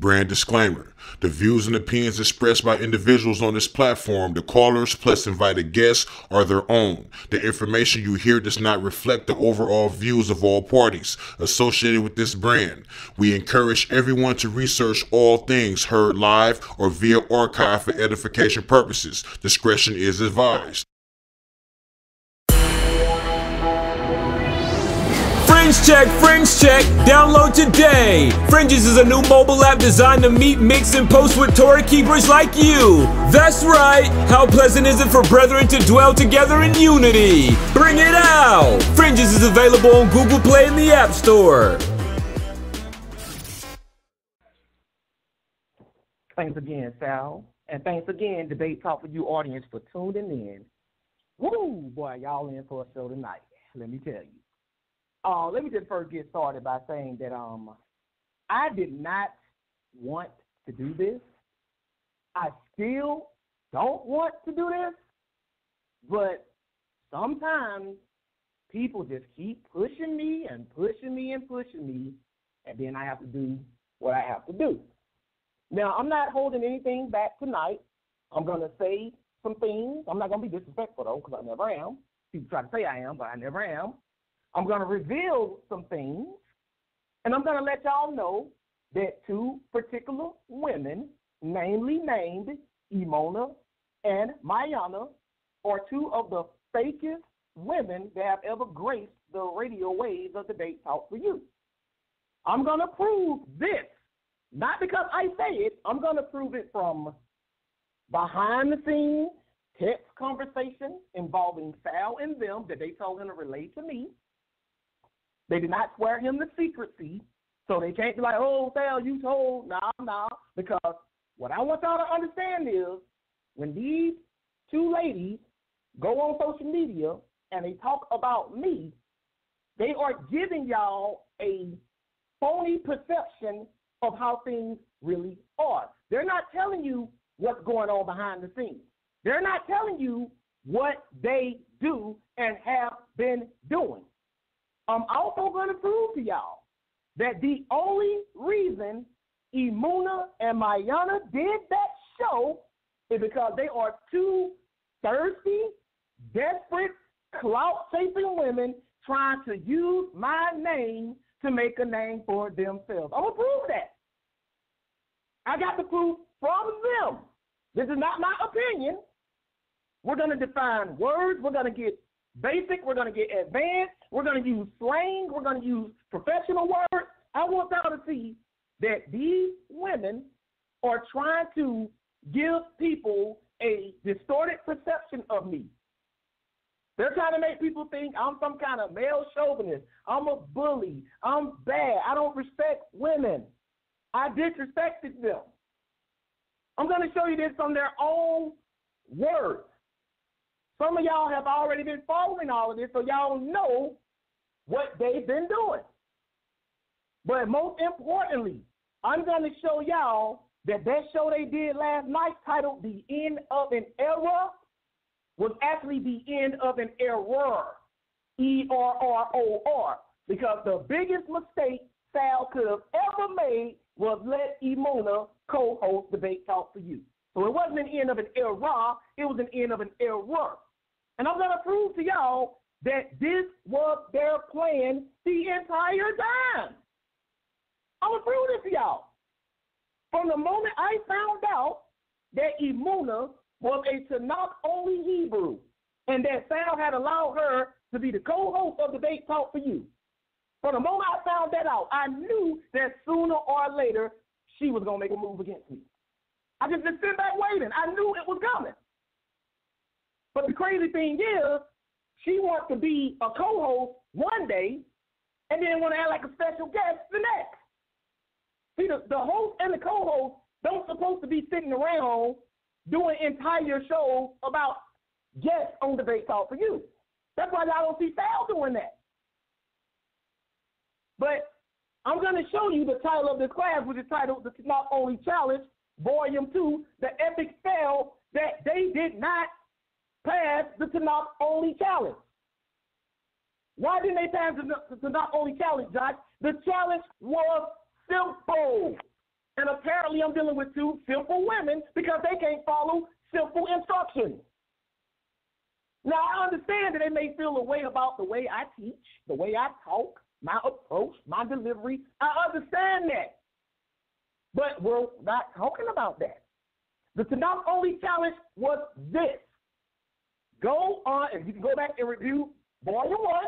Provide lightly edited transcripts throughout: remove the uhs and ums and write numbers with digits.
Brand disclaimer. The views and opinions expressed by individuals on this platform, the callers plus invited guests, are their own. The information you hear does not reflect the overall views of all parties associated with this brand. We encourage everyone to research all things heard live or via archive for edification purposes. Discretion is advised. Fringe check, download today. Fringes is a new mobile app designed to meet, mix, and post with Torah keepers like you. That's right, how pleasant is it for brethren to dwell together in unity? Bring it out! Fringes is available on Google Play and the App Store. Thanks again, Sal. And thanks again, Debate Talk for You audience, for tuning in. Woo, boy, y'all in for a show tonight, let me tell you. Let me just first get started by saying that I did not want to do this. I still don't want to do this, but sometimes people just keep pushing me and pushing me and pushing me, and then I have to do what I have to do. Now, I'm not holding anything back tonight. I'm going to say some things. I'm not going to be disrespectful, though, because I never am. People try to say I am, but I never am. I'm going to reveal some things, and I'm going to let y'all know that two particular women, namely named Emona and Mayana, are two of the fakest women that have ever graced the radio waves of Debate Talk for You. I'm going to prove this, not because I say it. I'm going to prove it from behind-the-scenes text conversation involving Sal and them that they told him to relate to me. They did not swear him to secrecy, so they can't be like, oh, Sal, you told. No, because what I want y'all to understand is when these two ladies go on social media and they talk about me, they are giving y'all a phony perception of how things really are. They're not telling you what's going on behind the scenes. They're not telling you what they do and have been doing. I'm also going to prove to y'all that the only reason Emuna and Mayana did that show is because they are two thirsty, desperate, clout-chasing women trying to use my name to make a name for themselves. I'm going to prove that. I got the proof from them. This is not my opinion. We're going to define words. We're going to get basic. We're going to get advanced. We're going to use slang. We're going to use professional words. I want y'all to see that these women are trying to give people a distorted perception of me. They're trying to make people think I'm some kind of male chauvinist. I'm a bully. I'm bad. I don't respect women. I disrespected them. I'm going to show you this from their own words. Some of y'all have already been following all of this, so y'all know what they've been doing. But most importantly, I'm going to show y'all that show they did last night titled The End of an Era was actually the end of an error, E-R-R-O-R, because the biggest mistake Sal could have ever made was let Emuna co-host Debate Talk for You. So it wasn't an end of an error, it was an end of an error. And I'm going to prove to y'all that this was their plan the entire time. I'm going to prove this to y'all. From the moment I found out that Emuna was a TANAKH-only Hebrew and that Sal had allowed her to be the co-host of Debate Talk for You, from the moment I found that out, I knew that sooner or later she was going to make a move against me. I just been sitting back waiting. I knew it was coming. But the crazy thing is, she wants to be a co-host one day and then want to act like a special guest the next. See, the host and the co-host don't supposed to be sitting around doing entire shows about guests on Debate Talk for You. That's why y'all don't see Sal doing that. But I'm going to show you the title of this class, which is titled The TANAKH Only Challenge, Volume 2, the epic fail that they did not pass the TANAKH Only Challenge. Why didn't they pass the TANAKH Only Challenge, Josh? The challenge was simple. And apparently I'm dealing with two simple women because they can't follow simple instructions. Now, I understand that they may feel a way about the way I teach, the way I talk, my approach, my delivery. I understand that. But we're not talking about that. The TANAKH only challenge was this. Go on, and you can go back and review Volume 1.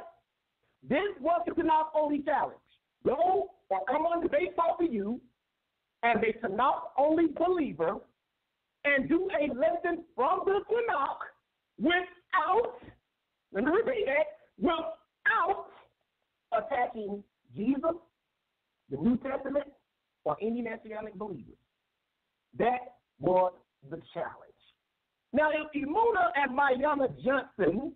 This was the TANAKH only challenge. Go or come on the Debate Talk for You as a TANAKH only believer and do a lesson from the TANAKH without, let me repeat that, without attacking Jesus, the New Testament, or any Messianic believers. That was the challenge. Now, if Imuna and Mayana Johnson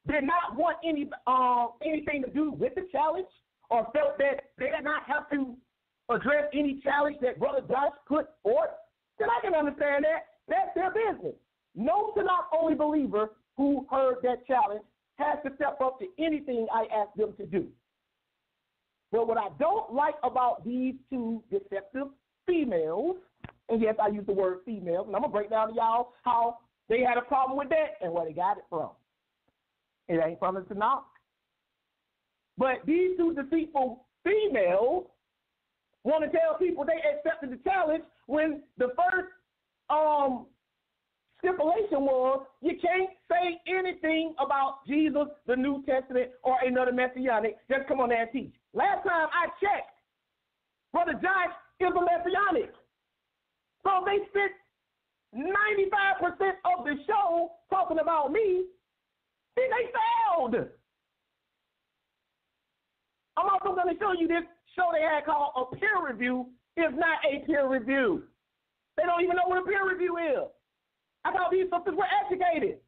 did not want anything to do with the challenge or felt that they did not have to address any challenge that Brother Josh put forth, then I can understand that. That's their business. No TANAKH only believer who heard that challenge has to step up to anything I ask them to do. But what I don't like about these two deceptive females, and yes, I use the word females, and I'm going to break down to y'all how they had a problem with that and where they got it from. It ain't from the TANAKH. But these two deceitful females want to tell people they accepted the challenge when the first stipulation was you can't say anything about Jesus, the New Testament, or another Messianic. Just come on there and teach. Last time I checked, Brother Josh is a Messianic. So they spent 95% of the show talking about me. See, they failed. I'm also going to show you this show they had called a peer review is not a peer review. They don't even know what a peer review is. I thought these sisters were educated.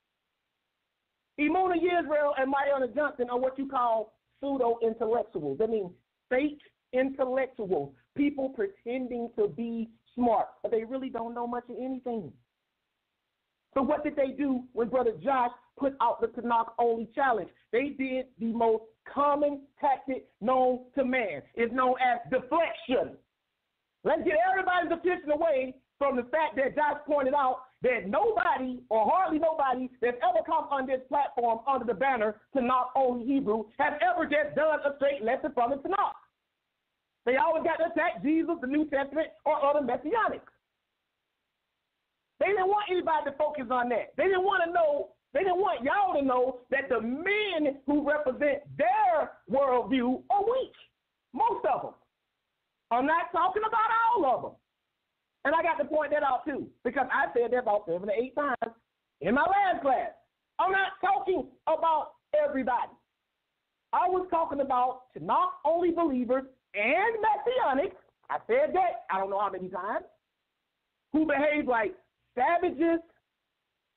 Imuna Yisrael and Mayana Johnson are what you call pseudo-intellectuals. That means fake intellectuals, people pretending to be smart, but they really don't know much of anything. So what did they do when Brother Josh put out the TANAKH only challenge? They did the most common tactic known to man. It's known as deflection. Let's get everybody's attention away from the fact that Josh pointed out that nobody or hardly nobody that's ever come on this platform under the banner TANAKH only Hebrew has ever just done a straight lesson from the TANAKH. They always got to attack Jesus, the New Testament, or other Messianics. They didn't want anybody to focus on that. They didn't want y'all to know that the men who represent their worldview are weak. Most of them. I'm not talking about all of them. And I got to point that out too, because I said that about 7 to 8 times in my last class. I'm not talking about everybody. I was talking about TANAKH only believers and Messianics. I said that I don't know how many times, who behave like savages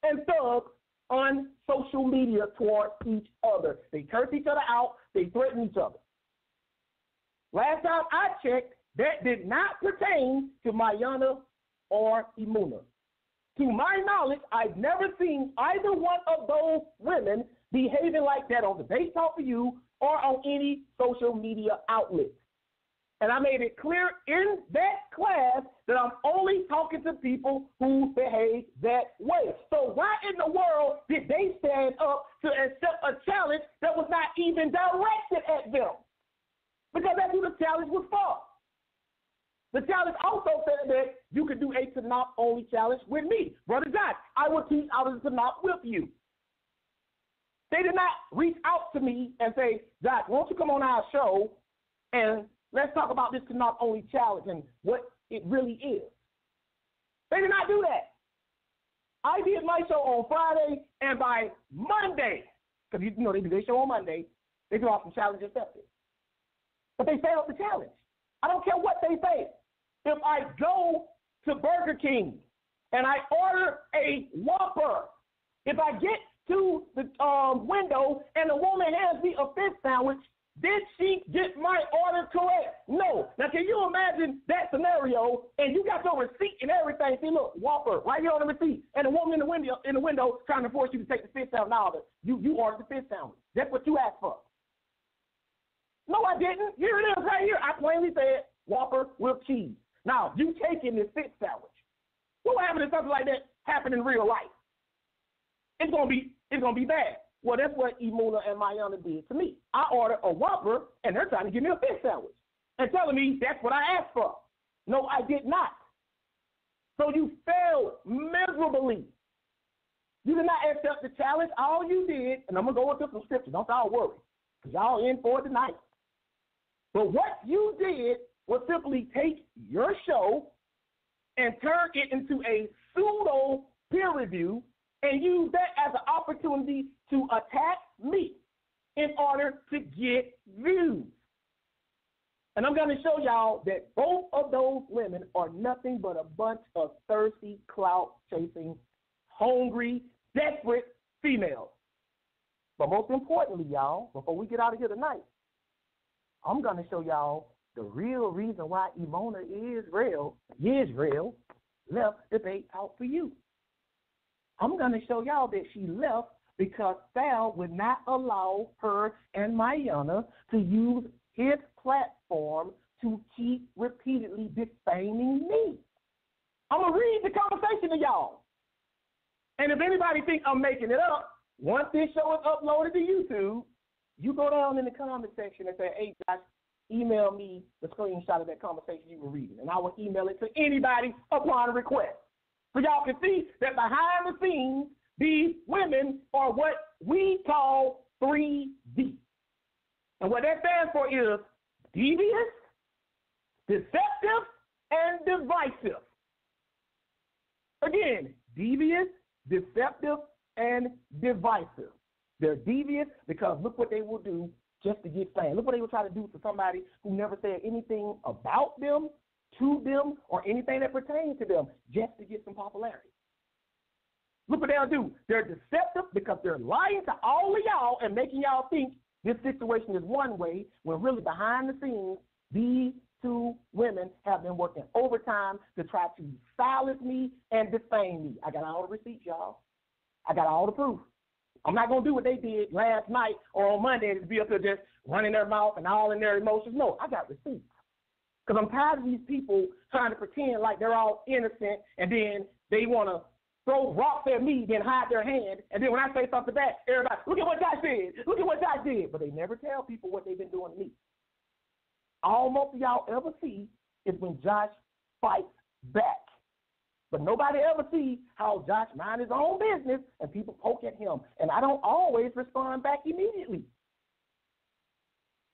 and thugs on social media towards each other. They curse each other out. They threaten each other. Last time I checked, that did not pertain to Mayana or Imuna. To my knowledge, I've never seen either one of those women behaving like that on Debate Talk for You or on any social media outlet. And I made it clear in that class that I'm only talking to people who behave that way. So why in the world did they stand up to accept a challenge that was not even directed at them? Because that's who the challenge was for. The challenge also said that you could do a TANAKH only challenge with me. Brother Josh, I will teach out of the TANAKH with you. They did not reach out to me and say, Josh, won't you come on our show and let's talk about this TANAKH only challenge and what it really is. They did not do that. I did my show on Friday, and by Monday, because you know they do their show on Monday, they do some challenge accepted. But they failed the challenge. I don't care what they say. If I go to Burger King and I order a Whopper, if I get to the window and the woman hands me a fish sandwich, did she get my order correct? No. Now, can you imagine that scenario? And you got your receipt and everything. See, look, Whopper, right here on the receipt. And the woman in the window trying to force you to take the fish sandwich. Now, you ordered the fish sandwich. That's what you asked for. No, I didn't. Here it is right here. I plainly said, Whopper with cheese. Now, you taking this fish sandwich. What happens if something like that happen in real life? It's gonna be bad. Well, that's what Imuna and Mayana did to me. I ordered a Whopper, and they're trying to give me a fish sandwich and telling me that's what I asked for. No, I did not. So you failed miserably. You did not accept the challenge. All you did, and I'm going to go into some scripture. Don't y'all worry, because y'all in for it tonight. But what you did was simply take your show and turn it into a pseudo peer review and use that as an opportunity to attack me in order to get views. And I'm going to show y'all that both of those women are nothing but a bunch of thirsty, clout-chasing, hungry, desperate females. But most importantly, y'all, before we get out of here tonight, I'm going to show y'all the real reason why Imona Israel left Debate Talk for You. I'm going to show y'all that she left because Sal would not allow her and Mayana to use his platform to keep repeatedly defaming me. I'm going to read the conversation to y'all. And if anybody thinks I'm making it up, once this show is uploaded to YouTube, you go down in the comment section and say, hey, Josh, email me the screenshot of that conversation you were reading, and I will email it to anybody upon request. So y'all can see that behind the scenes, these women are what we call 3D. And what that stands for is devious, deceptive, and divisive. Again, devious, deceptive, and divisive. They're devious because look what they will do just to get fame. Look what they will try to do to somebody who never said anything about them, to them, or anything that pertains to them, just to get some popularity. Look what they'll do. They're deceptive because they're lying to all of y'all and making y'all think this situation is one way, when really behind the scenes, these two women have been working overtime to try to silence me and defame me. I got all the receipts, y'all. I got all the proof. I'm not going to do what they did last night or on Monday to be up there just running their mouth and all in their emotions. No, I got receipts. Because I'm tired of these people trying to pretend like they're all innocent, and then they want to throw rocks at me, then hide their hand, and then when I say something back, everybody, look at what Josh did. Look at what Josh did. But they never tell people what they've been doing to me. All most of y'all ever see is when Josh fights back. But nobody ever sees how Josh minds his own business and people poke at him. And I don't always respond back immediately.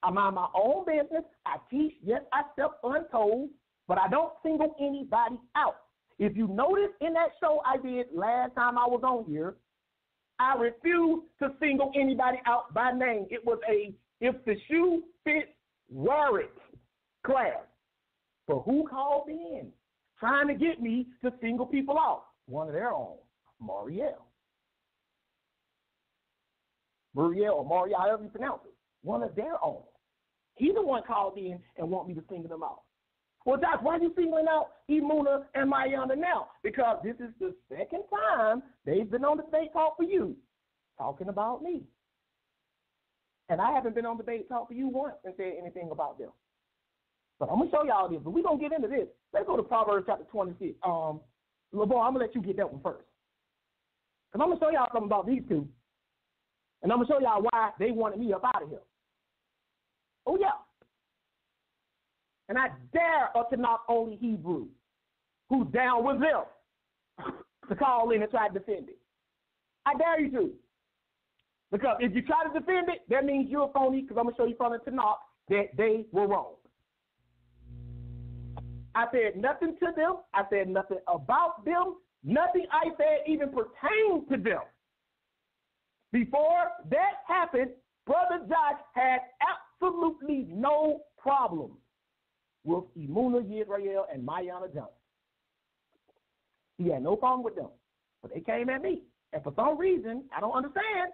I mind my own business. I teach. Yes, I step untold, but I don't single anybody out. If you notice in that show I did last time I was on here, I refused to single anybody out by name. It was a if the shoe fits, wear it class. But who called in trying to get me to single people out? One of their own, Marielle. Or Marielle, however you pronounce it. One of their own. He's the one called in and want me to single them out. Well, Josh, why are you singling out Imuna and Mayana now? Because this is the second time they've been on Debate Talk for You talking about me. And I haven't been on Debate Talk for You once and said anything about them. But I'm going to show y'all this, but we're going to get into this. Let's go to Proverbs chapter 26. LeBron, I'm going to let you get that one first. Because I'm going to show y'all something about these two. And I'm going to show y'all why they wanted me up out of here. Oh, yeah. And I dare a TANAKH only Hebrew who's down with them to call in and try to defend it. I dare you to. Because if you try to defend it, that means you're a phony, because I'm going to show you from the TANAKH that they were wrong. I said nothing to them. I said nothing about them. Nothing I said even pertained to them. Before that happened, Brother Josh had absolutely no problem with Imuna Israel and Mayana Johnson. He had no problem with them. But they came at me. And for some reason, I don't understand,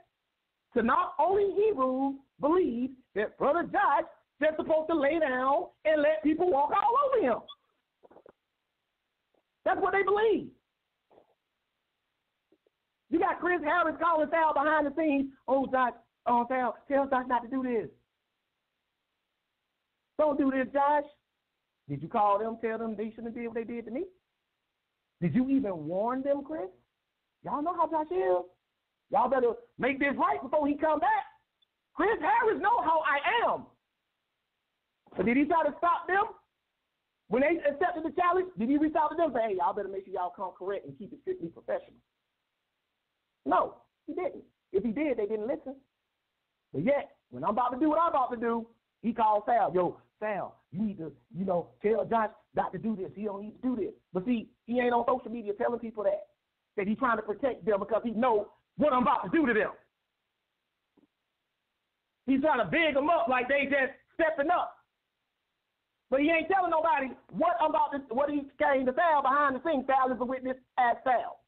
TANAKH only Hebrews believe that Brother Josh just supposed to lay down and let people walk all over him. That's what they believe. You got Chris Harris calling Sal behind the scenes. Oh, Josh, Sal, tell Josh not to do this. Don't do this, Josh. Did you call them, tell them they shouldn't do what they did to me? Did you even warn them, Chris? Y'all know how Josh is. Y'all better make this right before he come back. Chris Harris know how I am. So did he try to stop them? When they accepted the challenge, did he reach out to them and say, hey, y'all better make sure y'all come correct and keep it strictly professional? No, he didn't. If he did, they didn't listen. But yet, when I'm about to do what I'm about to do, he called Sal. Yo, Sal, you need to, tell Josh not to do this. He don't need to do this. But see, he ain't on social media telling people that he's trying to protect them because he knows what I'm about to do to them. He's trying to big them up like they just stepping up. But he ain't telling nobody what he came to Sal behind the scenes. Sal is a witness as Sal.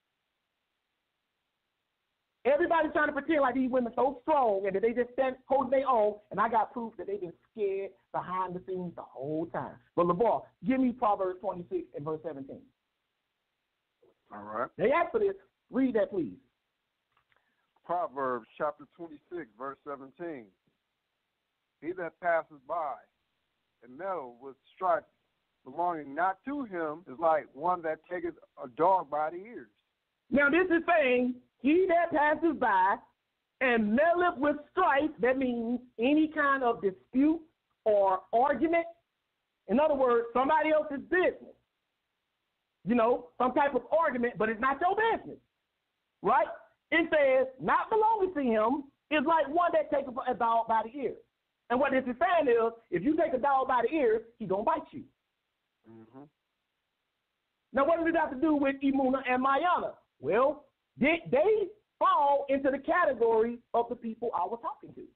Everybody's trying to pretend like these women so strong and that they just stand holding their own, and I got proof that they've been scared behind the scenes the whole time. But LeVar, give me Proverbs 26 and verse 17. All right. They asked for this. Read that, please. Proverbs chapter 26, verse 17. He that passes by and meddle with strife belonging not to him is like one that taketh a dog by the ears. Now this is saying, he that passes by and meddleth with strife, that means any kind of dispute or argument. In other words, somebody else's business. Some type of argument, but it's not your business. Right? It says, not belonging to him is like one that takes a dog by the ear. And what this is saying is, if you take a dog by the ear, he's going to bite you. Mm-hmm. Now, what does it have to do with Imuna and Mayana? Well, they fall into the category of the people I was talking to.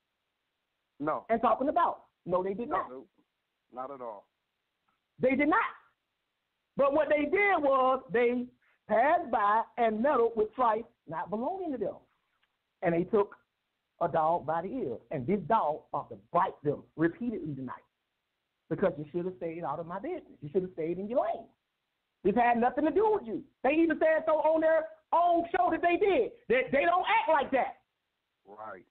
No. And talking about. No, they did not. No, not at all. They did not. But what they did was they passed by and meddled with strife not belonging to them. And they took a dog by the ear. And this dog ought to bite them repeatedly tonight. Because you should have stayed out of my business. You should have stayed in your lane. This had nothing to do with you. They even said so on their own show that they did, that they don't act like that. Right.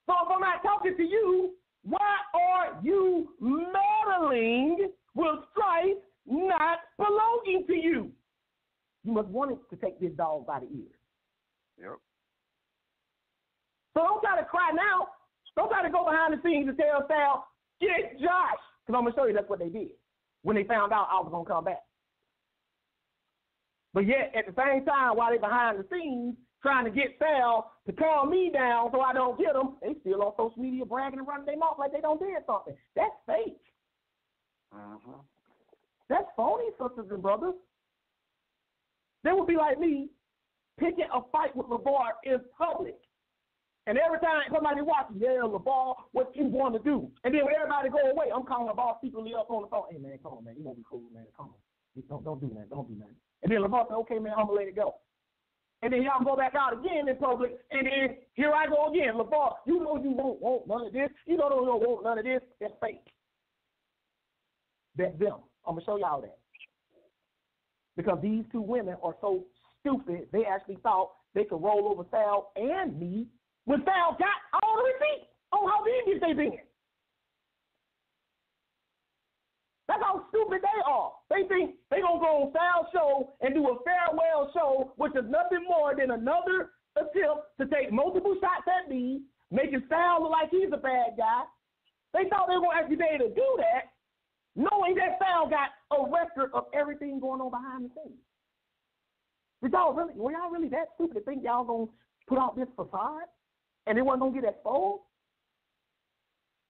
So if I'm not talking to you, why are you meddling with strife not belonging to you? You must want it to take this dog by the ear. Yep. So don't try to cry now. Don't try to go behind the scenes and tell Sal, get Josh. Because I'm going to show you that's what they did when they found out I was going to come back. But yet, at the same time, while they behind the scenes trying to get Sal to calm me down so I don't get them, they still on social media bragging and running their mouth like they don't did something. That's fake. Mm-hmm. That's phony, sisters and brothers. They would be like me picking a fight with LeVar in public. And every time somebody watches, yeah, LeVar, what you want to do? And then when everybody go away, I'm calling LeVar secretly up on the phone. Hey, man, come on, man. You want to be cool, man. Come on. Don't do that. Don't do that. And then LeVar said, okay, man, I'm going to let it go. And then y'all go back out again in public, and then here I go again. LeVar, you know you won't want none of this. You know you don't want none of this. That's fake. That's them. I'm going to show y'all that. Because these two women are so stupid, they actually thought they could roll over Sal and me when Sal got all the receipts on how devious they been. That's how stupid they are. They think they're going to go on Sal's show and do a farewell show, which is nothing more than another attempt to take multiple shots at me, making Sal look like he's a bad guy. They thought they were going to actually be able to do that, knowing that Sal got a record of everything going on behind the scenes. Were y'all really that stupid to think y'all going to put out this facade and it wasn't going to get exposed?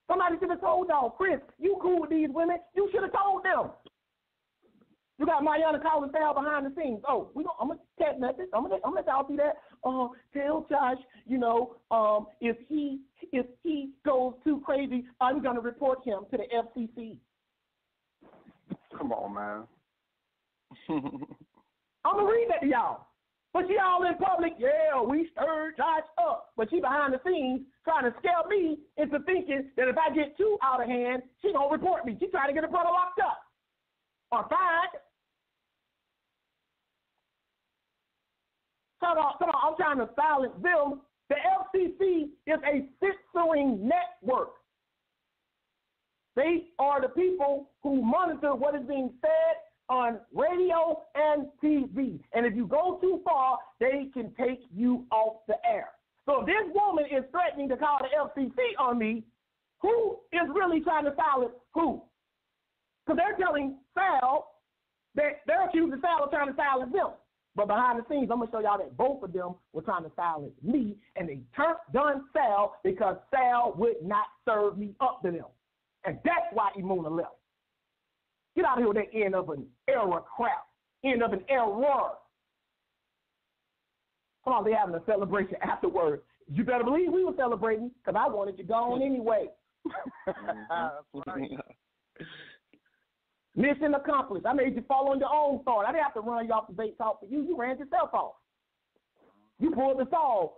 Somebody should have told y'all, Chris, you cool with these women. You should have told them. You got Mariana calling Sal behind the scenes. Oh, I'm going to text message. I'm going to let y'all see that. Tell Josh, if he goes too crazy, I'm going to report him to the FCC. Come on, man. I'm going to read that to y'all. But she all in public, yeah, we stirred Josh up. But she behind the scenes trying to scare me into thinking that if I get too out of hand, she going to report me. She trying to get her brother locked up or fined. Come on, I'm trying to silence them. The FCC is a censoring network. They are the people who monitor what is being said on radio and TV. And if you go too far, they can take you off the air. So if this woman is threatening to call the FCC on me, who is really trying to silence who? Because they're telling Sal that they're accusing Sal of trying to silence them. But behind the scenes, I'm going to show y'all that both of them were trying to silence me, and they done Sal because Sal would not serve me up to them. And that's why Imuna left. Get out of here with that end of an error crap. End of an error. Come on, they're having a celebration afterwards. You better believe we were celebrating because I wanted you gone anyway. Mission accomplished. I made you fall on your own thought. I didn't have to run you off the bait talk for you. You ran yourself off. You pulled the saw.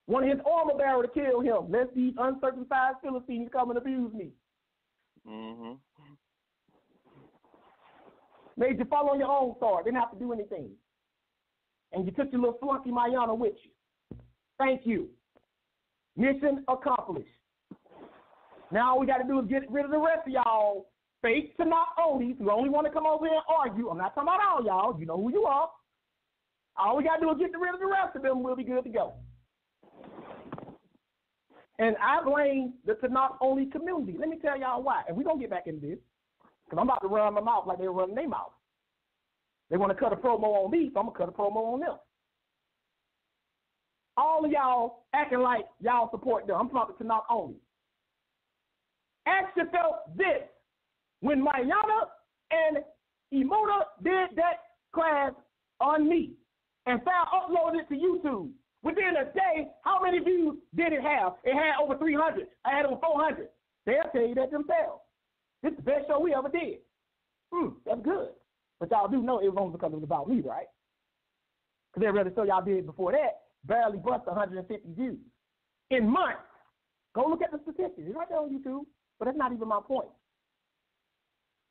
One of his armor bearer to kill him. Lest these uncircumcised Philistines come and abuse me. Mm-hmm. Made you fall on your own thought. Didn't have to do anything. And you took your little flunky Mayana with you. Thank you. Mission accomplished. Now all we got to do is get rid of the rest of y'all fake TANAKH only who only want to come over here and argue. I'm not talking about all y'all. You know who you are. All we got to do is get rid of the rest of them. We'll be good to go. And I blame the TANAKH only community. Let me tell y'all why. And we're going to get back into this because I'm about to run my mouth like they were running their mouth. They want to cut a promo on me, so I'm going to cut a promo on them. All of y'all acting like y'all support them. I'm talking about the TANAKH only. Ask yourself this. When Mayana and Imuna did that class on me and Sal uploaded it to YouTube, within a day, how many views did it have? It had over 300. I had over 400. They'll tell you that themselves. This is the best show we ever did. That's good. But y'all do know it was only because it was about me, right? Because every other show y'all did before that barely bust 150 views. In months. Go look at the statistics. It's right there on YouTube. But that's not even my point.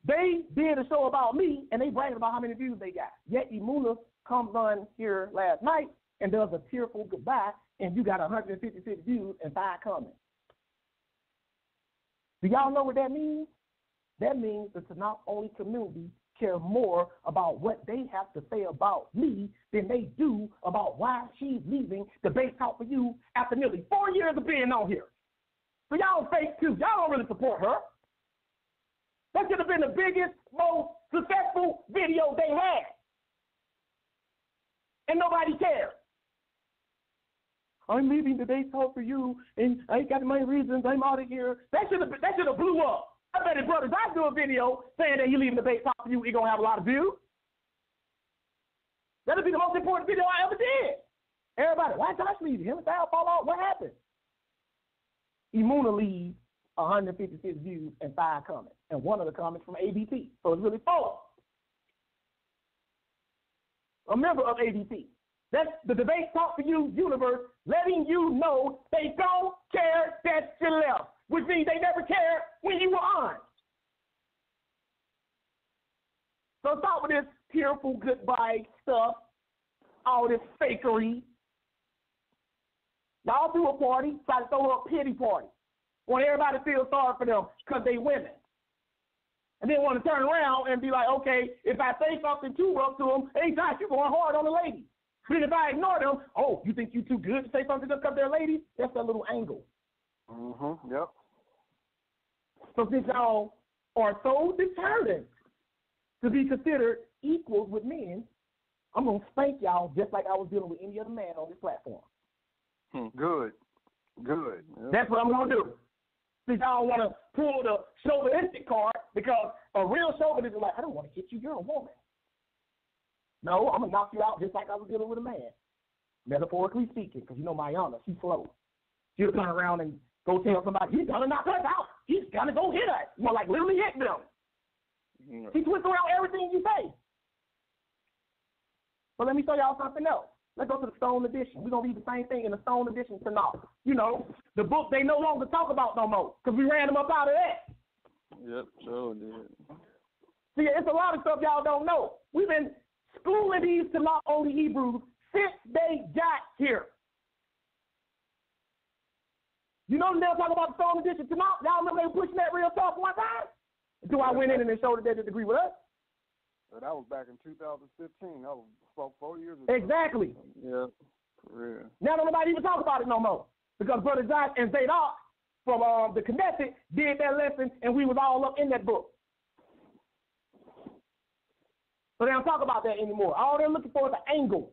They did a show about me, and they bragged about how many views they got. Yet Imuna comes on here last night and does a tearful goodbye, and you got 156 views and 5 comments. Do y'all know what that means? That means the TANAKH only community care more about what they have to say about me than they do about why she's leaving the Base Talk for You after nearly 4 years of being on here. So y'all fake too. Y'all don't really support her. That should have been the biggest, most successful video they had. And nobody cared. I'm leaving the Base Talk for You, and I ain't got my reasons. I'm out of here. That should have blew up. I bet his brother Doc do a video saying that he leaving the Base Talk for You. He gonna have a lot of views. That'll be the most important video I ever did. Everybody, why Josh leave? Him and Sal fall off. What happened? Imuna leaves 156 views and 5 comments, and one of the comments from ABT. So it's really 4. A member of ABT. That's the Debate Talk for You universe, letting you know they don't care that you left, which means they never cared when you were on. So start with this tearful goodbye stuff, all this fakery. Y'all threw a party, try to throw a pity party. Want everybody to feel sorry for them because they women. And then want to turn around and be like, okay, if I say something too rough to them, hey, Josh, you're going hard on the ladies. But if I ignore them, oh, you think you too good to say something just because they're ladies? That's that little angle. Mm-hmm, yep. So since y'all are so determined to be considered equals with men, I'm going to spank y'all just like I was dealing with any other man on this platform. Good. Good. Yep. That's what I'm going to do. Since y'all want to pull the chauvinistic card, because a real chauvinist is like, I don't want to hit you, you're a woman. No, I'm going to knock you out just like I was dealing with a man. Metaphorically speaking, because you know Mayana, she's slow. She'll turn around and go tell somebody, he's going to knock us out. He's going to go hit us. More like literally hit them. She twists around everything you say. But let me show y'all something else. Let's go to the Stone Edition. We're going to read the same thing in the Stone Edition tonight. You know, the book they no longer talk about no more because we ran them up out of that. Yep, sure did. See, it's a lot of stuff y'all don't know. We've been schooling these TANAKH only Hebrews since they got here. You know they'll talk about the Stone Edition tonight. Y'all remember they were pushing that real tough one time? Until I went in and they showed that they didn't agree with us. So that was back in 2015. That was about 4 years ago. Exactly. Yeah, for real. Now don't nobody even talk about it no more. Because Brother Josh and Zadok from the Knesset did that lesson, and we was all up in that book. So they don't talk about that anymore. All they're looking for is an angle.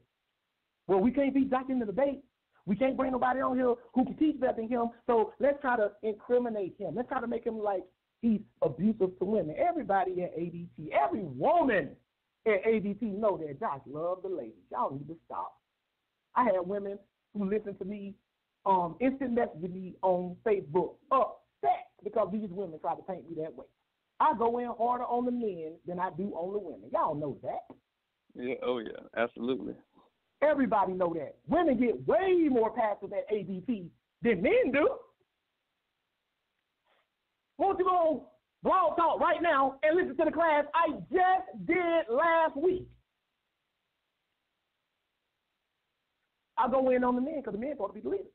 Well, we can't beat Josh in the debate. We can't bring nobody on here who can teach better than him, so let's try to incriminate him. Let's try to make him like he's abusive to women. Everybody at ADT, every woman at ADT know that Josh loves the ladies. Y'all need to stop. I had women who listened to me instant messaging me on Facebook upset because these women try to paint me that way. I go in harder on the men than I do on the women. Y'all know that. Yeah, oh yeah, absolutely. Everybody know that. Women get way more passive at ADT than men do. Won't you go on Blog Talk right now and listen to the class I just did last week? I go in on the men because the men supposed to be the leaders.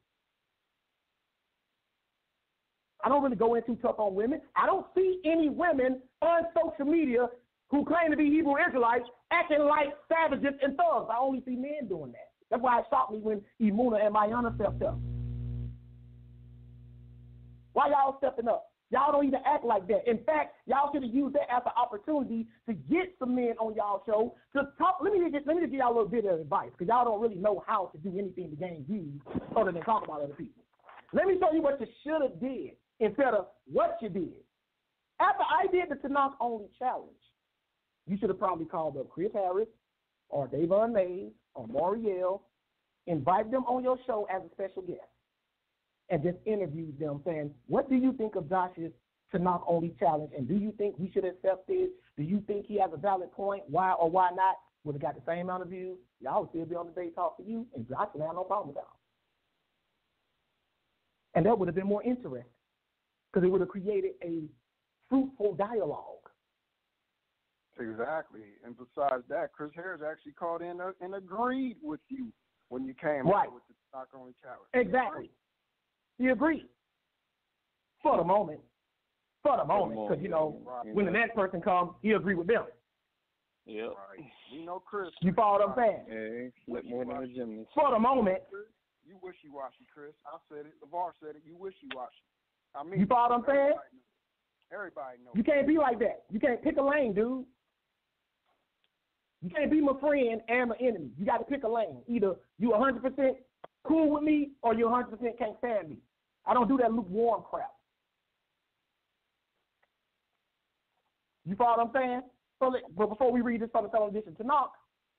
I don't really go in too tough on women. I don't see any women on social media who claim to be Hebrew Israelites acting like savages and thugs. I only see men doing that. That's why it shocked me when Imuna and Mayana stepped up. Why y'all stepping up? Y'all don't even act like that. In fact, y'all should have used that as an opportunity to get some men on y'all show to talk. Let me just give y'all a little bit of advice because y'all don't really know how to do anything to gain views other than talk about other people. Let me show you what you should have did instead of what you did. After I did the TANAKH only challenge, you should have probably called up Chris Harris or Davon Mays or Moriel, invite them on your show as a special guest, and just interviewed them saying, what do you think of Josh's TANAKH only challenge, and do you think we should accept it? Do you think he has a valid point? Why or why not? Would have got the same amount of views. Y'all would still be on the Debate Talk for you, and Josh would have no problem with that. And that would have been more interesting because it would have created a fruitful dialogue. Exactly. And besides that, Chris Harris actually called in and agreed with you when you came right up with the TANAKH only challenge. Exactly. He agreed. For the moment. Because, you know, when the next person comes, he agree with them. Yep. Right. We know Chris. You follow what I'm saying? Hey, flip more than a gymnast. For the moment. You wishy-washy, Chris. I said it. LeVar said it. You wishy-washy. I mean, you follow what I'm saying? Everybody knows. You can't be like that. You can't pick a lane, dude. You can't be my friend and my enemy. You got to pick a lane. Either you 100% cool with me or you 100% can't stand me. I don't do that lukewarm crap. You follow what I'm saying? So, but before we read this from the television TANAKH,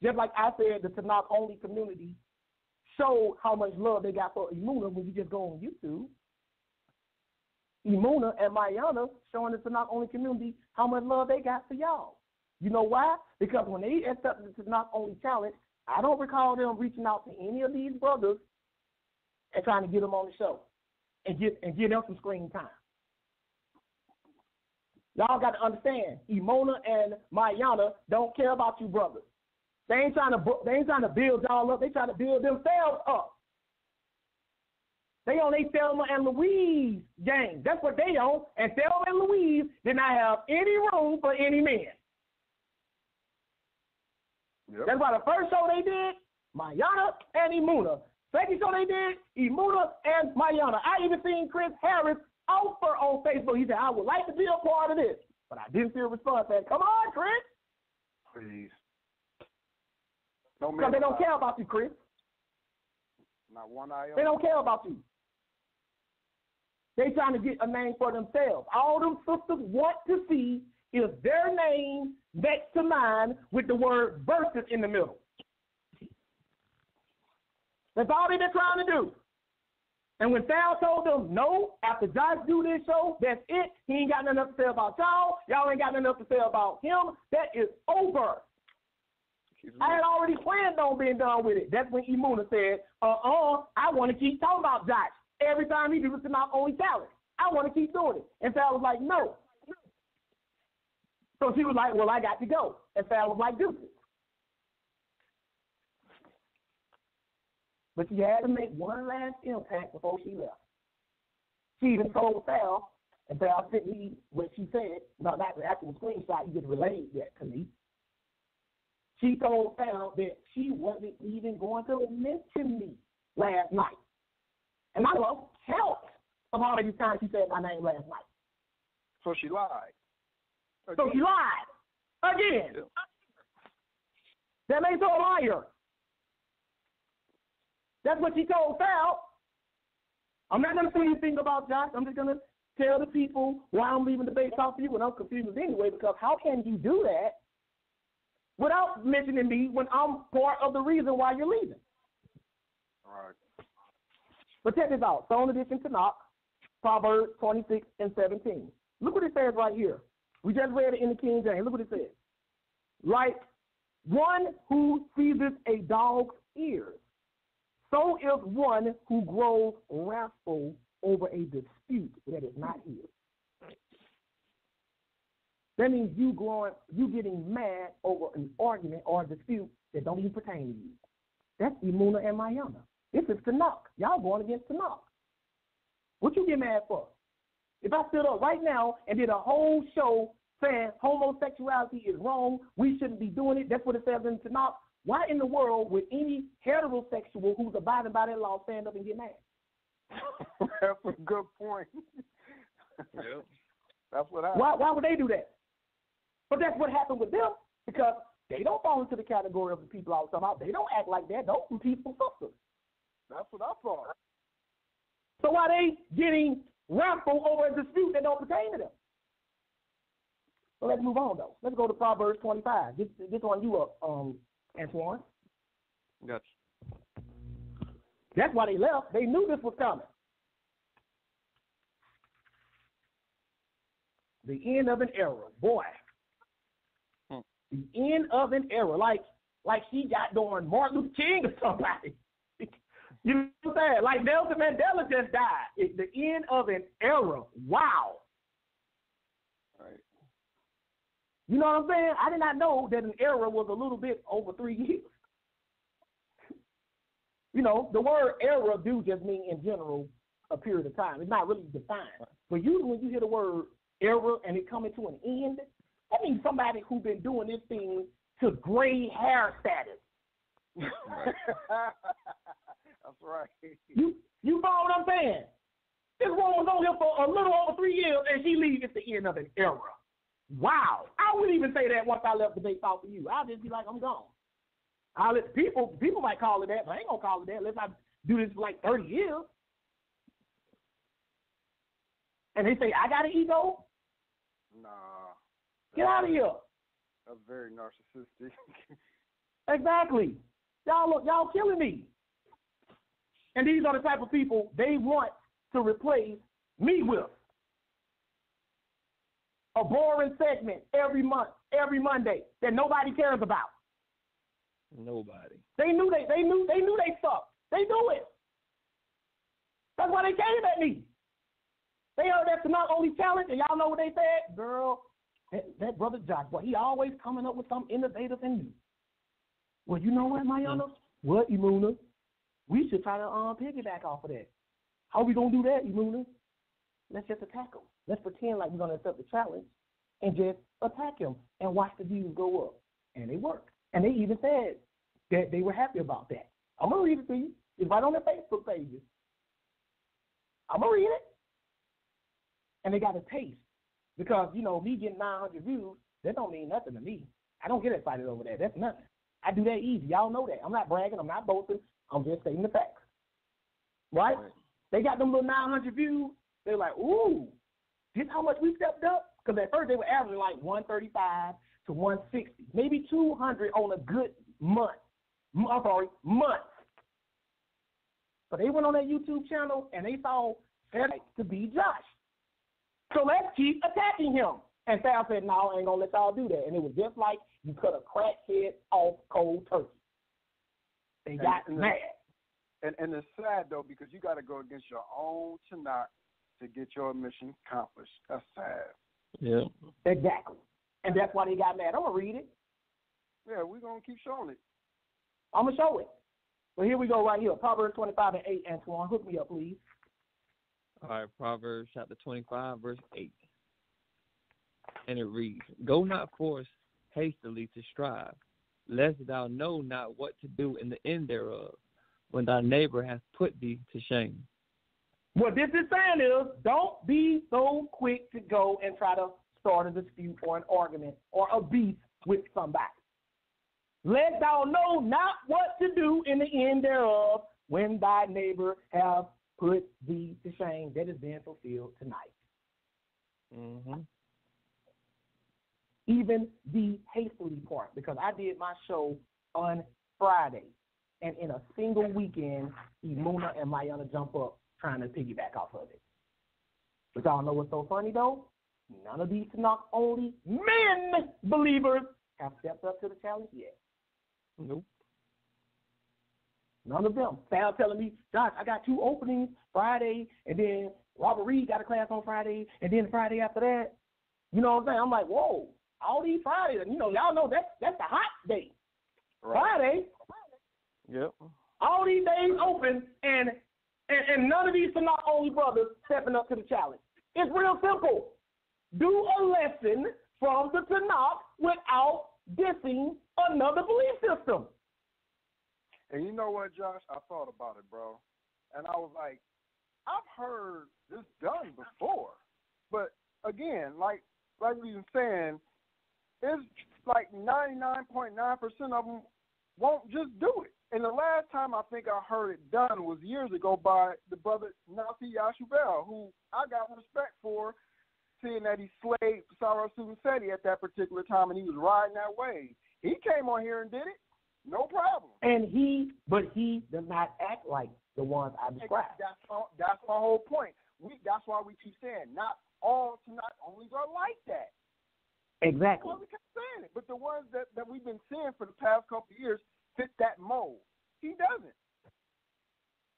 just like I said, the TANAKH only community showed how much love they got for Imuna when you just go on YouTube. Imuna and Mayana showing the TANAKH only community how much love they got for y'all. You know why? Because when they accepted the TANAKH only challenge, I don't recall them reaching out to any of these brothers and trying to get them on the show and give them some screen time. Y'all got to understand, Imona and Mayana don't care about you brothers. They ain't trying to build y'all up. They trying to build themselves up. They on their Thelma and Louise gang. That's what they on. And Thelma and Louise did not have any room for any men. Yep. That's why the first show they did, Mayana and Imuna. Second show they did, Imuna and Mayana. I even seen Chris Harris offer on Facebook. He said, I would like to be a part of this. But I didn't see a response saying, come on, Chris. Please. Because they don't care about you, Chris. Not one iota. They don't care about you. They trying to get a name for themselves. All them sisters want to see is their name next to mine with the word versus in the middle. That's all they've been trying to do. And when Sal told them, no, after Josh do this show, that's it. He ain't got nothing else to say about y'all. Y'all ain't got nothing else to say about him. That is over. I had already planned on being done with it. That's when Imuna said, I want to keep talking about Josh. Every time he do this to my only talent. I want to keep doing it. And Sal was like, no. So she was like, well, I got to go. And Sal was like, deuces. But she had to make one last impact before she left. She even told Sal, and Sal sent me what she said. No, not the actual screenshot. You just relayed that to me. She told Sal that she wasn't even going to mention me last night. And I lost count of how many times she said my name last night. So she lied. So she lied again. Yeah. That makes her a liar. That's what she told Sal. I'm not going to say anything about Josh. I'm just going to tell the people why I'm leaving the base off of you, and I'm confused anyway, because how can you do that without mentioning me when I'm part of the reason why you're leaving? All right. But check this out. Stone edition TANAKH, Proverbs 26 and 17. Look what it says right here. We just read it in the King James. Look what it says. Like one who seizes a dog's ears, so is one who grows wrathful over a dispute that is not his. That means you getting mad over an argument or a dispute that don't even pertain to you. That's Imuna and Mayana. This is TANAKH. Y'all going against TANAKH. What you get mad for? If I stood up right now and did a whole show saying homosexuality is wrong, we shouldn't be doing it, that's what it says in TANAKH, why in the world would any heterosexual who's abiding by that law stand up and get mad? That's a good point. Yeah. That's what I. Why would they do that? But that's what happened with them, because they don't fall into the category of the people I was talking about. They don't act like that. Those are people sisters. That's what I thought. So why they getting wrathful over a dispute that don't pertain to them? So let's move on, though. Let's go to Proverbs 25. This on you up, Antoine. Gotcha. That's why they left. They knew this was coming. The end of an era, boy. The end of an era, like she got during Martin Luther King or somebody. You know what I'm saying? Like Nelson Mandela just died. It's the end of an era. Wow. Right. You know what I'm saying? I did not know that an era was a little bit over 3 years. You know, the word era do just mean in general a period of time. It's not really defined. But usually when you hear the word era and it coming to an end, that means somebody who's been doing this thing to gray hair status. Right. That's right. You follow what I'm saying? This woman was on here for a little over 3 years and she leaves at the end of an era. Wow. I wouldn't even say that once I left the base off of you. I'll just be like, I'm gone. People might call it that, but I ain't going to call it that unless I do this for like 30 years. And they say, I got an ego? Nah. Get out of here. That's very narcissistic. Exactly. Y'all killing me. And these are the type of people they want to replace me with. A boring segment every month, every Monday that nobody cares about. Nobody. They knew they sucked. They knew it. That's why they came at me. They heard that's not only talent, and y'all know what they said? Girl, that brother Josh, boy, he always coming up with something innovative and new. Well, you know what, Mayana? What, Imuna? We should try to piggyback off of that. How we going to do that, Imuna? Let's just attack him. Let's pretend like we're going to accept the challenge and just attack him and watch the views go up. And it worked. And they even said that they were happy about that. I'm going to read it to you. It's right on their Facebook pages. I'm going to read it. And they got a taste. Because, you know, me getting 900 views, that don't mean nothing to me. I don't get excited over that. That's nothing. I do that easy. Y'all know that. I'm not bragging. I'm not boasting. I'm just stating the facts. Right? They got them little 900 views. They're like, ooh, this how much we stepped up? Because at first they were averaging like 135 to 160, maybe 200 on a good month. Month. But they went on that YouTube channel and they saw that to be Josh. So let's keep attacking him. And Sal said, no, I ain't going to let y'all do that. And it was just like you cut a crackhead off cold turkey. They got mad. And it's sad, though, because you got to go against your own TANAKH to get your mission accomplished. That's sad. Yeah. Exactly. And that's why they got mad. I'm going to read it. Yeah, we're going to keep showing it. I'm going to show it. Well, here we go right here. Proverbs 25 and 8, Antoine. Hook me up, please. All right, Proverbs chapter 25, verse 8. And it reads, Go not forth hastily to strive, lest thou know not what to do in the end thereof, when thy neighbor hath put thee to shame. What this is saying is, don't be so quick to go and try to start a dispute or an argument or a beef with somebody. Let thou know not what to do in the end thereof, when thy neighbor have put thee to shame. That is being fulfilled tonight. Mm-hmm. Even the hastily part, because I did my show on Friday, and in a single weekend, Imuna and Mayana jump up trying to piggyback off of it. But y'all know what's so funny, though? None of these TANAKH only men believers have stepped up to the challenge yet. Nope. None of them. Sal telling me, Josh, I got 2 openings Friday, and then Robert Reed got a class on Friday, and then Friday after that. You know what I'm saying? I'm like, whoa, all these Fridays, and y'all know that's the hot day. Right. Friday. Yep. All these days open, and none of these TANAKH only brothers stepping up to the challenge. It's real simple. Do a lesson from the TANAKH without dissing another belief system. And you know what, Josh? I thought about it, bro. And I was like, I've heard this done before. But again, like we were saying, it's like 99.9% of them won't just do it. And the last time I think I heard it done was years ago by the brother Nasi Yashubel, who I got respect for, seeing that he slayed Sarah Sunseti at that particular time, and he was riding that wave. He came on here and did it, no problem. But he does not act like the ones I described. That's my whole point. That's why we keep saying not all TANAKH onlys are like that. Exactly. Well, we keep saying it, but the ones that we've been seeing for the past couple of years fit that mold. He doesn't.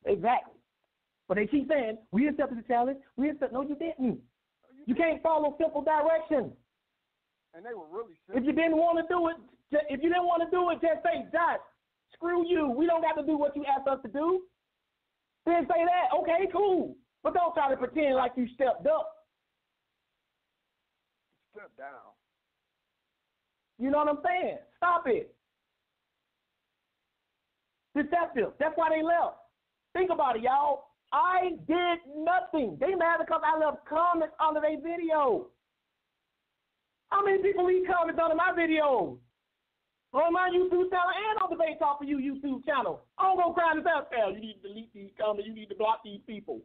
Exactly. But they keep saying, we accepted the challenge. No, you didn't. You can't follow simple directions. And they were really simple. If you didn't want to do it, just say, Josh, screw you. We don't got to do what you asked us to do. Then say that. Okay, cool. But don't try to pretend like you stepped up. Step down. You know what I'm saying? Stop it. Deceptive. That's why they left. Think about it, y'all. I did nothing. They mad because I left comments under their video. How many people leave comments under my videos? On my YouTube channel and on the Debate Talk for You YouTube channel. I don't go crying this out. You need to delete these comments. You need to block these people.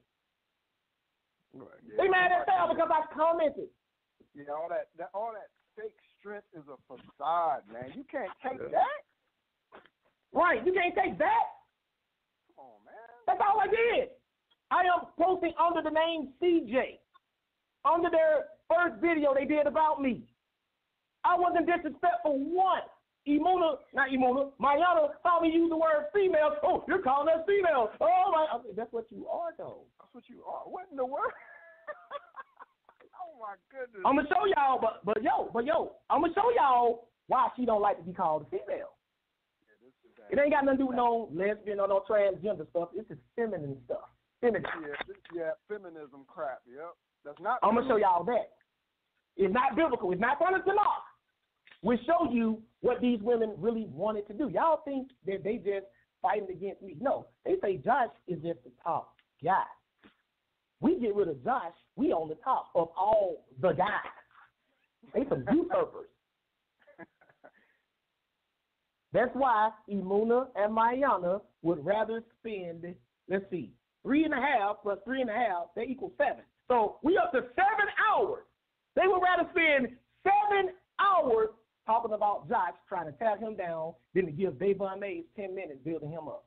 Right, yeah. They mad at Sal because I commented. Yeah, all that fake strength is a facade, man. You can't take that. Right, you can't take that. Come on, man. That's all I did. I am posting under the name CJ. Under their first video they did about me. I wasn't disrespectful once. Mayana saw me use the word female. Oh, you're calling us females. Oh, my. That's what you are, though. That's what you are. What in the world? Oh, my goodness. I'm going to show y'all, but yo, I'm going to show y'all why she don't like to be called a female. It ain't got nothing to do with no lesbian or no transgender stuff. It's just feminine stuff. Yeah, feminism crap, yep. That's not. I'm going to show y'all that. It's not biblical. It's not from the Tanakh. We show you what these women really wanted to do. Y'all think that they just fighting against me. No, they say Josh is just the top guy. We get rid of Josh, we on the top of all the guys. They some usurpers. That's why Imuna and Mayana would rather spend, 3.5 plus 3.5, they equal 7. So we up to 7 hours. They would rather spend 7 hours talking about Josh, trying to tear him down, than to give Davon Mays 10 minutes building him up.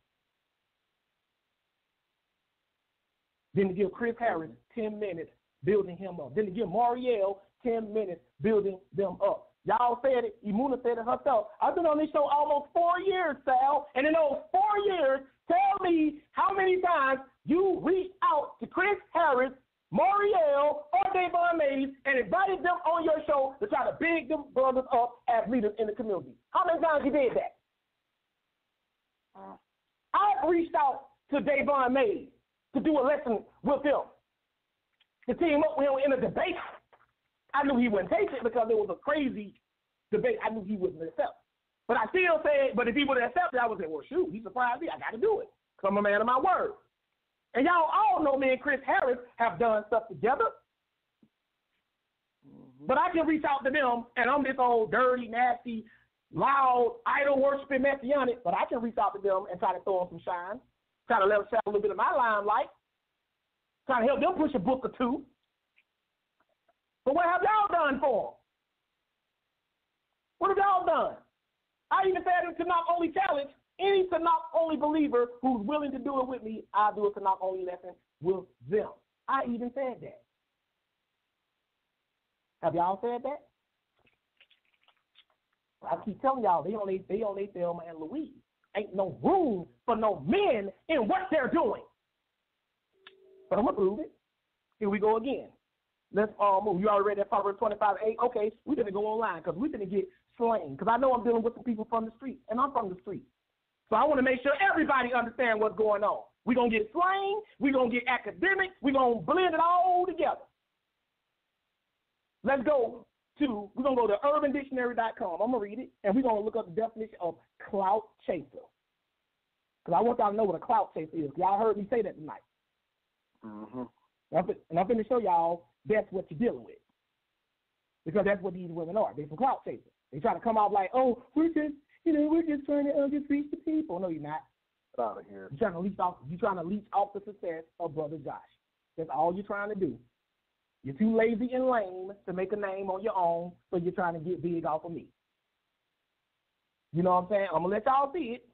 Then to give Chris Harris 10 minutes building him up. Then to give Marielle 10 minutes building them up. Y'all said it. Imuna said it herself. I've been on this show almost 4 years, Sal. And in those 4 years, tell me how many times you reached out to Chris Harris, Marielle, or Davon Mays and invited them on your show to try to big them brothers up as leaders in the community. How many times you did that? I've reached out to Davon Mays to do a lesson with him. to team up with him in a debate. I knew he wouldn't take it because it was a crazy debate. I knew he wouldn't accept. But I still said, but if he would have accepted, I would say, well, shoot, he surprised me. I got to do it because I'm a man of my word. And y'all all know me and Chris Harris have done stuff together. But I can reach out to them, and I'm this old dirty, nasty, loud, idol-worshiping messianic, but I can reach out to them and try to throw them some shine, try to let them shine a little bit of my limelight, try to help them push a book or two. But what have y'all done for them? What have y'all done? I even said in TANAKH only challenge, any TANAKH only believer who's willing to do it with me, I'll do a TANAKH only lesson with them. I even said that. Have y'all said that? I keep telling y'all, they on Thelma and Louise. Ain't no room for no men in what they're doing. But I'm going to prove it. Here we go again. Let's move. You already read that Proverbs 25:8. Okay, we're going to go online because we're going to get slain. Because I know I'm dealing with some people from the street, and I'm from the street. So I want to make sure everybody understands what's going on. We're going to get slain. We're going to get academic. We're going to blend it all together. We're going to go to urbandictionary.com. I'm going to read it, and we're going to look up the definition of clout chaser. Because I want y'all to know what a clout chaser is. Y'all heard me say that tonight. Mm-hmm. And I'm going to show y'all that's what you're dealing with. Because that's what these women are. They're some clout chasers. They try to come out like, oh, we're just trying to just reach the people. No, you're not. Get out of here. You're trying to leech off the success of Brother Josh. That's all you're trying to do. You're too lazy and lame to make a name on your own, so you're trying to get big off of me. You know what I'm saying? I'm going to let y'all see it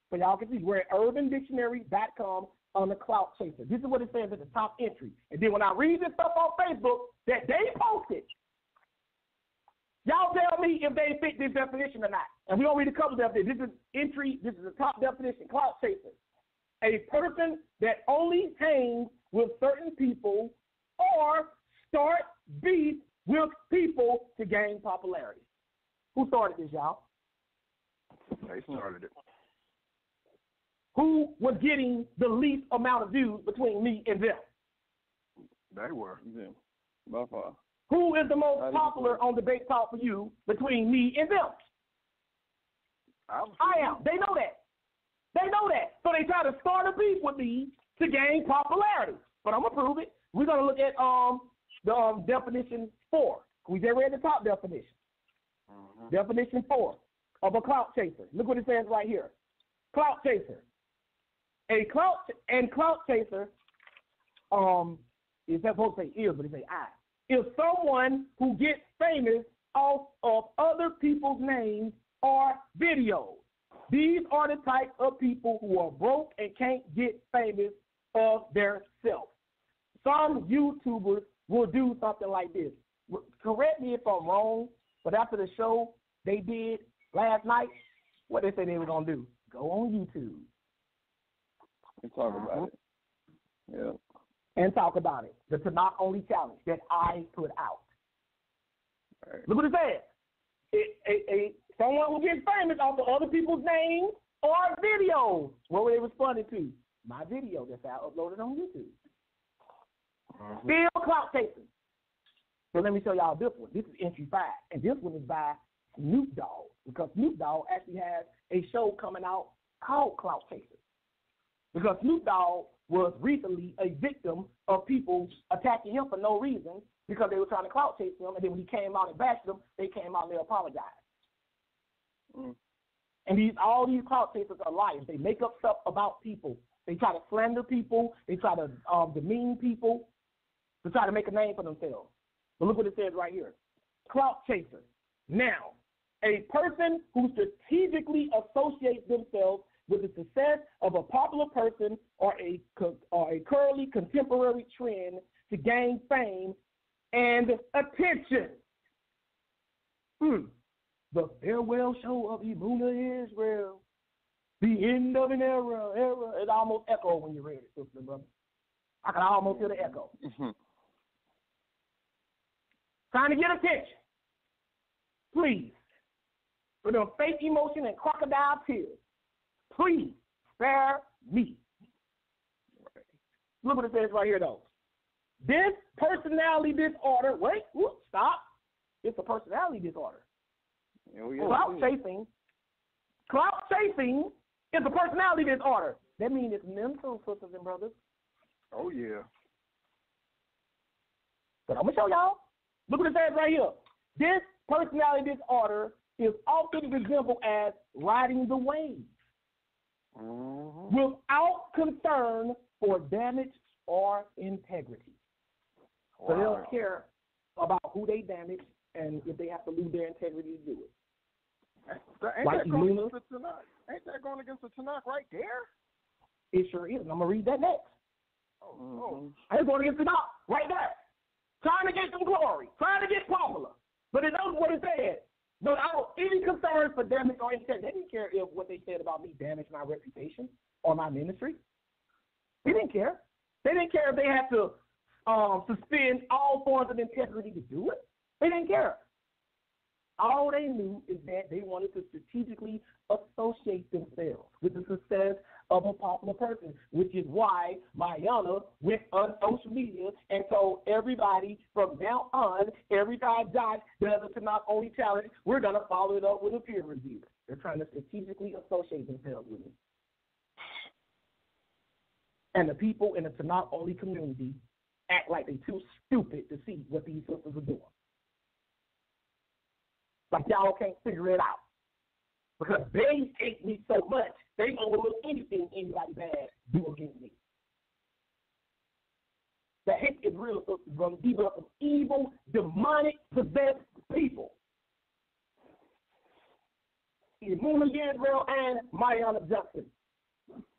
so y'all can see. We're at urbandictionary.com on the clout chaser. This is what it says at the top entry. And then when I read this stuff on Facebook that they posted, y'all tell me if they fit this definition or not. And we don't read a couple of them. This is entry. This is the top definition, clout chaser. A person that only hangs with certain people or start beef with people to gain popularity. Who started this, y'all? They started it. Who was getting the least amount of views between me and them? They were. Yeah, by far. Who is the most popular on Debate Talk for you between me and them? I am. They know that. They know that. So they try to start a beef with me to gain popularity. But I'm going to prove it. We're going to look at the definition 4. We just read the top definition. Mm-hmm. Definition 4 of a clout chaser. Look what it says right here. Clout chaser. A clout chaser, it's supposed to say is, but it say I, is someone who gets famous off of other people's names or videos. These are the type of people who are broke and can't get famous of their self. Some YouTubers will do something like this. Correct me if I'm wrong, but after the show they did last night, what they said they were going to do? Go on YouTube. And talk about it. Yeah. And talk about it. The TANAKH only challenge that I put out. Right. Look what it said. Someone who gets famous off of other people's names or videos. What were they responding to? My video that's uploaded on YouTube. Mm-hmm. Still clout chasing. So let me show y'all this one. This is entry 5. And this one is by Snoop Dogg. Because Snoop Dogg actually has a show coming out called Clout Chasers. Because Snoop Dogg was recently a victim of people attacking him for no reason because they were trying to clout chase him. And then when he came out and bashed them, they came out and they apologized. Mm. And all these clout chasers are liars. They make up stuff about people. They try to slander people. They try to demean people to try to make a name for themselves. But look what it says right here. Clout chaser. Now, a person who strategically associates themselves with the success of a popular person or a currently contemporary trend to gain fame and attention. The farewell show of Emunah Israel. The end of an era. It almost echoed when you read it, sister and brother. I can almost hear the echo. Mm-hmm. Trying to get attention. Please, with them fake emotion and crocodile tears, please spare me. Look what it says right here, though. This personality disorder, wait, whoop, stop. It's a personality disorder. Clout chasing is a personality disorder. That means it's mental, sisters and brothers. Oh, yeah. But I'm going to show y'all. Look what it says right here. This personality disorder is often resembled as riding the wave without concern for damage or integrity. So they don't care about who they damage and if they have to lose their integrity to do it. Ain't that going against the TANAKH right there? It sure is. I'm going to read that next. It's going against the TANAKH right there. Trying to get some glory. Trying to get popular. But it knows what it said. Without any concern for damage or integrity. They didn't care if what they said about me damaged my reputation or my ministry. They didn't care. They didn't care if they had to suspend all forms of integrity to do it. They didn't care. All they knew is that they wanted to strategically associate themselves with the success of a popular person, which is why Mayana went on social media and told everybody from now on, every time Josh does a TANAKH only challenge, we're going to follow it up with a peer review. They're trying to strategically associate themselves with it. And the people in the TANAKH only community act like they're too stupid to see what these sisters are doing. Like y'all can't figure it out. Because they hate me so much, they overlook anything anybody bad do against me. The hate is real, from these are some evil, demonic, possessed people. Muna Yandrell and Mariana Johnson.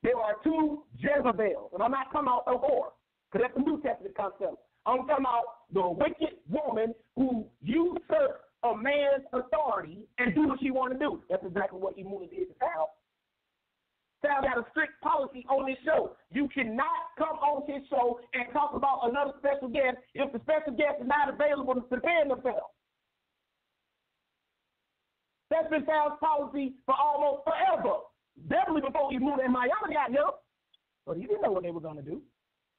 There are two Jezebels, and I'm not talking about a whore, because that's a New Testament concept. I'm talking about the wicked woman who usurps a man's authority and do what she want to do. That's exactly what Imuna did to Sal. Sal got a strict policy on his show. You cannot come on his show and talk about another special guest if the special guest is not available to defend themselves. That's been Sal's policy for almost forever. Definitely before Imuna and Mayana got here. But he didn't know what they were going to do.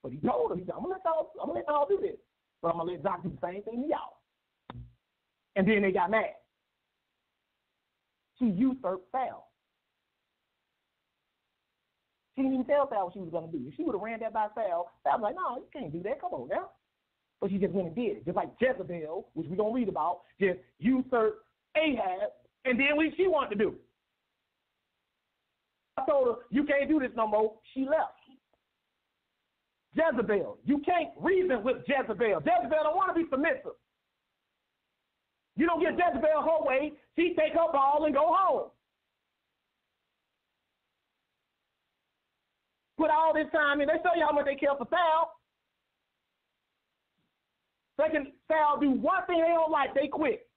But he told them, I'm going to let y'all do this. But I'm going to let Doc do the same thing to y'all. And then they got mad. She usurped Sal. She didn't even tell Sal what she was going to do. If she would have ran that by Sal, Sal was like, no, you can't do that. Come on now. But she just went and did it. Just like Jezebel, which we're going to read about, just usurped Ahab, and then what she wanted to do. I told her, you can't do this no more. She left. Jezebel. You can't reason with Jezebel. Jezebel don't want to be submissive. You don't get Jezebel her way, she take her ball and go home. Put all this time in. They show you how much they care for Sal. Second, Sal do one thing they don't like, they quit.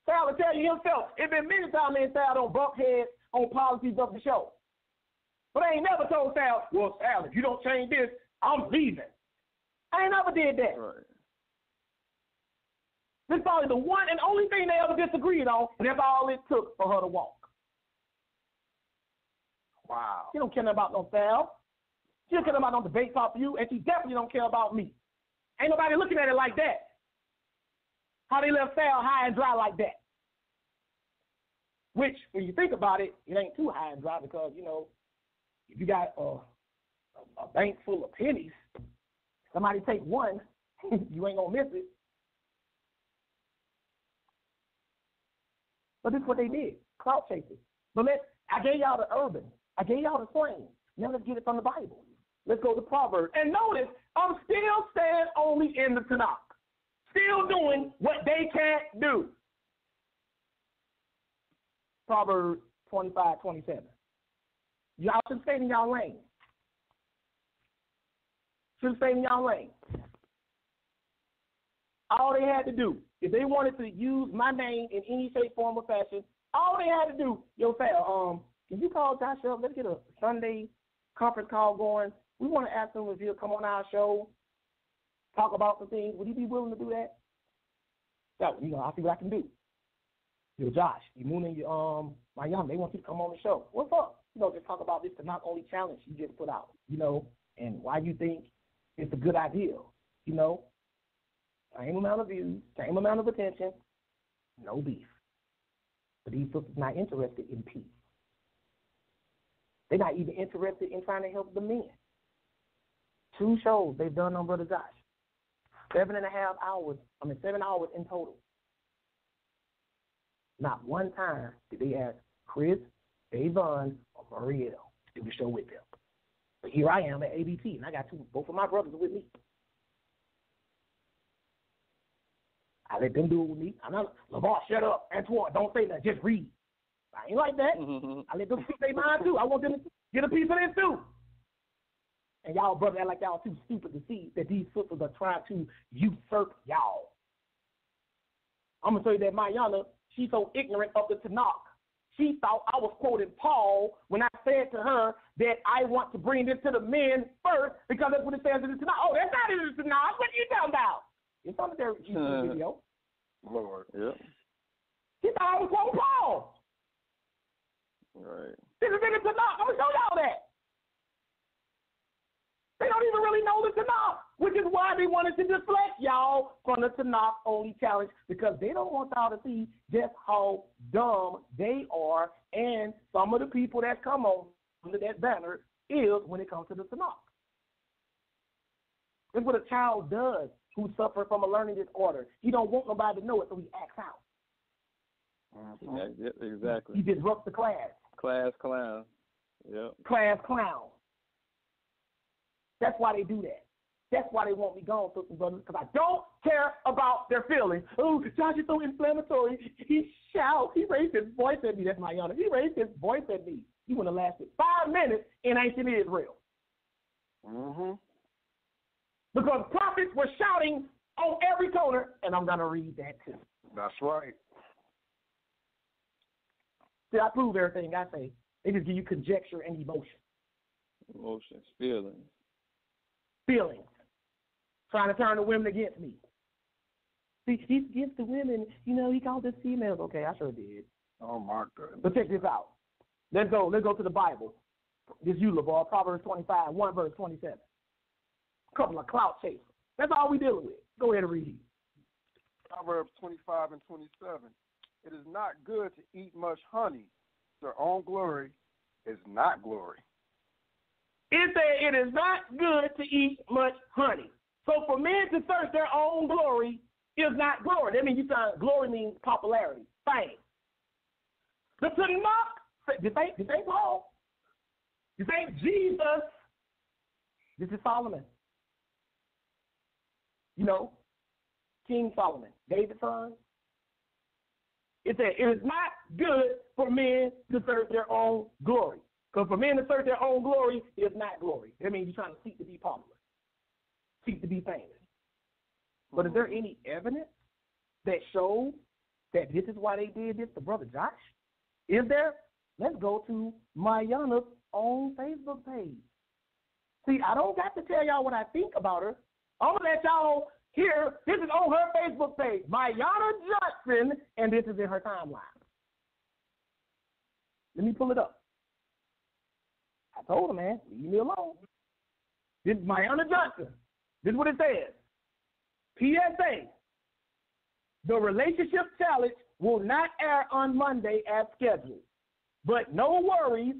Sal will tell you himself. It's been many times me and Sal don't bump heads on policies of the show. But I ain't never told Sal, well, Sal, if you don't change this, I'm leaving. I ain't never did that. Right. This is probably the one and only thing they ever disagreed on, and that's all it took for her to walk. Wow. She don't care about no Sal. She don't care about no debate talk for you, and she definitely don't care about me. Ain't nobody looking at it like that. How they left Sal high and dry like that. Which, when you think about it, it ain't too high and dry because, you know, if you got a bank full of pennies, somebody take one, you ain't going to miss it. But this is what they did, clout chasing. But I gave y'all the urban. I gave y'all the slang. Now let's get it from the Bible. Let's go to Proverbs. And notice, I'm still staying only in the TANAKH. Still doing what they can't do. Proverbs 25:27. Y'all should stay in y'all lane. Should stay in y'all lane. All they had to do, if they wanted to use my name in any shape, form, or fashion, all they had to do, Sal, can you call Josh up? Let's get a Sunday conference call going. We want to ask him if he'll come on our show, talk about some things. Would he be willing to do that? So, I'll see what I can do. Josh, Imuna and my young, they want you to come on the show. What's up? Just talk about this TANAKH only challenge you just put out, and why you think it's a good idea. You know, same amount of views, same amount of attention, no beef. But these sisters not interested in peace. They're not even interested in trying to help the men. 2 shows they've done on Brother Josh. 7 hours in total. Not one time did they ask Chris, Davon, or Marielle to do the show with them. But here I am at ABT, and I got both of my brothers with me. I let them do it with me. I'm not, LeVar, shut up. Antoine, don't say nothing. Just read. I ain't like that. I let them speak their mind, too. I want them to get a piece of this, too. And y'all brothers act like y'all too stupid to see that these sisters are trying to usurp y'all. I'm going to tell you that Mayana, she's so ignorant of the Tanakh. She thought I was quoting Paul when I said to her that I want to bring this to the men first because that's what it says in the Tanakh. Oh, that's not in the Tanakh. What are you talking about? It's on their YouTube video. Lord, yeah. She thought I was quoting Paul. Right. This is in the Tanakh. I'm going to show y'all that. They don't even really know the Tanakh, which is why they wanted to deflect y'all from the Tanakh only challenge, because they don't want y'all to see just how dumb they are and some of the people that come on under that banner is when it comes to the Tanakh. That's what a child does who suffers from a learning disorder. He don't want nobody to know it, so he acts out. Yeah, exactly. He disrupts the class. Class clown. Yep. Class clown. That's why they do that. That's why they want me gone, sisters and brothers, because I don't care about their feelings. Oh, Josh is so inflammatory. He shouts. He raised his voice at me. That's my honor. He raised his voice at me. He would have lasted 5 minutes in ancient Israel. Because prophets were shouting on every corner, and I'm going to read that too. That's right. See, I prove everything I say. They just give you conjecture and emotion. Emotions, feelings. Feelings. Trying to turn the women against me. See, he's against the women. You know, he called us females. Okay, I sure did. Oh, my goodness. But check this out. Let's go to the Bible. This you, LeVar, Proverbs 25, 1 verse 27. A couple of clout chasers. That's all we dealing with. Go ahead and read. Proverbs 25 and 27. It is not good to eat much honey. Their own glory is not glory. It said it is not good to eat much honey. So for men to search their own glory is not glory. That means glory means popularity, fame. The Tanakh, this ain't Paul. This ain't Jesus. This is Solomon. You know, King Solomon, David's son. It said it is not good for men to search their own glory. Because for men to search their own glory is not glory. That means you're trying to seek to be popular, seek to be famous. But is there any evidence that shows that this is why they did this to Brother Josh? Is there? Let's go to Mayana's own Facebook page. See, I don't got to tell y'all what I think about her. I'm going to let y'all hear. This is on her Facebook page, Mayana Johnson, and this is in her timeline. Let me pull it up. I told her, man, leave me alone. This is Mayana Johnson. This is what it says. PSA, the relationship challenge will not air on Monday as scheduled. But no worries.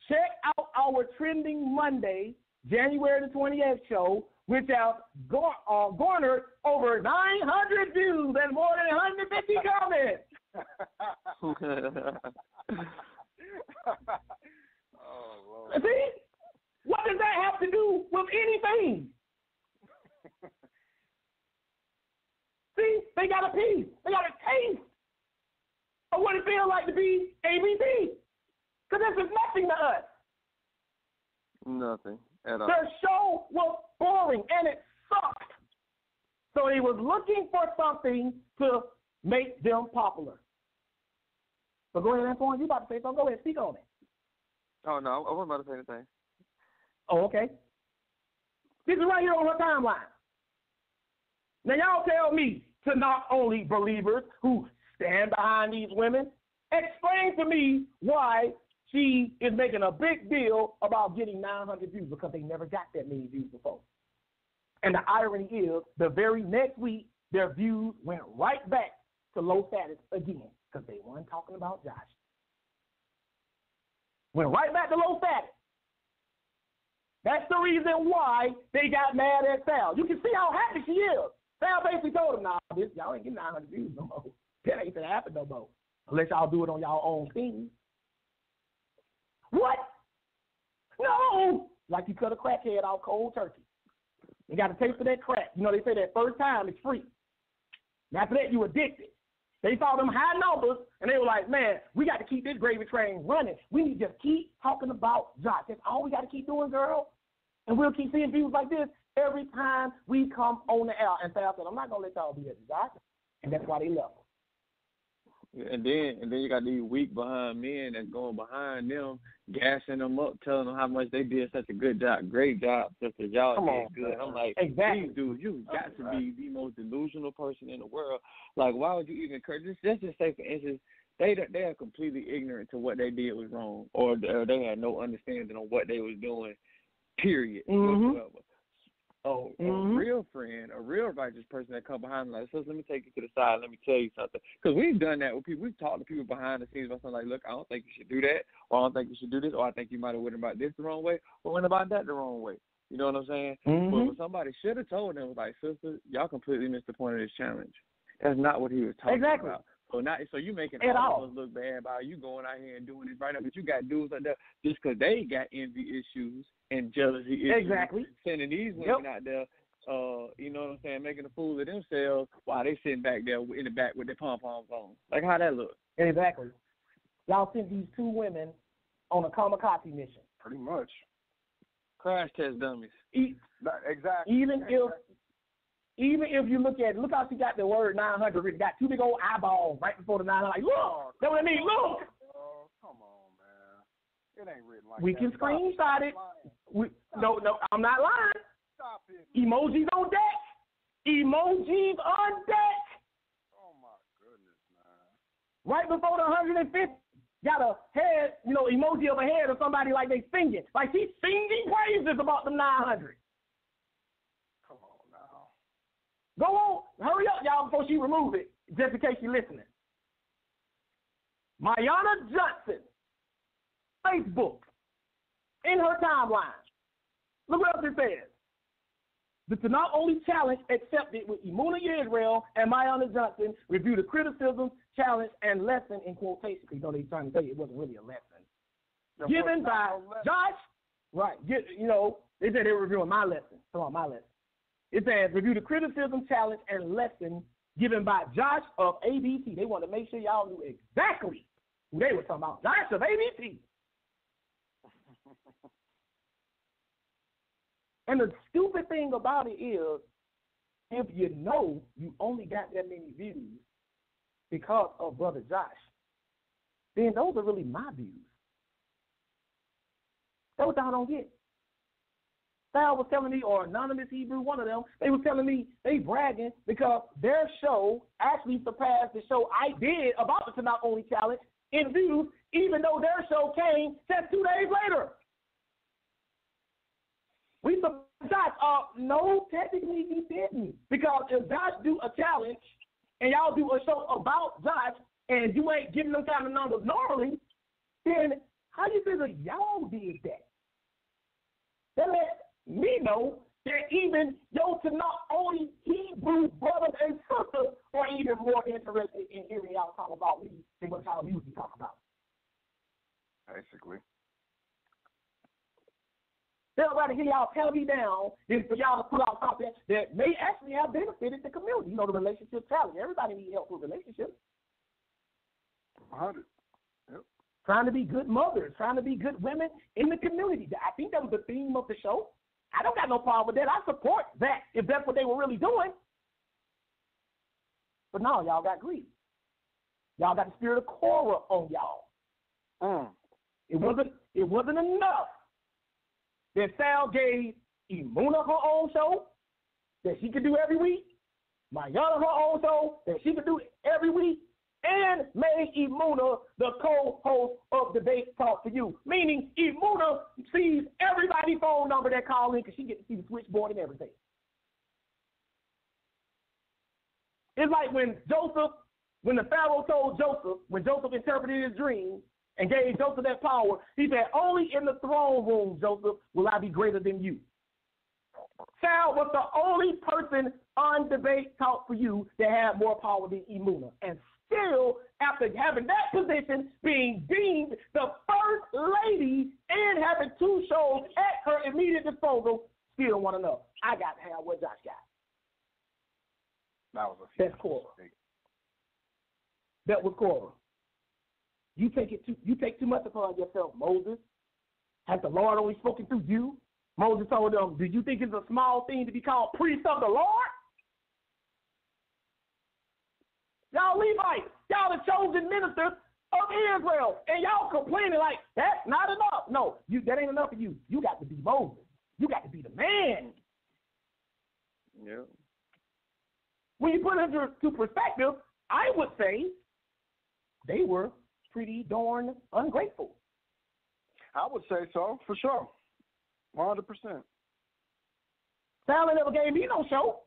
Check out our Trending Monday, January the 28th show, which has garnered over 900 views and more than 150 comments. Oh, Lord. See? What does that have to do with anything? See? They got a piece. They got a taste of what it feels like to be ABT. Because this is nothing to us. Nothing at all. Their show was boring, and it sucked. So he was looking for something to make them popular. So go ahead, Antoine. You about to say something? Go ahead, speak on it. Oh, no, I wasn't about to say anything. Oh, okay. This is right here on her timeline. Now, y'all tell me, to not only believers who stand behind these women, explain to me why she is making a big deal about getting 900 views, because they never got that many views before. And the irony is, the very next week, their views went right back to low status again because they weren't talking about Josh. Went right back to low status. That's the reason why they got mad at Sal. You can see how happy she is. Sal basically told him, nah, this, y'all ain't getting 900 views no more. That ain't gonna happen no more. Unless y'all do it on y'all own thing. What? No! Like you cut a crackhead out cold turkey. You got to taste of that crack. You know, they say that first time it's free. And after that, you addicted. They saw them high numbers, and they were like, man, we got to keep this gravy train running. We need to just keep talking about Josh. That's all we got to keep doing, girl. And we'll keep seeing views like this every time we come on the air. And Sal said, I'm not going to let y'all be at Josh. And that's why they left. And then you got these weak behind men that's going behind them, gassing them up, telling them how much they did such a good job, great job, just as y'all did good. I'm like, exactly. Dude, you got to be the most delusional person in the world. Like, why would you even encourage this? Let's just say, for instance, they are completely ignorant to what they did was wrong, or they had no understanding on what they was doing, period, whatsoever. Oh, a real friend, a real righteous person that come behind them, like, so let me take you to the side, let me tell you something. Because we've done that with people. We've talked to people behind the scenes about something like, look, I don't think you should do that, or I don't think you should do this, or I think you might have went about this the wrong way, or went about that the wrong way. You know what I'm saying? But when somebody should have told them, like, sister, y'all completely missed the point of this challenge. That's not what he was talking about. So you making all of us look bad about you going out here and doing this right now, but you got dudes like that just because they got envy issues and jealousy issues. Exactly. Sending these women out there, you know what I'm saying, making a fool of themselves while they sitting back there in the back with their pom-poms on. Like, how that look? Exactly. Y'all sent these two women on a kamikaze mission. Pretty much. Crash test dummies. Exactly. Even if you look how she got the word 900 written, got two big old eyeballs right before the 900. Like, look, that's what I mean. Look. Oh, come on, man. It ain't written like we that. We can screenshot it. No, I'm not lying. Stop it. Emojis on deck. Emojis on deck. Oh my goodness, man. Right before the 150, got a head, emoji of a head of somebody like they singing. Like she's singing praises about the 900. Go on. Hurry up, y'all, before she remove it, just in case you're listening. Mayana Johnson, Facebook, in her timeline. Look what else it says. The TANAKH only challenge accepted with Emuna Israel and Mayana Johnson review the criticism, challenge, and lesson in quotation. You know, they're trying to tell you it wasn't really a lesson. Given by Josh, right, they said they were reviewing my lesson. Come on, my lesson. It says, review the criticism, challenge, and lesson given by Josh of ABC. They want to make sure y'all knew exactly who they were talking about. Josh of ABC. And the stupid thing about it is, if you know you only got that many views because of Brother Josh, then those are really my views. That's what y'all don't get. Sal was telling me, or Anonymous Hebrew, one of them, they was telling me they bragging because their show actually surpassed the show I did about the TANAKH Only Challenge in views, even though their show came just 2 days later. We surpassed Josh. No, technically he didn't. Because if Josh do a challenge and y'all do a show about Josh and you ain't giving them kind of numbers normally, then how you figure y'all did that? That let me know that even your TANAKH Only Hebrew brothers and sisters are even more interested in hearing y'all talk about me than what y'all usually talk about. Basically. They'll rather hear y'all tell me down than for y'all to put out something that may actually have benefited the community. You know, the relationship challenge. Everybody needs help with relationships. 100. Yep. Trying to be good mothers, trying to be good women in the community. I think that was the theme of the show. I don't got no problem with that. I support that if that's what they were really doing. But no, y'all got greed. Y'all got the spirit of Korah on y'all. It wasn't enough that Sal gave Emuna her own show that she could do every week, Mayana her own show that she could do every week, and made Emuna the co-host of Debate Talk for You. Meaning Emuna sees everybody's phone number that call in because she gets to see the switchboard and everything. It's like when the Pharaoh told Joseph, when Joseph interpreted his dream and gave Joseph that power, he said, only in the throne room, Joseph, will I be greater than you. Sal was the only person on debate talk for you that had more power than Imuna. And still, after having that position, being deemed the first lady and having 2 shows at her immediate disposal, still want to know. I got to have what Josh got. That was That's Cora. That was Cora. You take too much upon yourself, Moses. Has the Lord only spoken through you? Moses told them, do you think it's a small thing to be called priest of the Lord? Y'all Levites, y'all the chosen ministers of Israel, and y'all complaining like, that's not enough. No, that ain't enough for you. You got to be Moses. You got to be the man. Yeah. When you put it into perspective, I would say they were pretty darn ungrateful. I would say so, for sure. 100%. Sally never gave me no show.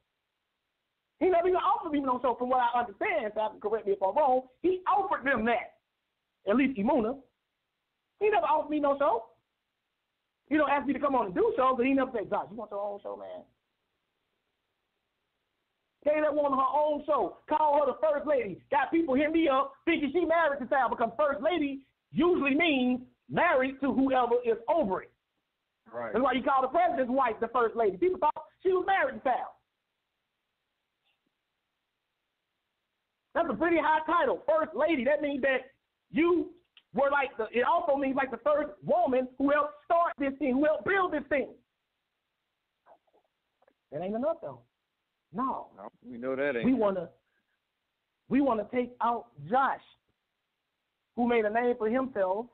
He never even offered me no show, from what I understand. Sally can correct me if I'm wrong. He offered them that. At least Imuna. He never offered me no show. He don't ask me to come on and do shows, but he never said, Josh, you want your own show, man? Gave that woman her own show. Call her the first lady. Got people hit me up thinking she married to Sal, because first lady usually means married to whoever is over it. Right. That's why you call the president's wife the first lady. People thought she was married to Sal. That's a pretty high title, first lady. That means that you were like it also means like the first woman who helped start this thing, who helped build this thing. That ain't enough though. No, we know that ain't. We wanna take out Josh, who made a name for himself,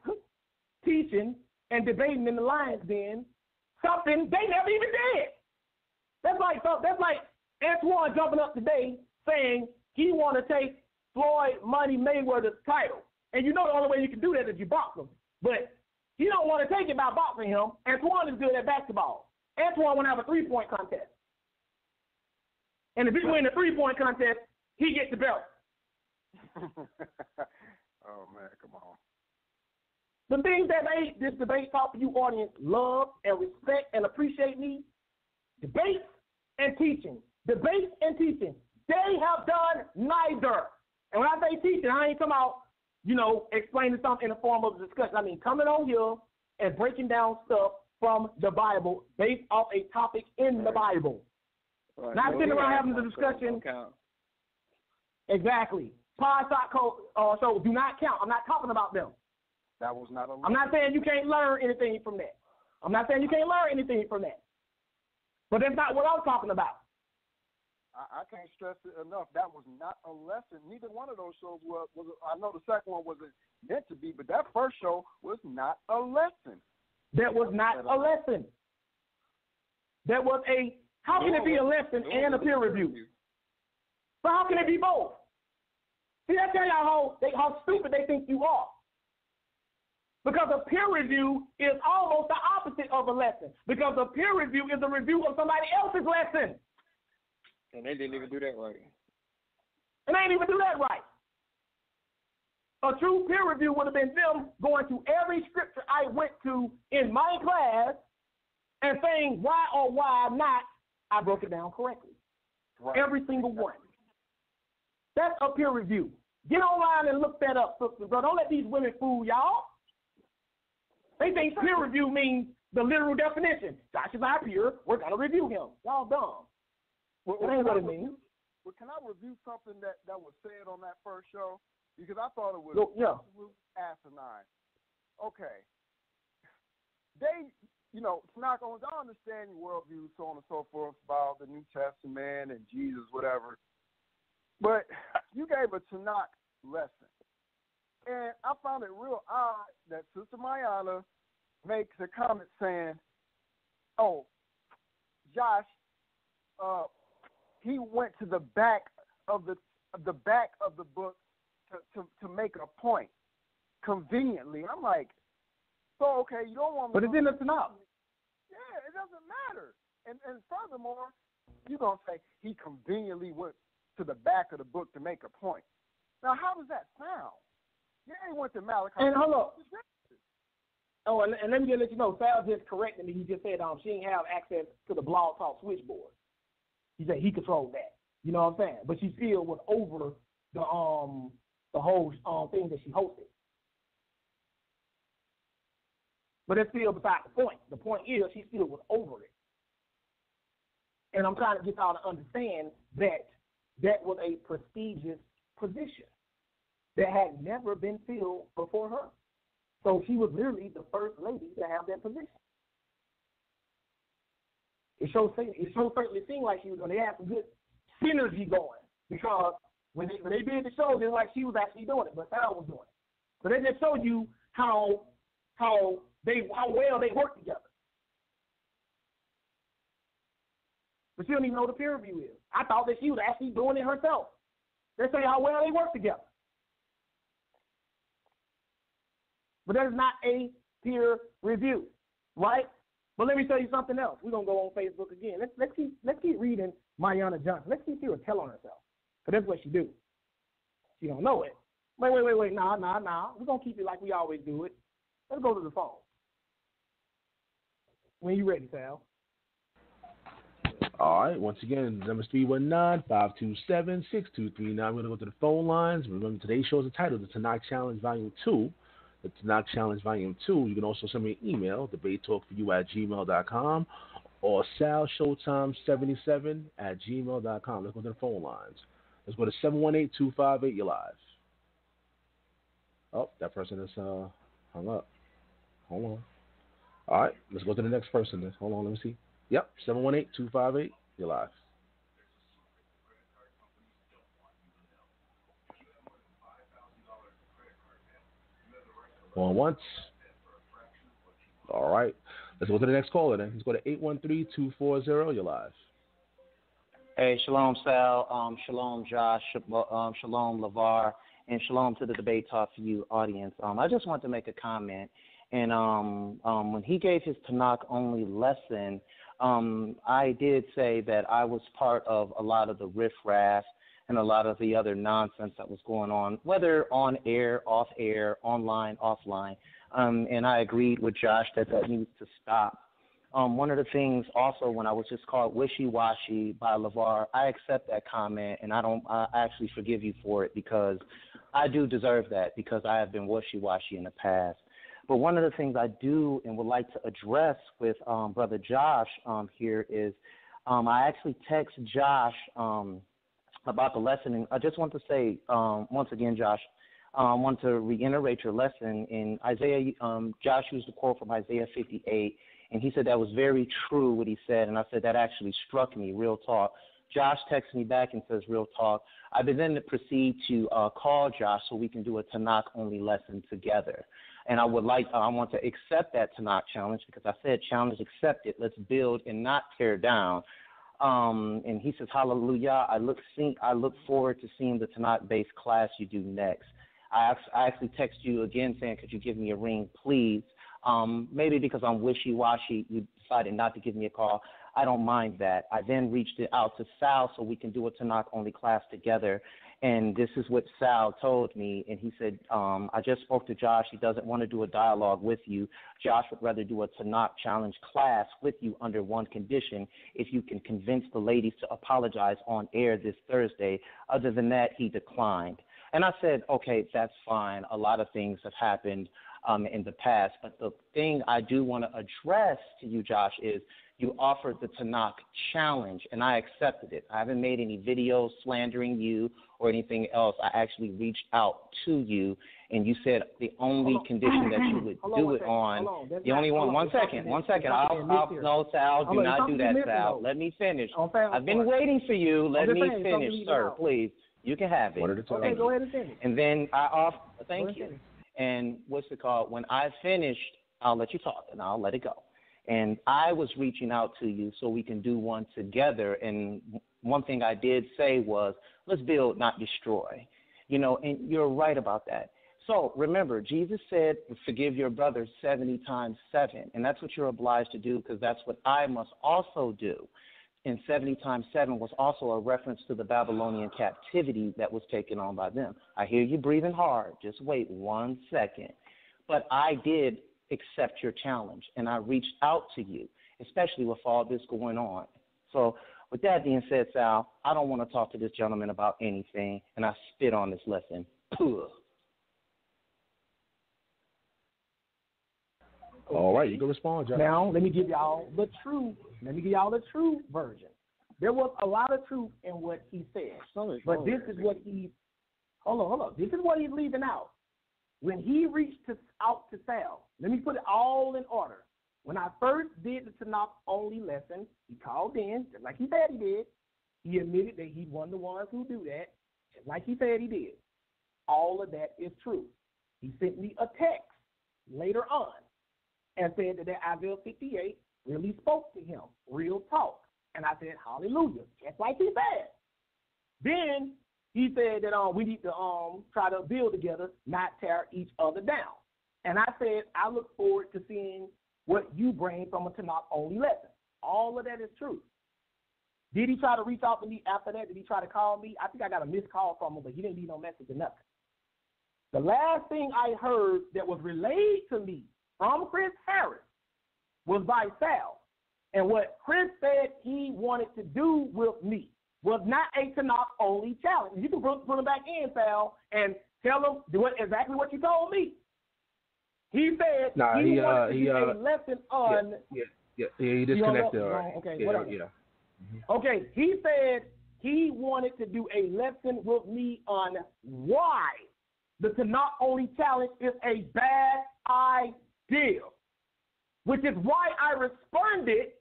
teaching and debating in the lion's den, something they never even did. That's like Antoine jumping up today saying he want to take Floyd Money Mayweather's title. And you know the only way you can do that is you box him. But he don't want to take it by boxing him. Antoine is good at basketball. Antoine want to have a 3-point contest. And if he win the 3-point contest, he gets the belt. Oh, man, come on. The things that made this debate talk for you audience love and respect and appreciate me, debates and teaching. Debates and teaching. They have done neither. And when I say teaching, I ain't talking about, explaining something in the form of a discussion. I mean, coming on here and breaking down stuff from the Bible based off a topic in the Bible. Right. Not sitting around having the discussion. Exactly. Pod shows do not count. I'm not talking about them. That was not a. I'm not saying you can't learn anything from that. But that's not what I'm talking about. I can't stress it enough. That was not a lesson. Neither one of those shows was. I know the second one wasn't meant to be, but that first show was not a lesson. That was not a lesson. That was a. How can it be a lesson and a peer review? But how can it be both? See, I tell y'all how stupid they think you are. Because a peer review is almost the opposite of a lesson. Because a peer review is a review of somebody else's lesson. And they didn't even do that right. And they didn't even do that right. A true peer review would have been them going to every scripture I went to in my class and saying why or why not I broke it down correctly. Right. Every single one. That's a peer review. Get online and look that up, sisters. Don't let these women fool y'all. They think peer review means the literal definition. Josh is our peer. We're going to review him. Y'all dumb. That ain't what it means. Well, can I review something that was said on that first show? Because I thought it was absolute asinine. Okay. They, TANAKH, I understand your worldview, so on and so forth, about the New Testament and Jesus, whatever. But you gave a TANAKH lesson. And I found it real odd that Sister Mayana makes a comment saying, oh, Josh, he went to the back of the book to make a point conveniently. I'm like, so okay, you don't want me. But it's in the Tanakh. Yeah, it doesn't matter. And furthermore, you're gonna say he conveniently went to the back of the book to make a point. Now, how does that sound? You ain't went to Malachi. And hold up. Oh, and let me just let you know, Sal just corrected me. He just said she didn't have access to the Blog Talk switchboard. He said he controlled that. You know what I'm saying? But she still was over the whole thing that she hosted. But that's still beside the point. The point is she still was over it. And I'm trying to get y'all to understand that that was a prestigious position that had never been filled before her. So she was literally the first lady to have that position. It certainly seemed like she was going to have some good synergy going, because when they did the show, it was like she was actually doing it, but Sal was doing it. So they just showed you how well they work together. But she don't even know what the peer review is. I thought that she was actually doing it herself. They say how well they work together. But that is not a peer review, right? But let me tell you something else. We're gonna go on Facebook again. Let's keep reading Mariana Johnson. Let's see if she will tell on herself. Because that's what she do. She don't know it. Wait. Nah. We're gonna keep it like we always do it. Let's go to the phone. When you ready, Sal. All right. Once again, number 319-527-6239. We're going to go to the phone lines. Remember, today's show is entitled The TANAKH Challenge Volume 2. The TANAKH Challenge Volume 2. You can also send me an email, debatetalkforyou@gmail.com, or salshowtime77@gmail.com. Let's go to the phone lines. Let's go to 718-258. You're live. Oh, that person is hung up. Hold on. All right. Let's go to the next person. Hold on. Let me see. Yep, 718-258. You're live. Going once. All right. Let's go to the next caller then. Let's go to 813-240. You're live. Hey, shalom, Sal. Shalom, Josh. Shalom, LeVar. And shalom to the Debate Talk for You audience. I just want to make a comment. And when he gave his Tanakh only lesson, I did say that I was part of a lot of the riffraff and a lot of the other nonsense that was going on, whether on air, off air, online, offline. And I agreed with Josh that needs to stop. One of the things also, when I was just called wishy-washy by LeVar, I accept that comment, and I actually forgive you for it, because I do deserve that, because I have been wishy-washy in the past. But one of the things I do and would like to address with Brother Josh here is I actually text Josh about the lesson. And I just want to say once again, Josh, I want to reiterate your lesson in Isaiah. Josh used a quote from Isaiah 58, and he said that was very true what he said. And I said that actually struck me, real talk. Josh texts me back and says, real talk. I then proceed to call Josh so we can do a Tanakh-only lesson together. And I want to accept that Tanakh challenge, because I said challenge accepted. Let's build and not tear down. And he says, hallelujah. I look forward to seeing the Tanakh-based class you do next. I actually text you again saying, could you give me a ring, please? Maybe because I'm wishy-washy, you decided not to give me a call. I don't mind that. I then reached out to Sal so we can do a Tanakh-only class together. And this is what Sal told me. And he said, I just spoke to Josh. He doesn't want to do a dialogue with you. Josh would rather do a Tanakh challenge class with you under one condition: if you can convince the ladies to apologize on air this Thursday. Other than that, he declined. And I said, okay, that's fine. A lot of things have happened in the past. But the thing I do want to address to you, Josh, is you offered the Tanakh challenge, and I accepted it. I haven't made any videos slandering you or anything else. I actually reached out to you, and you said the only condition that you would do it on, the only one. One second. No, Sal, do not do that, Sal. Let me finish. I've been waiting for you. Let me finish, sir, please. You can have it. Okay, go ahead and finish. And then thank you. And what's it called? When I finished, I'll let you talk, and I'll let it go. And I was reaching out to you so we can do one together. And one thing I did say was, let's build, not destroy. And you're right about that. So remember, Jesus said, forgive your brother 70 times 7. And that's what you're obliged to do, because that's what I must also do. And 70 times 7 was also a reference to the Babylonian captivity that was taken on by them. I hear you breathing hard. Just wait 1 second. But I did accept your challenge, and I reached out to you, especially with all this going on. So with that being said, Sal, I don't want to talk to this gentleman about anything, and I spit on this lesson. All right, you can respond, Josh. Now, let me give y'all the true version. There was a lot of truth in what he said. But this is what hold on. This is what he's leaving out. When he reached out to Sal, let me put it all in order. When I first did the Tanakh only lesson, he called in, just like he said he did. He admitted that he's one of the ones who do that, just like he said he did. All of that is true. He sent me a text later on and said that Isaiah 58 really spoke to him, real talk. And I said, hallelujah, just like he said. Then he said that we need to try to build together, not tear each other down. And I said, I look forward to seeing what you bring from a Tanakh only lesson. All of that is true. Did he try to reach out to me after that? Did he try to call me? I think I got a missed call from him, but he didn't leave no message or nothing. The last thing I heard that was relayed to me from Chris Harris was by Sal. And what Chris said he wanted to do with me was not a Tanakh only challenge. You can put him back in, Sal, and tell him exactly what you told me. He said he wanted to do a lesson on. Yeah, he disconnected. Okay, whatever. Yeah. Okay, he said he wanted to do a lesson with me on why the Tanakh only challenge is a bad idea, which is why I responded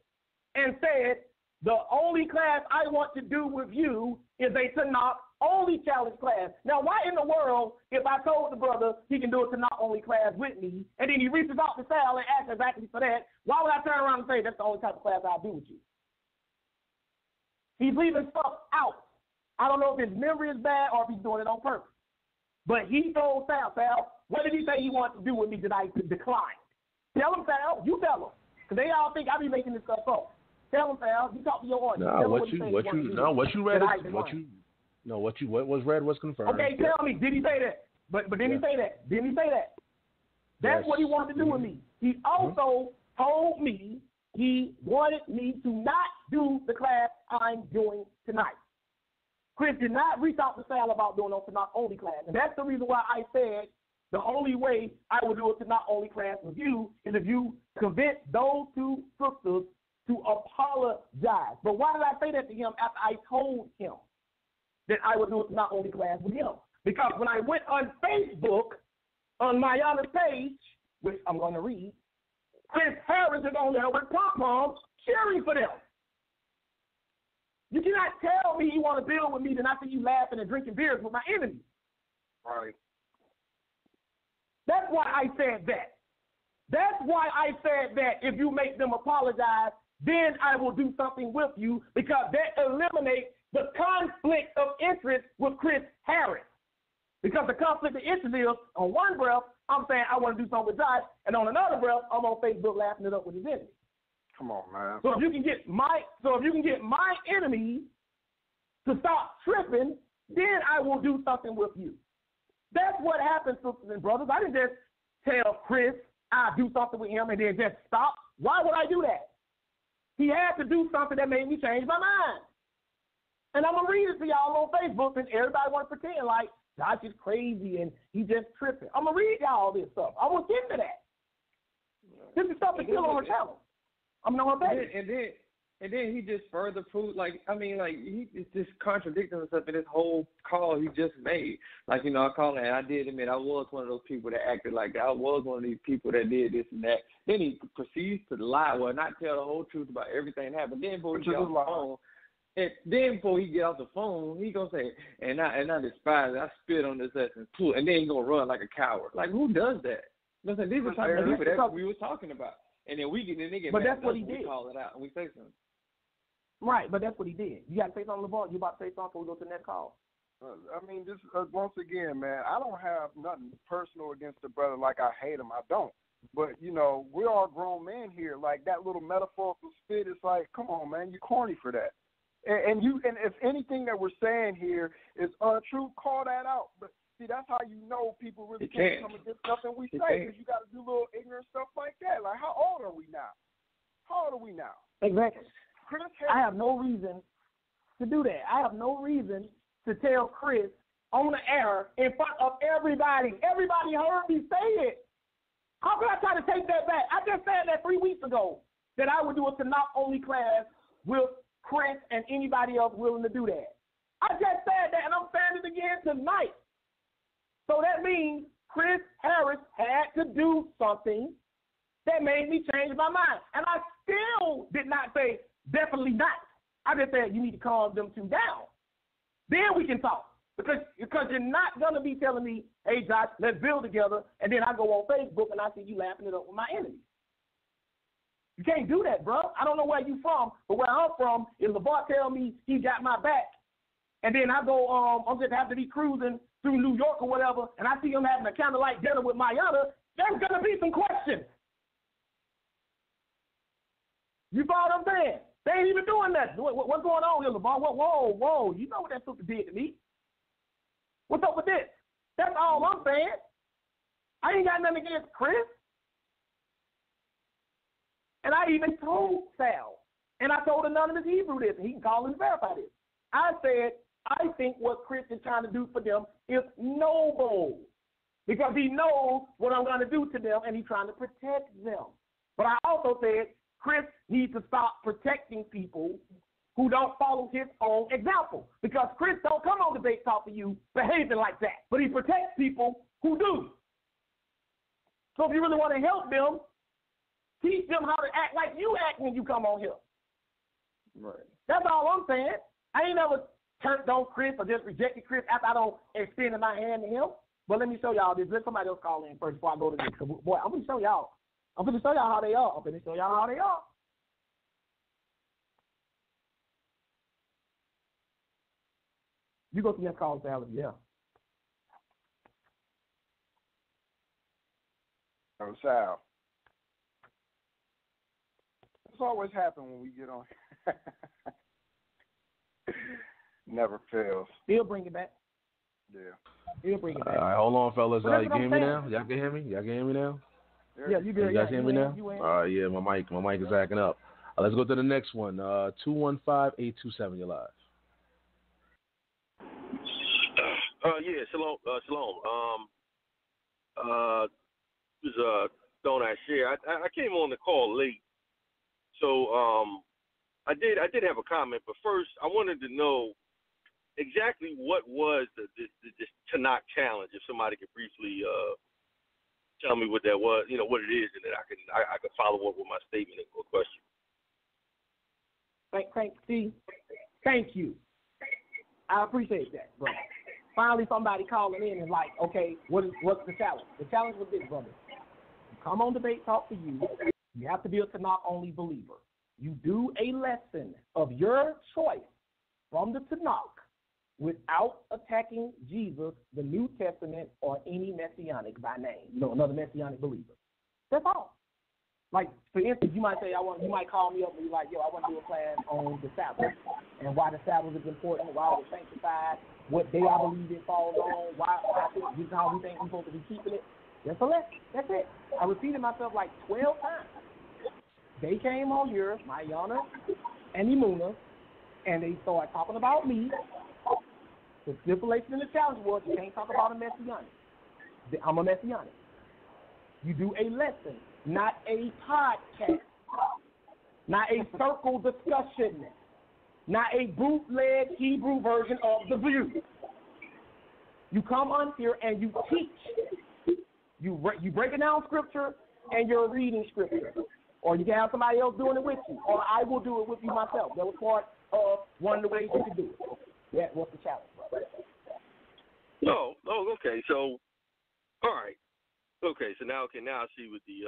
and said the only class I want to do with you is a Tanakh only challenge class. Now, why in the world, if I told the brother he can do a Tanakh only class with me, and then he reaches out to Sal and asks exactly for that, why would I turn around and say that's the only type of class I'll do with you? He's leaving stuff out. I don't know if his memory is bad or if he's doing it on purpose. But he told Sal, what did he say he wanted to do with me that I declined? Tell him, Sal. You tell him. Because they all think I be making this stuff up. Tell him, Sal. You talk to your audience. What was read was confirmed. Okay, tell me. Did he say that? But didn't he say that? Didn't he say that? That's what he wanted to do with me. He also told me he wanted me to not do the class I'm doing tonight. Chris did not reach out to Sal about doing a Tanakh only class. And that's the reason why I said the only way I would do a Tanakh only class with you is if you convince those two sisters to apologize. But why did I say that to him after I told him that I would do a Tanakh only class with him? Because when I went on Facebook, on my other page, which I'm going to read, Chris Harris is on there with pom-poms cheering for them. You cannot tell me you want to build with me, then I see you laughing and drinking beers with my enemies. Right. That's why I said that. That's why I said that if you make them apologize, then I will do something with you, because that eliminates the conflict of interest with Chris Harris. Because the conflict of interest is, on one breath, I'm saying I want to do something with Josh, and on another breath, I'm on Facebook laughing it up with his enemy. Come on, man. So if you can get my enemy to stop tripping, then I will do something with you. That's what happens, sisters and brothers. I didn't just tell Chris I'll do something with him and then just stop. Why would I do that? He had to do something that made me change my mind. And I'm going to read it to y'all on Facebook, and everybody want to pretend like Josh is crazy and he just tripping. I'm going to read y'all this stuff. I will get into that. This is stuff that's still on her channel. I'm on her page. And then he just further proved, he just contradicting himself in this whole call he just made. Like, I called him, and I did admit I was one of those people that acted like that. I was one of these people that did this and that. Then he proceeds to lie, not tell the whole truth about everything that happened. Then before he get off the phone, he gonna say, and I despise it. I spit on this lesson too, and then he gonna run like a coward. Like, who does that? Listen, these are the type of people that we were talking about. And then we get but that's what he did. We call it out and we say something. Right, but that's what he did. You got to say something, LeVar? You about to say something before we go to the next call? Once again, man, I don't have nothing personal against the brother like I hate him. I don't. But, you know, we're all grown men here. Like, that little metaphorical spit is like, come on, man, you're corny for that. And if anything that we're saying here is untrue, call that out. But, see, that's how you know people really can't come against nothing we say, because you got to do little ignorant stuff like that. Like, how old are we now? How old are we now? Exactly. I have no reason to do that. I have no reason to tell Chris on the air in front of everybody. Everybody heard me say it. How could I try to take that back? I just said that 3 weeks ago, that I would do a TANAKH-only class with Chris and anybody else willing to do that. I just said that, and I'm saying it again tonight. So that means Chris Harris had to do something that made me change my mind. And I still did not say, definitely not. I just said, you need to calm them two down. Then we can talk. Because you're not going to be telling me, hey, Josh, let's build together, and then I go on Facebook and I see you laughing it up with my enemies. You can't do that, bro. I don't know where you from, but where I'm from, if LeVar tell me he got my back, and then I go, I'm just have to be cruising through New York or whatever, and I see him having a candlelight dinner with Mayana, there's going to be some questions. You follow what I'm saying? They ain't even doing that. What's going on here, LeVar? Whoa. You know what that sister did to me. What's up with this? That's all I'm saying. I ain't got nothing against Chris. And I even told Sal, and I told Anonymous Hebrew this, and he can call and verify this. I said, I think what Chris is trying to do for them is noble, because he knows what I'm going to do to them, and he's trying to protect them. But I also said, Chris needs to stop protecting people who don't follow his own example. Because Chris don't come on Debate Talk for you behaving like that. But he protects people who do. So if you really want to help them, teach them how to act like you act when you come on here. Right. That's all I'm saying. I ain't never turned on Chris or just rejected Chris after I don't extend my hand to him. But let me show y'all this. Let somebody else call in first before I go to this. Boy, I'm going to show y'all. I'm going to show y'all how they are. You go to your call, Sally. Yeah. Oh, Sal. This always happens when we get on. Never fails. He'll bring it back. Yeah. He'll bring it back. All right, hold on, fellas. You can hear me saying. now? Y'all can hear me? Now? Yeah, you good. You guys hear me now? Yeah, my mic is acting up. Let's go to the next one. 215-827, you're live. Yeah, shalom. This is Don't I Share. I came on the call late, so I did have a comment. But first, I wanted to know exactly what was this TANAKH challenge. If somebody could briefly tell me what that was, what it is, and then I could follow up with my statement or question. Thank you. I appreciate that, brother. Finally, somebody calling in and like, okay, what's the challenge? The challenge was this, brother. You come on Debate Talk for you. You have to be a TANAKH-only believer. You do a lesson of your choice from the TANAKH without attacking Jesus, the New Testament, or any Messianic by name. Another Messianic believer. That's all. Like, for instance, you might say, you might call me up and be like, I want to do a class on the Sabbath and why the Sabbath is important, why it was sanctified, what day I believe it falls on, this is how we think we're supposed to be keeping it. That's a lesson. That's it. I repeated myself like 12 times. They came on here, Mayana and Imuna, and they started talking about me. The stipulation in the challenge was you can't talk about a Messianic. I'm a Messianic. You do a lesson, not a podcast, not a circle discussion, not a bootleg Hebrew version of the view. You come on here and you teach. You break it down scripture and you're reading scripture. Or you can have somebody else doing it with you. Or I will do it with you myself. That was part of one of the ways you could do it. That was the challenge, brother. Oh, okay. So, all right. Okay, so now I see what the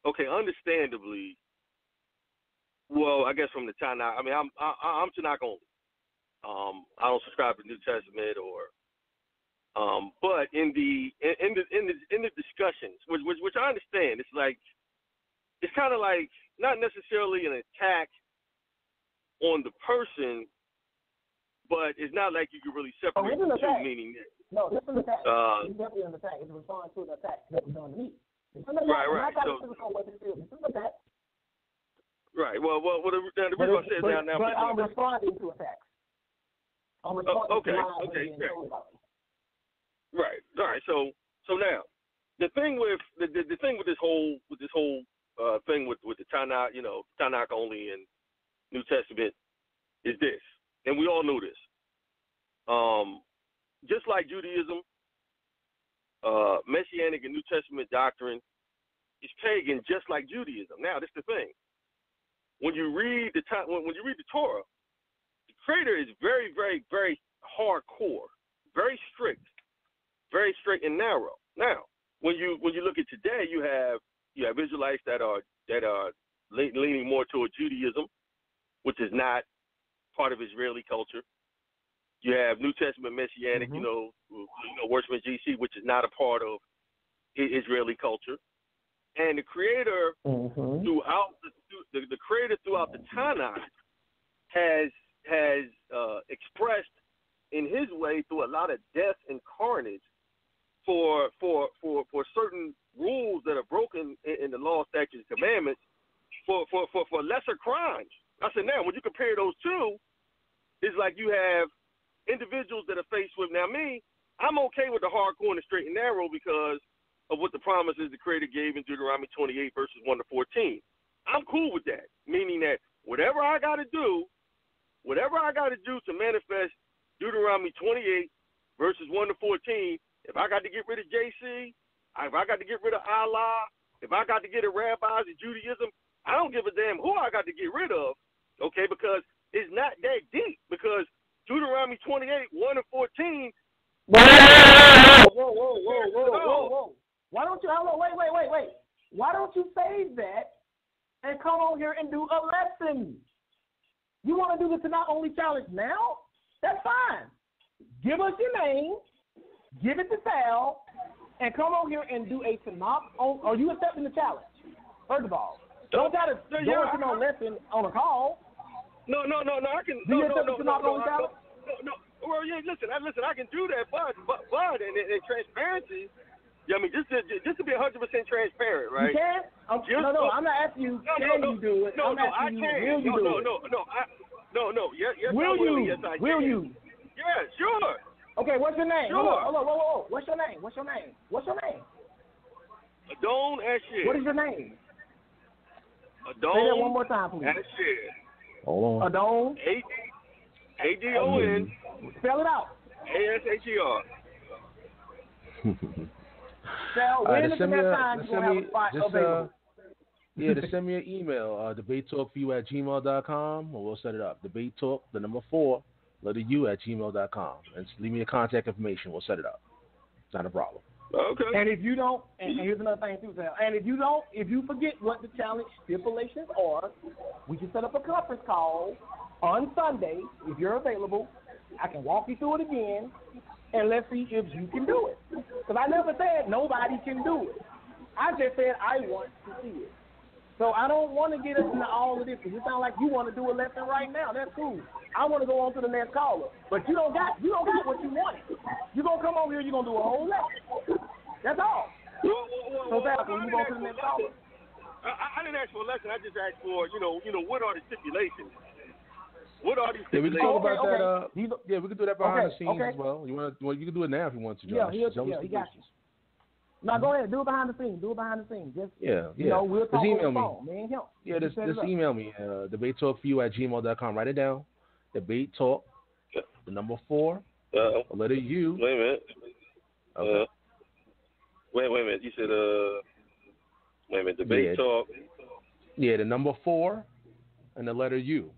okay, understandably. Well, I guess from the TANAKH. I mean, I'm TANAKH only. I don't subscribe to New Testament or But in the discussions, which I understand, it's kind of like not necessarily an attack on the person, but it's not like you can really separate the two. Meaning that no, this is an attack. It's definitely an attack. It's a response to an attack that was done to me. Right. So, this is an attack. Right. Well. The reason I said now. But I'm responding to attacks. I'm responding to lies being told about me. Right. All right. So now, the thing with the thing with this whole thing with the Tanakh, Tanakh only and New Testament is this, and we all knew this. Just like Judaism, Messianic and New Testament doctrine is pagan, just like Judaism. Now, this is the thing. When you read the Torah, the Creator is very, very, very hardcore, very strict, very straight and narrow. Now, when you look at today, you have Israelites that are leaning more toward Judaism, which is not part of Israeli culture. You have New Testament Messianic, worshiping GC, which is not a part of Israeli culture. And the Creator throughout the Creator throughout the Tanakh has expressed in His way through a lot of death and carnage for certain rules that are broken in the law, statutes, and commandments for lesser crimes. I said, now when you compare those two, it's like you have individuals that are faced with. Now me, I'm okay with the hardcore and the straight and narrow because of what the promises the Creator gave in Deuteronomy 28 verses 1 to 14. I'm cool with that, meaning that whatever I got to do to manifest Deuteronomy 28 verses 1 to 14, if I got to get rid of JC, if I got to get rid of Allah, if I got to get rid of rabbis and Judaism, I don't give a damn who I got to get rid of, okay, because it's not that deep, because Deuteronomy 28, 1 to 14. Whoa. Why don't you, wait. Why don't you save that and come on here and do a lesson? You want to do the Tanakh only challenge now? That's fine. Give us your name, give it to Sal, and come on here and do a Tanakh. Are you accepting the challenge? First of all, don't try to go into no lesson on a call. No. I can. Do you accept the Tanakh only challenge? No. Well, yeah. Listen. I can do that, but in transparency. Yeah, I mean, just to be 100% transparent, right? You can? No. I'm not asking you. Can you do it? No, I can't. Will you do it? No. Yes, will you? Yes, I will can. you? Yeah, sure. Okay, what's your name? Sure. Hold on. Whoa. What's your name? Adon Ashir. What is your name? Adon. Say that one more time, please. Ashir. Hold on. Adon. Adon. Spell it out. Asher. Sal, when is the next time you're going to have a spot available? Just send me an email, debatetalku@gmail.com, or we'll set it up. Debatetalk, the number 4, letter U @gmail.com. And leave me your contact information. We'll set it up. It's not a problem. Okay. And if you don't, and here's another thing too, Sal. And if you forget what the challenge stipulations are, we can set up a conference call on Sunday if you're available. I can walk you through it again, and let's see if you can do it. Because I never said nobody can do it. I just said I want to see it. So I don't want to get into all of this. Because it sounds like you want to do a lesson right now. That's cool. I want to go on to the next caller. But you don't got what you want. You're going to come over here, you're going to do a whole lesson. That's all. So Sal, can you go on to the next caller? I didn't ask for a lesson. I just asked for, what are the stipulations? What are these we can talk about that. We can do that behind the scenes as well. You can do it now if you want to, Josh. Yeah, he got you. Now go ahead, do it behind the scenes. Just we'll talk email on the phone, me and him. Yeah, just email me. debatetalkforyou@gmail.com. Write it down. Debate talk, the number 4, a letter U. Wait a minute. Okay. Wait a minute. You said wait a minute. Debate talk. Yeah, the number 4 and the letter U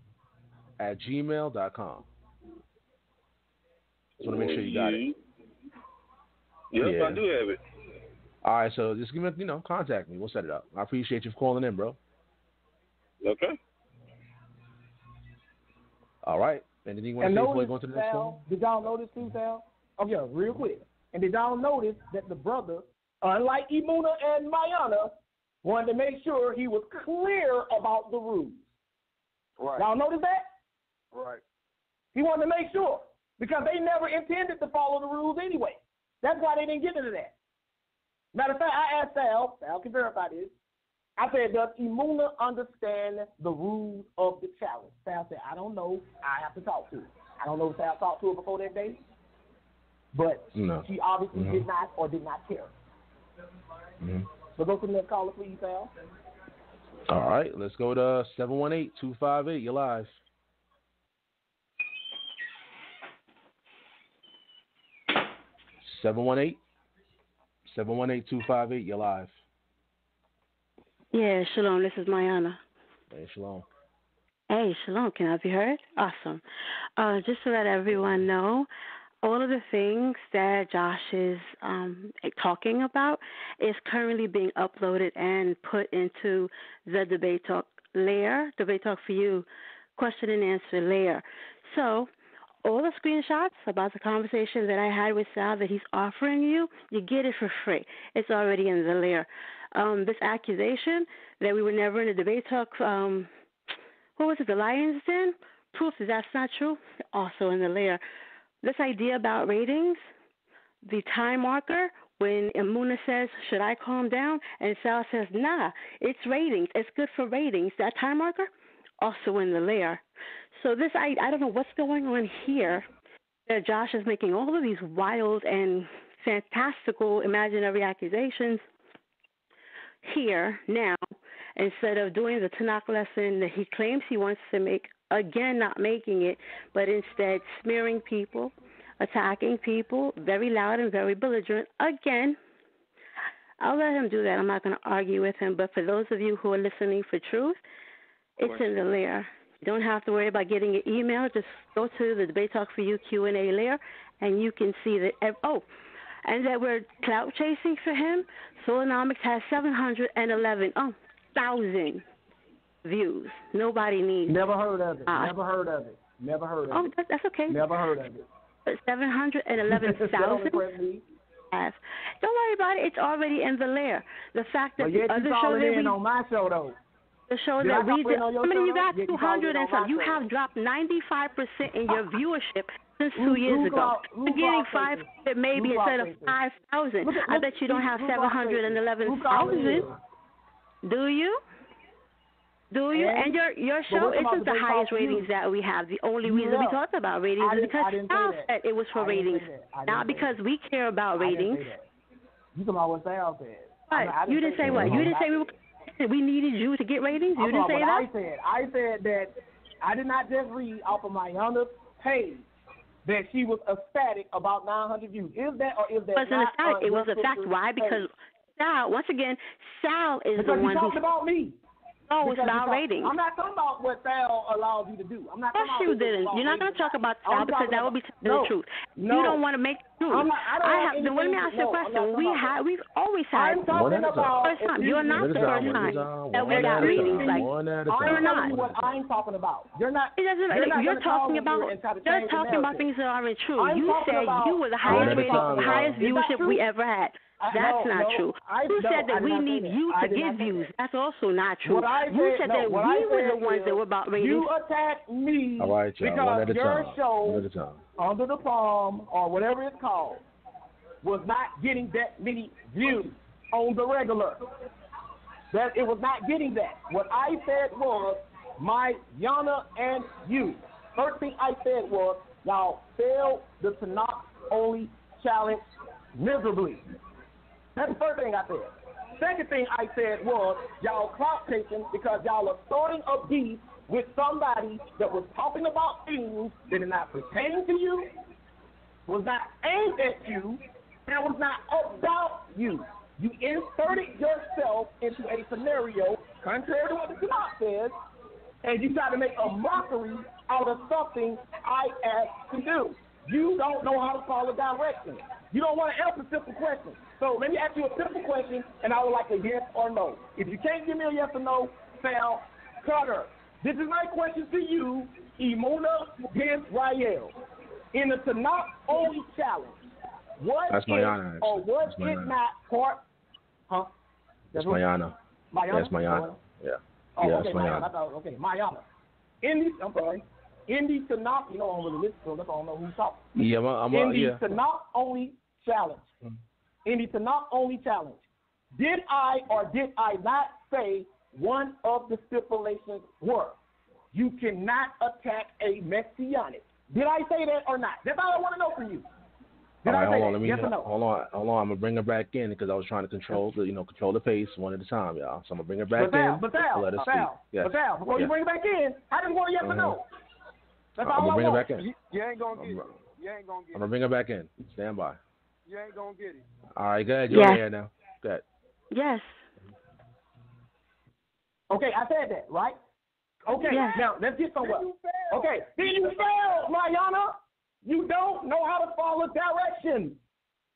@gmail.com. Just want to make sure you got it. Yep, I do have it. All right, so just give me, contact me. We'll set it up. I appreciate you for calling in, bro. Okay. All right. Anything you want to say before we go to the next one? Did y'all notice too, Sal? Oh, yeah, real quick. And did y'all notice that the brother, unlike Imuna and Mayana, wanted to make sure he was clear about the rules? Right. Y'all notice that? Right. He wanted to make sure because they never intended to follow the rules anyway. That's why they didn't get into that. Matter of fact, I asked Sal can verify this. I said, does Imuna understand the rules of the challenge? Sal said, I don't know. I have to talk to her. I don't know if Sal talked to her before that day, but she obviously did not or did not care. So go to the next caller, please, Sal. All right, let's go to 718-258. You're live. 718-258. You're live. Yeah, shalom. This is Mayana. Hey, shalom. Hey, shalom. Can I be heard? Awesome. Just to let everyone know, all of the things that Josh is talking about is currently being uploaded and put into the Debate Talk layer, Debate Talk for You, question and answer layer. So all the screenshots about the conversation that I had with Sal that he's offering you, you get it for free. It's already in the layer. This accusation that we were never in a Debate Talk, what was it, the Lion's Den? Proof that that's not true, also in the layer. This idea about ratings, the time marker, when Imuna says, should I calm down? And Sal says, nah, it's ratings. It's good for ratings. That time marker, also in the layer. So this, I don't know what's going on here. That Josh is making all of these wild and fantastical imaginary accusations here now, instead of doing the Tanakh lesson that he claims he wants to make, again, not making it, but instead smearing people, attacking people, very loud and very belligerent. Again, I'll let him do that. I'm not going to argue with him. But for those of you who are listening for truth, it's in the layer. You don't have to worry about getting an email. Just go to the Debate Talk for You Q&A layer, and you can see that. And that we're clout chasing for him. Solonomics has 711,000 views. Nobody needs. Never heard of it. Never heard of it. Never heard of it. Oh, that's okay. Never heard of it. But 711,000. Don't worry about it. It's already in the layer. The fact that the other show that we on my show though. The show that we did. How many you got? 200 and something. You have dropped 95% in your viewership since 2 years ago. You're getting 500 maybe instead of 5,000. I bet you don't have 711,000. Do you? Do you? And your show isn't the highest ratings that we have. The only reason we talked about ratings is because Sal said it was for ratings, not because we care about ratings. You come out with Sal said. What? You didn't say what? You didn't say we needed you to get ratings? You didn't say that? I said that I did not just read off of my Yana's page that she was ecstatic about 900 views. Is that or is that not? It wasn't ecstatic. It was a fact. Why? Because Sal, once again, Sal is the one who talked about me. No, it's about ratings. I'm not talking about what Sal allows you to do. I'm not talking about you didn't. You're not going to talk about Sal because that would be telling the truth. You don't want to make the truth. Let me ask you a question. We've always had first time. You're not the first time that we got ratings. Like you're not. What I'm talking about. You're not. You're talking about things that aren't true. You said you were the highest rating, highest viewership we ever had. That's not true. You said that we need you to give views. That's also not true. You said that we were the ones that were about ratings. You attacked me because your show, Under the Palm, or whatever it's called, was not getting that many views on the regular. That it was not getting that. What I said was, my Yana and you. First thing I said was, y'all failed the Tanakh only challenge miserably. That's the first thing I said. Second thing I said was, y'all clout chasing because y'all are starting a beef with somebody that was talking about things that did not pertain to you, was not aimed at you, and was not about you. You inserted yourself into a scenario, contrary to what the Tanakh says, and you try to make a mockery out of something I asked to do. You don't know how to follow directions. You don't want to answer simple questions. So let me ask you a simple question, and I would like a yes or no. If you can't give me a yes or no, Sal, Cutter. This is my question to you, Imuna against Rael. In the Tanakh only challenge, what That's is Mayana, or actually. what That's is Mayana. not part? Huh? That's Mayana. Mayana. That's Mayana. Yeah. Oh, Yeah, okay, that's Mayana. Mayana. I thought, okay, Mayana. I'm sorry. In the TANAKH, you know, I don't really listen, so that's why I don't know who's talking. Yeah, In the yeah. TANAKH only challenge. In the TANAKH only challenge. Did I or did I not say one of the stipulations were you cannot attack a messianic? Did I say that or not? That's all I want to know from you. Did I say that? Yes or no? Hold on. I'm gonna bring her back in because I was trying to control the pace one at a time, y'all. So I'm gonna bring her back in. But Sal, before you bring her back in, I just want a yes or no. That's all I want. I'm gonna bring her back in. You ain't gonna get it. You ain't gonna get it. I'm gonna bring her back in. Stand by. You ain't gonna get it. All right, go ahead. You're here now. Go ahead. Yes. Okay, I said that, right? Okay, now let's get somewhere. Okay, then you failed, Mayana. You don't know how to follow directions.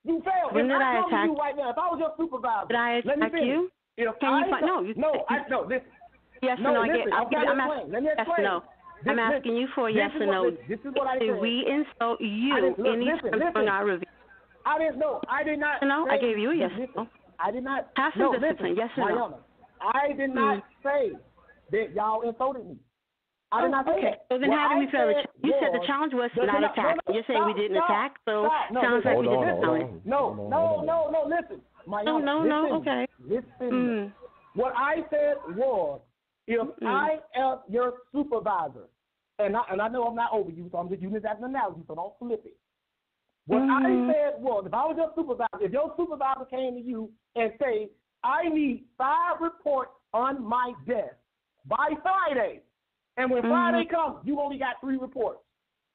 You failed. When did I attack you right now, if I was your supervisor, did I attack you? Listen. Yes or no? I'm asking yes or no. I'm asking you for a yes or no. This is what I said. Did we insult you any time during our review? I didn't know. I did not. No, I gave you a yes or no. I did not. Have some discipline. Yes or no? I did not say that y'all insulted me. I did not say that. So then how did we fail the challenge? You said the challenge was not attack. You're saying we didn't attack, so sounds like we didn't challenge. No, listen. Okay. Listen. What I said was, if I am your supervisor, and I know I'm not over you, so I'm just using this as an analogy, so don't flip it. What I said was, if I was your supervisor, if your supervisor came to you and say, I need 5 reports on my desk by Friday, and when Friday comes, you only got 3 reports.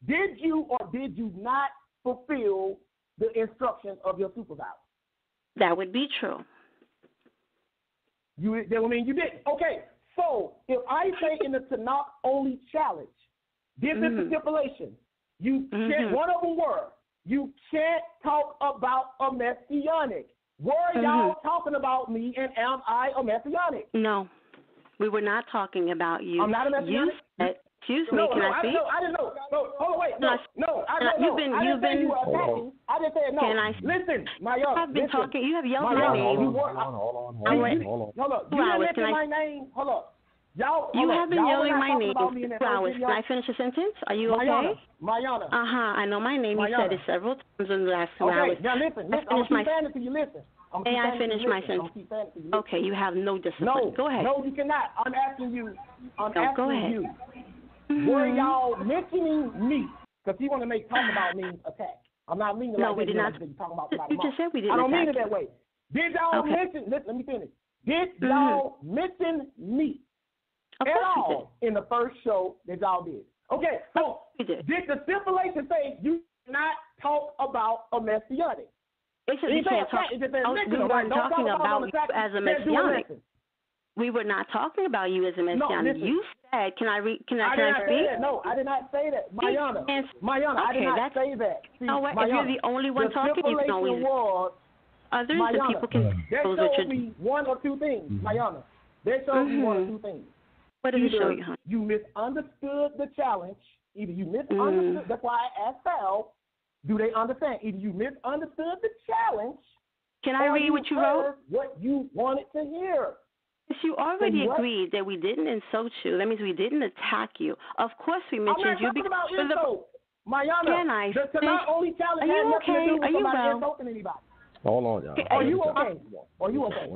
Did you or did you not fulfill the instructions of your supervisor? That would be true. You didn't. Okay, so if I say in the TANAKH only challenge, this is the stipulation. You can't, one of them were, you can't talk about a messianic. Were y'all talking about me, and am I a messianic? No, we were not talking about you. I'm not a messianic? You said, excuse me, can I speak? I didn't know. No, hold on, wait. No, I don't know. I didn't say you were attacking. I didn't say no. Can I? Listen, Mayana. I've been talking. You have yelled my name. Hold on. You didn't mention my name. Hold up. You have been yelling my name for 2 hours. Can I finish a sentence? Are you okay? Mayana. I know my name. You said it several times in the last 2 hours. Now listen. I'm saying it to you. Listen. May I finish my sentence? Okay, you have no discipline. Go ahead. No, you cannot. I'm asking you. Go ahead. Were y'all mentioning me? Because you want to make talk about means attack. I'm not meaning no, we did not. You just said we didn't. I don't mean it you. that way. Did y'all mention? Listen, let me finish. Did y'all mention me at all in the first show that y'all did? Okay, so did the stipulation say you cannot talk about a messianic? It says you can't talk. We weren't talking about you as a messianic. We were not talking about you as a messianic. You said, can I speak? No, I did not say that. Mayana, I did not say that. See, if you're the only one talking, you can always. Others, the people can. They showed me 1 or 2 things, Mayana. They showed me 1 or 2 things. What did it show you, honey? You misunderstood the challenge. Either you misunderstood. That's why I asked Sal, do they understand? Either you misunderstood the challenge. Can I read what you wrote? What you wanted to hear. Yes, you already agreed that we didn't insult you. That means we didn't attack you. Of course, we mentioned you because about insult. Mayana, can I the not only challenge has nothing to do with somebody insulting anybody. Hold on, y'all. Are you okay? Are you okay?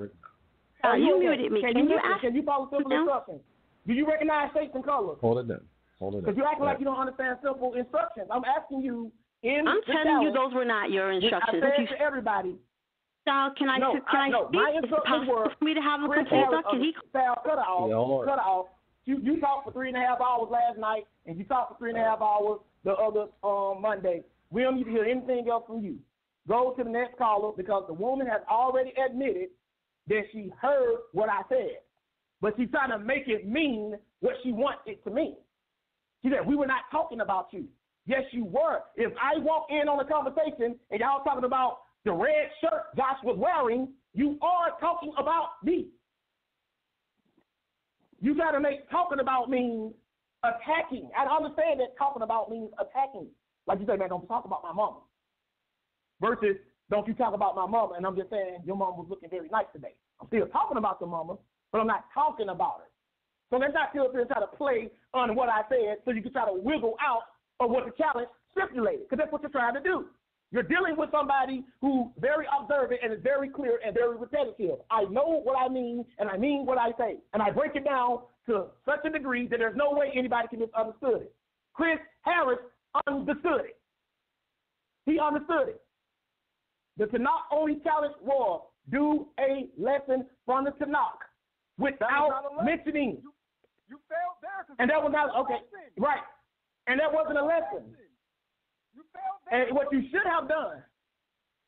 You muted me. Can you follow simple instructions? Do you recognize shapes and colors? Hold it down. Because you're acting like you don't understand simple instructions. I'm asking you I'm telling you those were not your instructions. I said to everybody. Sal, can I speak? My instructions were for me to have a complete thought. Sal, cut off. You talked for 3.5 hours last night, and you talked for 3.5 hours the other Monday. We don't need to hear anything else from you. Go to the next caller because the woman has already admitted that she heard what I said, but she's trying to make it mean what she wants it to mean. She said, we were not talking about you. Yes, you were. If I walk in on a conversation and y'all talking about the red shirt Josh was wearing, you are talking about me. You got to make talking about means attacking. I understand that talking about means attacking. Like you say, man, don't talk about my mama. versus don't you talk about my mama, and I'm just saying your mama was looking very nice today. I'm still talking about the mama, but I'm not talking about her. So let's not feel free to try to play on what I said so you can try to wiggle out of what the challenge stipulated, because that's what you're trying to do. You're dealing with somebody who's very observant and is very clear and very repetitive. I know what I mean, and I mean what I say. And I break it down to such a degree that there's no way anybody can misunderstood it. Chris Harris understood it. He understood it. The Tanakh only challenge was do a lesson from the Tanakh without mentioning. You failed there. And that was not, okay, right. And that wasn't a lesson. You failed there. And what you should have done,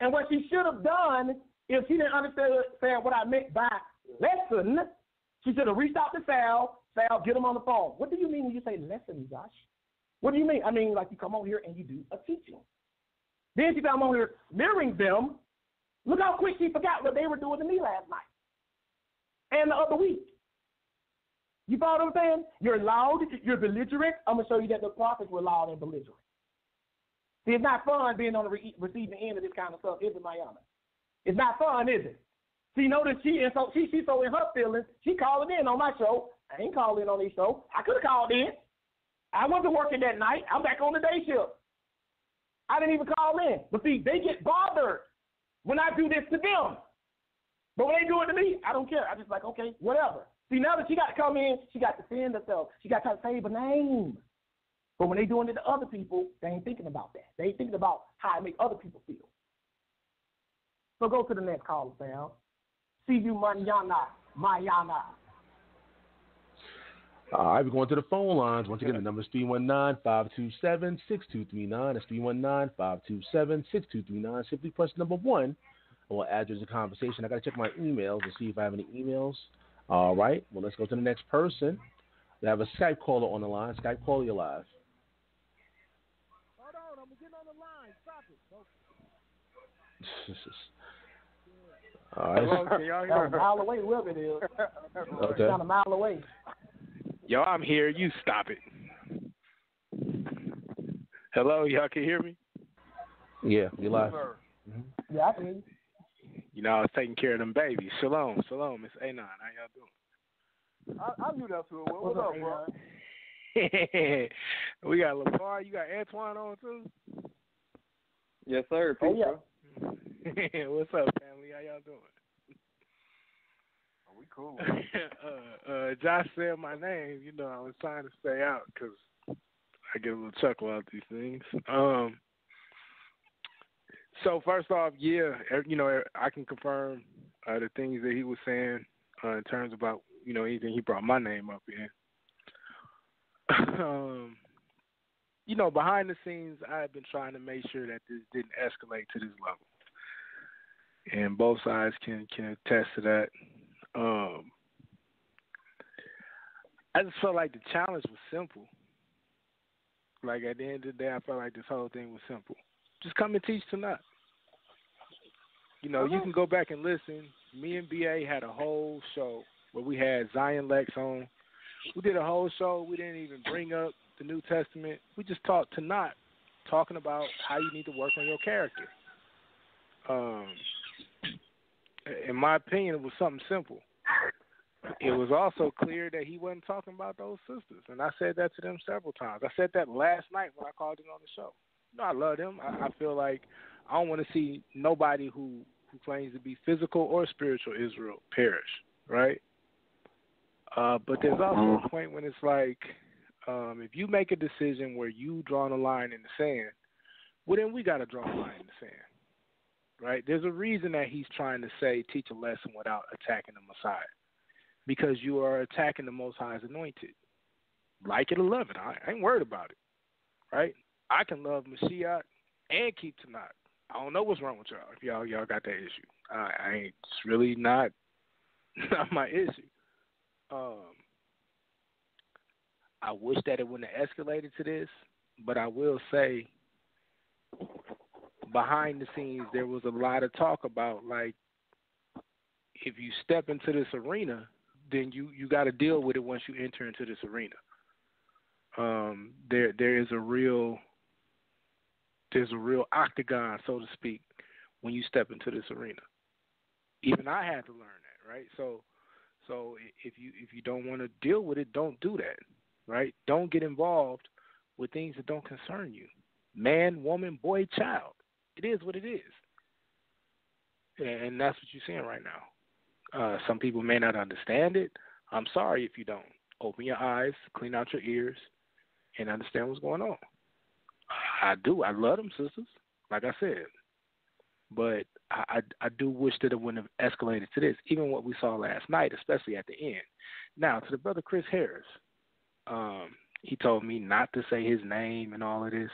and what she should have done, if she didn't understand what I meant by lesson, she should have reached out to Sal, get him on the phone. What do you mean when you say lesson, Josh? What do you mean? I mean, like you come on here and you do a teaching. Then she said, I'm on here smearing them. Look how quick she forgot what they were doing to me last night and the other week. You follow what I'm saying? You're loud, you're belligerent. I'm going to show you that the prophets were loud and belligerent. See, it's not fun being on the receiving end of this kind of stuff, is it, Mayana? It's not fun, is it? See, notice she's so in her feelings, she calling in on my show. I ain't calling in on this show. I could have called in. I wasn't working that night. I'm back on the day shift. I didn't even call in. But see, they get bothered when I do this to them. But when they do it to me, I don't care. I just like, okay, whatever. See, now that she got to come in, she got to defend herself. She got to save a name. But when they doing it to other people, they ain't thinking about that. They ain't thinking about how it make other people feel. So go to the next caller, Sal. See you mañana. All right, we're going to the phone lines. Once again, the number is 319-527-6239. That's 319-527-6239. Simply press number 1. I will add you to the conversation. I got to check my emails to see if I have any emails. All right, well, let's go to the next person. We have a Skype caller on the line. Skype caller, you're live. Hold on, I'm getting on the line. Stop it. All right. Hello, can y'all hear A mile away, whoever it is. Okay. Down a mile away. Yo, I'm here. You stop it. Hello, y'all can hear me? Yeah, you're live. Mm-hmm. Yeah, I can hear you. You know, I was taking care of them babies. Shalom, Miss A9. How y'all doing? I knew that too. What's up, bro? We got LeVar. You got Antoine on too? Yes, sir. Oh, yeah. What's up, family? How y'all doing? We cool. Josh said my name. You know, I was trying to stay out because I get a little chuckle out these things. So first off, yeah, you know, I can confirm the things that he was saying in terms about, you know, anything he brought my name up in. You know, behind the scenes, I've been trying to make sure that this didn't escalate to this level, and both sides can attest to that. I just felt like the challenge was simple. Like at the end of the day, I felt like this whole thing was simple. Just come and teach tonight. You know, you can go back and listen. Me and BA had a whole show where we had Zion Lex on. We did a whole show. We didn't even bring up the New Testament. We just talked Tanakh, talking about how you need to work on your character. In my opinion, it was something simple. It was also clear that he wasn't talking about those sisters, and I said that to them several times. I said that last night when I called in on the show. You know, I love them. I feel like I don't want to see nobody who claims to be physical or spiritual Israel perish, right? But there's also a point when it's like, if you make a decision where you draw a line in the sand, well, then we got to draw a line in the sand, right? There's a reason that he's trying to say teach a lesson without attacking the Messiah, because you are attacking the Most High's anointed. Like it or love it. I ain't worried about it, right? I can love Mashiach and keep Tanakh. I don't know what's wrong with y'all if y'all got that issue. I ain't. It's really not my issue. I wish that it wouldn't have escalated to this, but I will say behind the scenes there was a lot of talk about, like, if you step into this arena, then you got to deal with it once you enter into this arena. There's a real octagon, so to speak, when you step into this arena. Even I had to learn that, right? So if you don't want to deal with it, don't do that, right? Don't get involved with things that don't concern you. Man, woman, boy, child. It is what it is. And that's what you're seeing right now. Some people may not understand it. I'm sorry if you don't. Open your eyes, clean out your ears, and understand what's going on. I do. I love them sisters, like I said. But I do wish that it wouldn't have escalated to this, even what we saw last night, especially at the end. Now, to the brother Chris Harris, he told me not to say his name and all of this.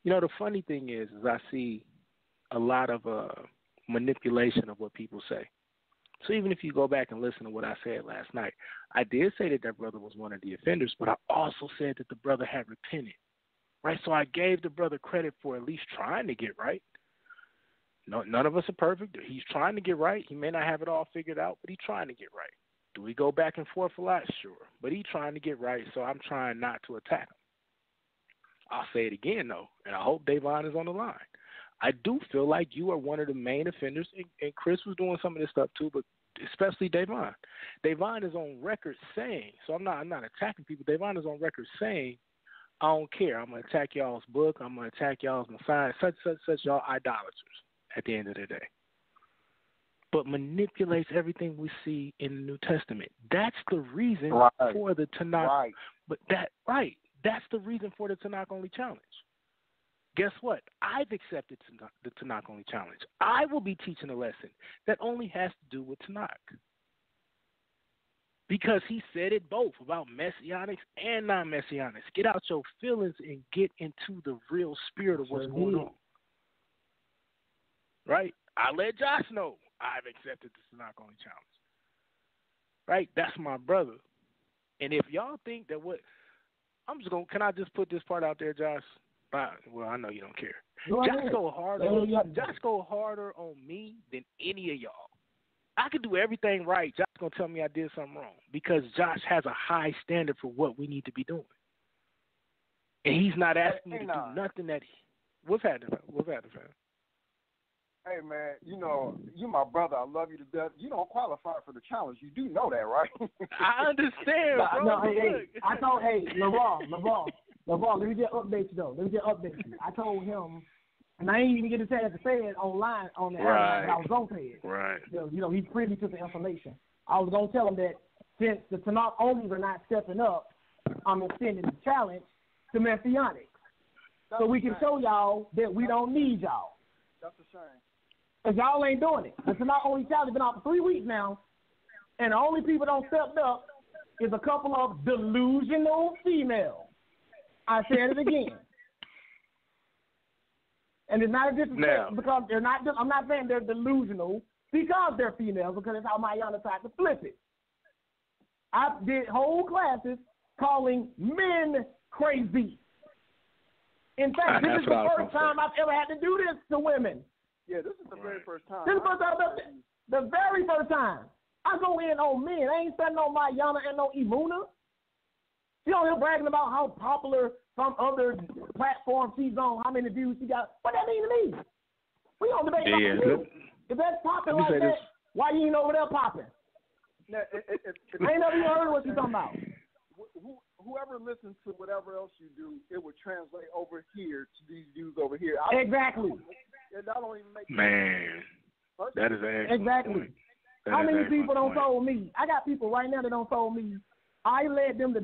You know, the funny thing is I see a lot of manipulation of what people say. So even if you go back and listen to what I said last night, I did say that brother was one of the offenders, but I also said that the brother had repented, right? So I gave the brother credit for at least trying to get right. No, none of us are perfect. He's trying to get right. He may not have it all figured out, but he's trying to get right. Do we go back and forth a lot? Sure. But he's trying to get right, so I'm trying not to attack him. I'll say it again, though, and I hope Davon is on the line. I do feel like you are one of the main offenders, and Chris was doing some of this stuff too, but especially Davon. Davon is on record saying, so I'm not attacking people. Davon is on record saying, I don't care. I'm going to attack y'all's book. I'm going to attack y'all's Messiah, such y'all idolaters at the end of the day. But manipulates everything we see in the New Testament. That's the reason for the Tanakh. Right. But that's the reason for the Tanakh only challenge. Guess what? I've accepted the Tanakh only challenge. I will be teaching a lesson that only has to do with Tanakh. Because he said it both about messianics and non-messianics. Get out your feelings and get into the real spirit of what's going on. Right? I let Josh know I've accepted the Tanakh only challenge. Right? That's my brother. And if y'all think that can I just put this part out there, Josh? Well, I know you don't care. Josh go harder on me than any of y'all. I could do everything right. Josh gonna tell me I did something wrong because Josh has a high standard for what we need to be doing, and he's not asking me to do nothing that. What's happening, fam? Hey, man, you know, you my brother. I love you to death. You don't qualify for the challenge. You do know that, right? I understand, bro. No, I told, LeVar, let me just update you, though. I told him, and I ain't even get a chance to say it online on the air, but I was going to say it. Right. You know, he's privy to the information. I was going to tell him that since the Tanakh onlys are not stepping up, I'm extending the challenge to Messianics. So we can show y'all that we don't need y'all. That's a shame. Because y'all ain't doing it. The Tanakh only challenge been out for 3 weeks now, and the only people that don't stepped up is a couple of delusional females. I said it again. And it's not a disrespect because they're not. I'm not saying they're delusional because they're females, because that's how Mayana tried to flip it. I did whole classes calling men crazy. In fact, this is the first time I've ever had to do this to women. Yeah, this is the very first time. This is the very first time. I go in on men. I ain't studying on Mayana and no Imuna. She on here bragging about how popular some other platform she's on, how many views she got. What that mean to me? We on debate you. If that's popping like that, why you ain't over there popping? I ain't never even heard what you talking about. Whoever listens to whatever else you do, it would translate over here to these views over here. Exactly. That don't even make sense. That is an exactly. Point. How many people don't follow me? I got people right now that don't follow me. I led them to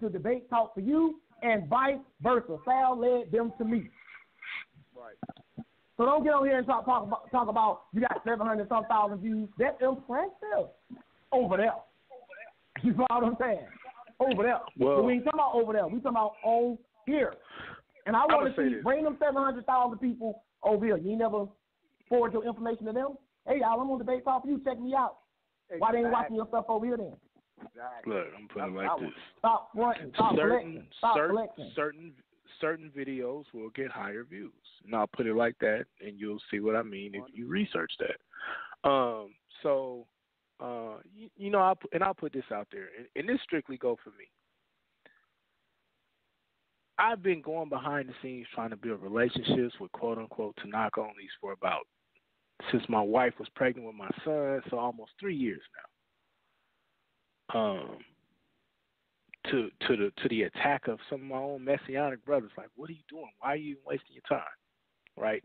debate talk for you, and vice versa. Sal led them to me. Right. So don't get on here and talk about you got 700-some thousand views. That's impressive. Over there. You know what I'm saying? Over there. Well, so we ain't talking about over there. We talking about on here. And I want to bring them 700,000 people over here. You never forward your information to them? Hey, y'all, I'm on debate talk for you. Check me out. Exactly. Why they ain't watching your stuff over here then? Exactly. Look, I'm putting it like this. Stop fronting. Stop collecting. Certain videos will get higher views. And I'll put it like that, and you'll see what I mean if you research that. You know, I'll put this out there, and this strictly go for me. I've been going behind the scenes trying to build relationships with quote-unquote Tanakh onlys for about since my wife was pregnant with my son, so almost 3 years now. To the attack of some of my own messianic brothers, like, what are you doing? Why are you wasting your time? Right?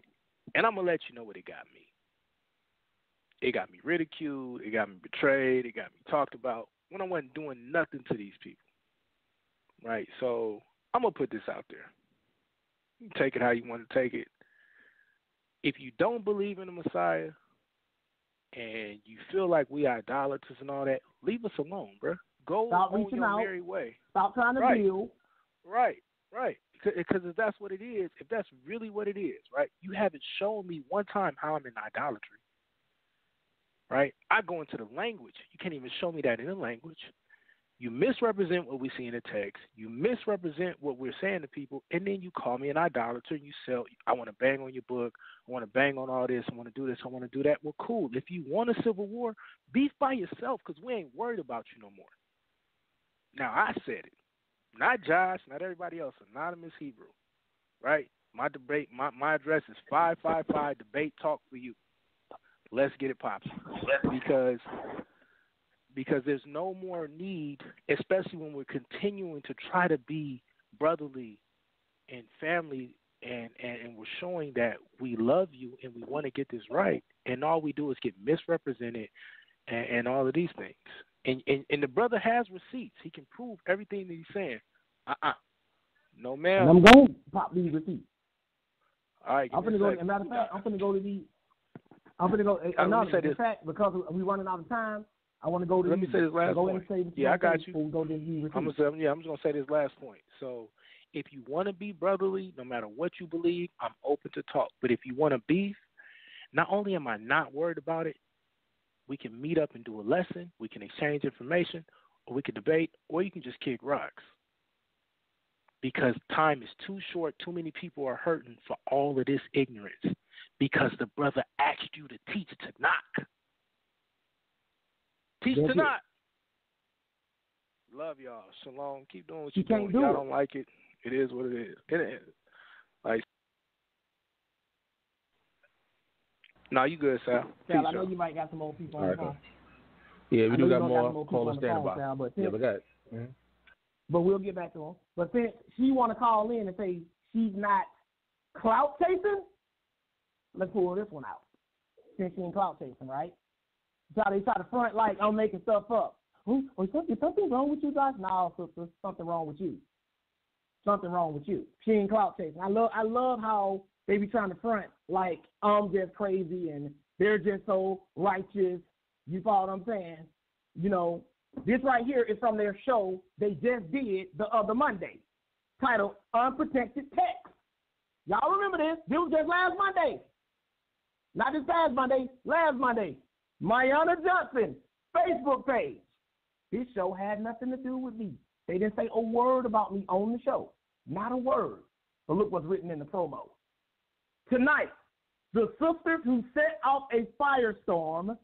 And I'm gonna let you know what it got me. It got me ridiculed, it got me betrayed, it got me talked about when I wasn't doing nothing to these people. Right? So I'm gonna put this out there. You take it how you want to take it. If you don't believe in the Messiah and you feel like we idolaters and all that, leave us alone, bro. Go Stop on reaching your out. merry way. Stop trying to deal. Right. Because if that's what it is, if that's really what it is, right, you haven't shown me one time how I'm in idolatry. Right? I go into the language. You can't even show me that in the language. You misrepresent what we see in the text. You misrepresent what we're saying to people, and then you call me an idolater and you sell. I want to bang on your book. I want to bang on all this. I want to do this. I want to do that. Well, cool. If you want a civil war, beef by yourself because we ain't worried about you no more. Now, I said it. Not Josh, not everybody else. Anonymous Hebrew. Right? My debate, my address is 555 Debate Talk for you. Let's get it popping. Because there's no more need, especially when we're continuing to try to be brotherly and family and we're showing that we love you and we want to get this right. And all we do is get misrepresented and all of these things. And the brother has receipts. He can prove everything that he's saying. No, ma'am. And I'm going to pop these receipts. All right. I'm going to go. As a matter of fact, I'm going to go to the. I'm going to go. In fact, because we're running out of time, I want to go to. Let me say this last point. I got you. I'm just going to say this last point. So, if you want to be brotherly, no matter what you believe, I'm open to talk. But if you want to beef, not only am I not worried about it, we can meet up and do a lesson. We can exchange information, or we can debate, or you can just kick rocks. Because time is too short. Too many people are hurting for all of this ignorance. Because the brother asked you to teach TANAKH. Teach TANAKH. Love y'all. Shalom. Keep doing what you're doing. Y'all don't like it. It is what it is. It is. Like, no, you good, Sal. Sal, I know you might got some more people on the phone. Yeah, we do got more callers standing by. Yeah, we got it. Mm-hmm. But we'll get back to him. But since she want to call in and say she's not clout chasing, let's pull this one out. Since she ain't clout chasing, right? So they try to front like I'm making stuff up. Is something wrong with you guys? No, sister, something wrong with you. Something wrong with you. She ain't clout chasing. I love how they be trying to front like I'm just crazy and they're just so righteous. You follow what I'm saying? You know, this right here is from their show they just did the other Monday, titled Unprotected Text. Y'all remember this? This was just last Monday. Not this past Monday, last Monday. Mayana Johnson, Facebook page. This show had nothing to do with me. They didn't say a word about me on the show. Not a word. But look what's written in the promo. Tonight, the sisters who set off a firestorm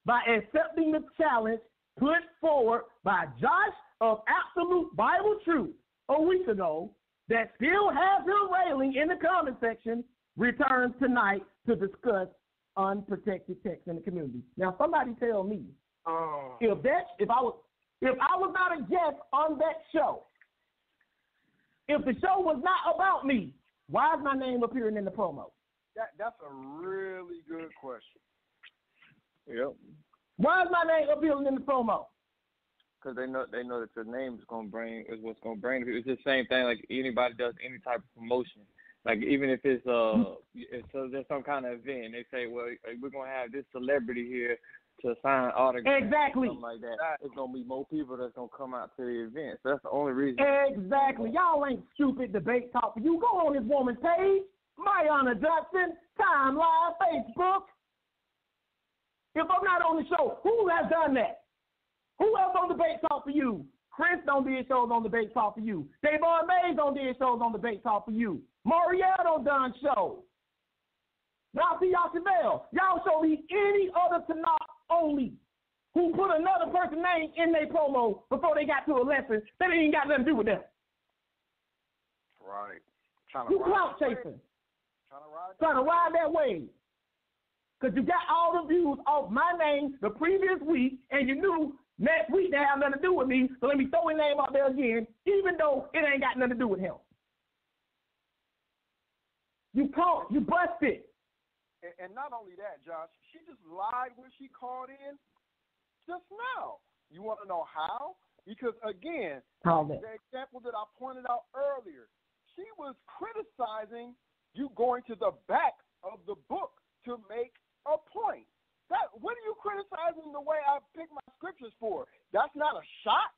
by accepting the challenge put forward by Josh of Absolute Bible Truth a week ago that still has him railing in the comment section returns tonight to discuss unprotected text in the community. Now, somebody tell me if I was not a guest on that show, if the show was not about me, why is my name appearing in the promo? That's a really good question. Yep. Why is my name appearing in the promo? Because they know that your name is what's gonna bring. It's the same thing like anybody does any type of promotion. Like even if it's there's some kind of event, they say, well, we're gonna have this celebrity here to sign autographs. Exactly. Something like that. It's gonna be more people that's gonna come out to the event. So that's the only reason. Exactly. Y'all ain't stupid debate talk. You go on this woman's page, Mayana Johnson, Time Live, Facebook. If I'm not on the show, who has done that? Who else on Debate Talk for You? Chris don't did shows on Debate Talk for You. Davon Mays don't did shows on Debate Talk for You. Marielle don't done shows. Y'all see y'all Chevelle. Y'all show me any other TANAKH only who put another person's name in their promo before they got to a lesson that ain't got nothing to do with them. Right. Who clout chasing? Trying to ride that wave. because you got all the views off my name the previous week, and you knew next week they have nothing to do with me, so let me throw his name out there again, even though it ain't got nothing to do with him. You caught, you busted. And not only that, Josh, she just lied when she called in just now. You want to know how? Because, again, the example that I pointed out earlier, she was criticizing you going to the back of the book to make a point. What are you criticizing the way I picked my scriptures for? That's not a shot?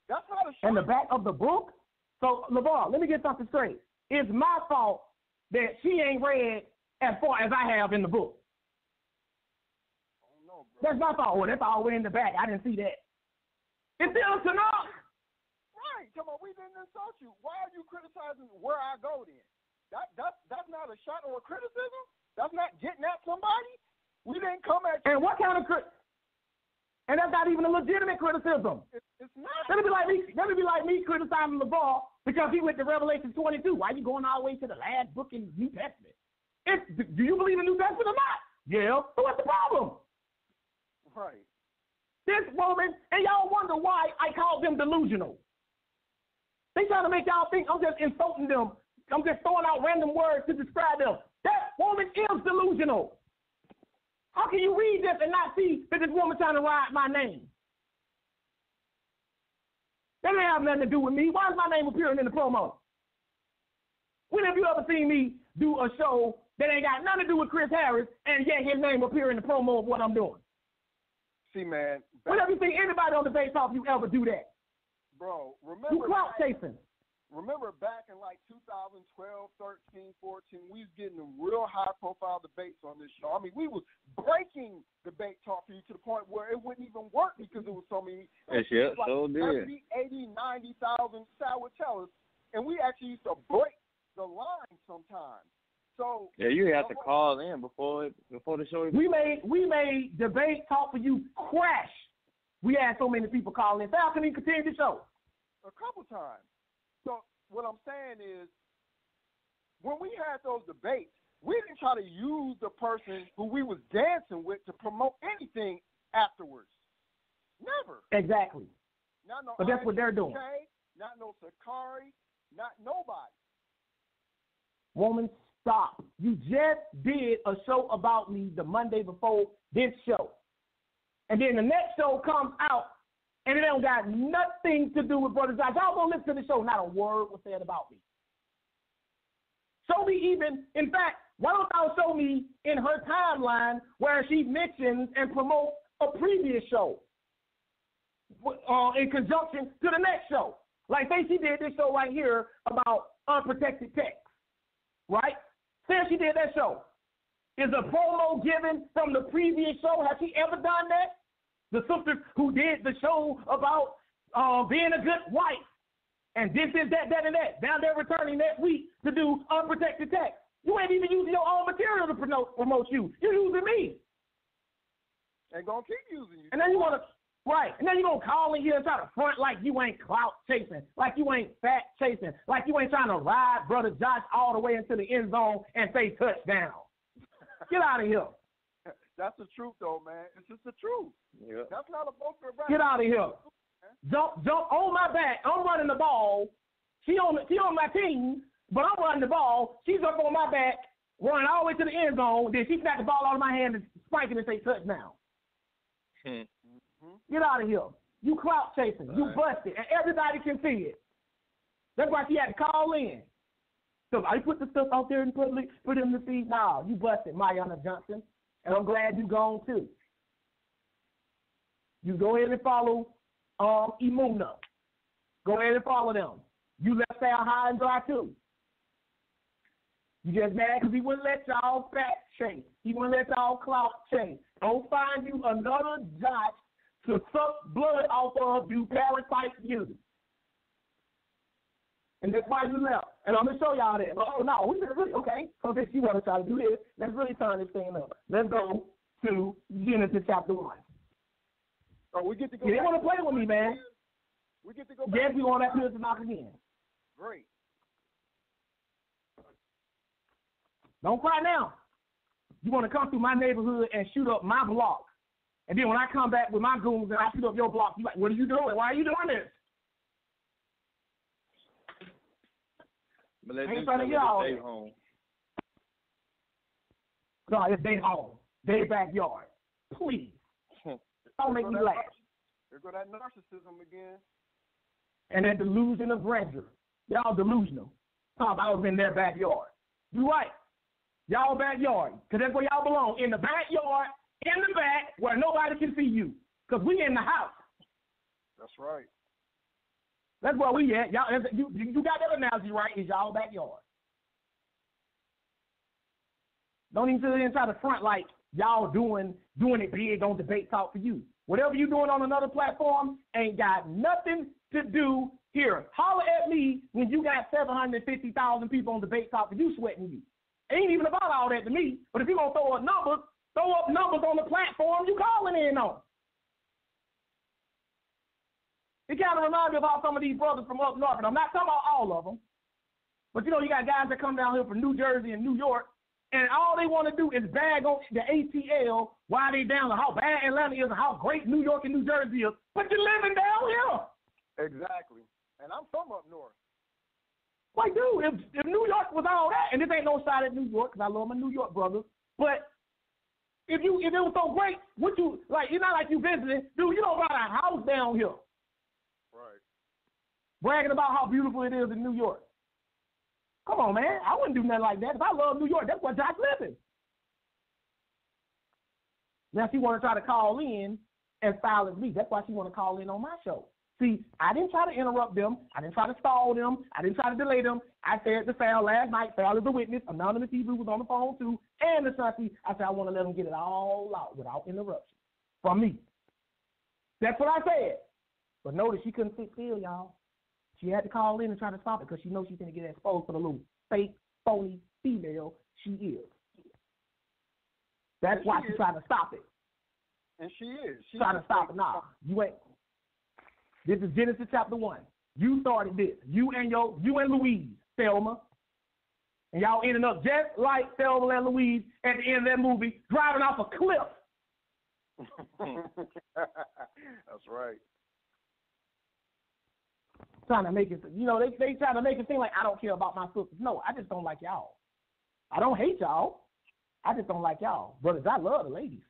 That's not a shot. In the back of the book? So, LeVar, let me get something straight. It's my fault that she ain't read as far as I have in the book. Oh, no, bro. That's my fault. Well, that's all the way in the back. I didn't see that. It's still TANAKH. Right. Come on, we didn't insult you. Why are you criticizing where I go then? That's not a shot or a criticism? That's not getting at somebody? We didn't come at you. And what kind of and that's not even a legitimate criticism. It's not. Let me be like me criticizing LeVar because he went to Revelation 22. Why are you going all the way to the last book in the New Testament? Do you believe in the New Testament or not? Yeah. So what's the problem? Right. This woman, and y'all wonder why I call them delusional. They trying to make y'all think I'm just insulting them. I'm just throwing out random words to describe them. That woman is delusional. How can you read this and not see that this woman trying to ride my name? That didn't have nothing to do with me. Why is my name appearing in the promo? When have you ever seen me do a show that ain't got nothing to do with Chris Harris and yet his name appear in the promo of what I'm doing? See, man. When have you seen anybody on the Debate Talk you ever do that? Bro, remember. You clout chasing. Remember back in like 2012, 13, 14, we was getting real high-profile debates on this show. I mean, we was breaking Debate Talk for you to the point where it wouldn't even work because it was so many. Yes, like so did. 80, 90,000 sour tellers, and we actually used to break the line sometimes. So yeah, you have to call in before the show. We made Debate Talk for you crash. We had so many people call in. So how can we continue the show? A couple times. So what I'm saying is, when we had those debates, we didn't try to use the person who we was dancing with to promote anything afterwards. Never. Exactly. Not no. But that's what they're doing. Not no Sakari. Not nobody. Woman, stop. You just did a show about me the Monday before this show. And then the next show comes out, and it don't got nothing to do with Brother Josh. Y'all gonna listen to the show, not a word was said about me. Show me even, in fact, why don't y'all show me in her timeline where she mentions and promotes a previous show in conjunction to the next show. Like, say she did this show right here about unprotected text, right? Say she did that show. Is a promo given from the previous show? Has she ever done that? The sister who did the show about being a good wife, and this is that, and that. Now they're returning next week to do unprotected text. You ain't even using your own material to promote you. You're using me. And gonna keep using you. And then you want to, right, and then you're going to call in here and try to front like you ain't clout chasing, like you ain't fat chasing, like you ain't trying to ride Brother Josh all the way into the end zone and say touchdown. Get out of here. That's the truth, though, man. It's just the truth. Yeah. That's not a boker rap. Get out of here. Jump on my back. I'm running the ball. She on my team, but I'm running the ball. She's up on my back, running all the way to the end zone. Then she snatched the ball out of my hand and spiked it and say touchdown. Get out of here. You clout chasing. You busted, and everybody can see it. That's why she had to call in. So I put the stuff out there and put him to see. Nah, you busted, Mariana Johnson. And I'm glad you gone too. You go ahead and follow Imuna. Go ahead and follow them. You left Sal high and dry too. You just mad because he wouldn't let y'all fat chase. He wouldn't let y'all clout chase. Don't find you another Josh to suck blood off of you parasite you. And that's why you left. And I'm going to show y'all that. Oh, no, we really, okay. So since you want to try to do this, let's really turn this thing up. Let's go to Genesis chapter 1. Oh, we get to go. They want to play with me, man. We get to go. Yes, we want that to knock again. Great. Don't cry now. You want to come through my neighborhood and shoot up my block. And then when I come back with my goons and I shoot up your block, you like, what are you doing? Why are you doing this? But let I ain't them trying to get all stay that. home. No, it's their home, their backyard. Please. Don't make me laugh. There go that narcissism again. And that delusion of grandeur. Y'all delusional. Talk about I was in their backyard. You right. Y'all backyard. Because that's where y'all belong. In the backyard, in the back, where nobody can see you. Because we in the house. That's right. That's where we at. Y'all, you got that analogy right. It's y'all backyard. Don't even sit there and try to front like y'all doing it big on Debate Talk for you. Whatever you doing on another platform ain't got nothing to do here. Holler at me when you got 750,000 people on Debate Talk for you sweating you. Ain't even about all that to me. But if you're going to throw up numbers on the platform you calling in on. It kind of reminds me of how some of these brothers from up north, and I'm not talking about all of them, but you know, you got guys that come down here from New Jersey and New York, and all they want to do is bag on the ATL while they down to how bad Atlanta is and how great New York and New Jersey is, but you're living down here. Exactly. And I'm from up north. Like, dude, if New York was all that, and this ain't no side at New York, because I love my New York brothers, but if it was so great, what you, like, it's not like you visiting, dude, you don't buy a house down here. Right. Bragging about how beautiful it is in New York. Come on, man. I wouldn't do nothing like that. If I love New York, that's where Josh lives in. Now she want to try to call in and silence me. That's why she want to call in on my show. See, I didn't try to interrupt them. I didn't try to stall them. I didn't try to delay them. I said to Sal last night, Sal is a witness. Anonymous Hebrew was on the phone too. And Ashanti, I said I want to let them get it all out without interruption from me. That's what I said. But notice she couldn't sit still, y'all. She had to call in and try to stop it because she knows she's going to get exposed for the little fake, phony female she is. That's why she's trying to stop it. And she is. She's trying to stop it. Nah, you ain't. This is Genesis chapter 1. You started this. You and Louise, Thelma. And y'all ended up just like Thelma and Louise at the end of that movie, driving off a cliff. That's right. Trying to make it, you know, they try to make it seem like I don't care about my sisters. No, I just don't like y'all. I don't hate y'all. I just don't like y'all. Brothers, I love the ladies.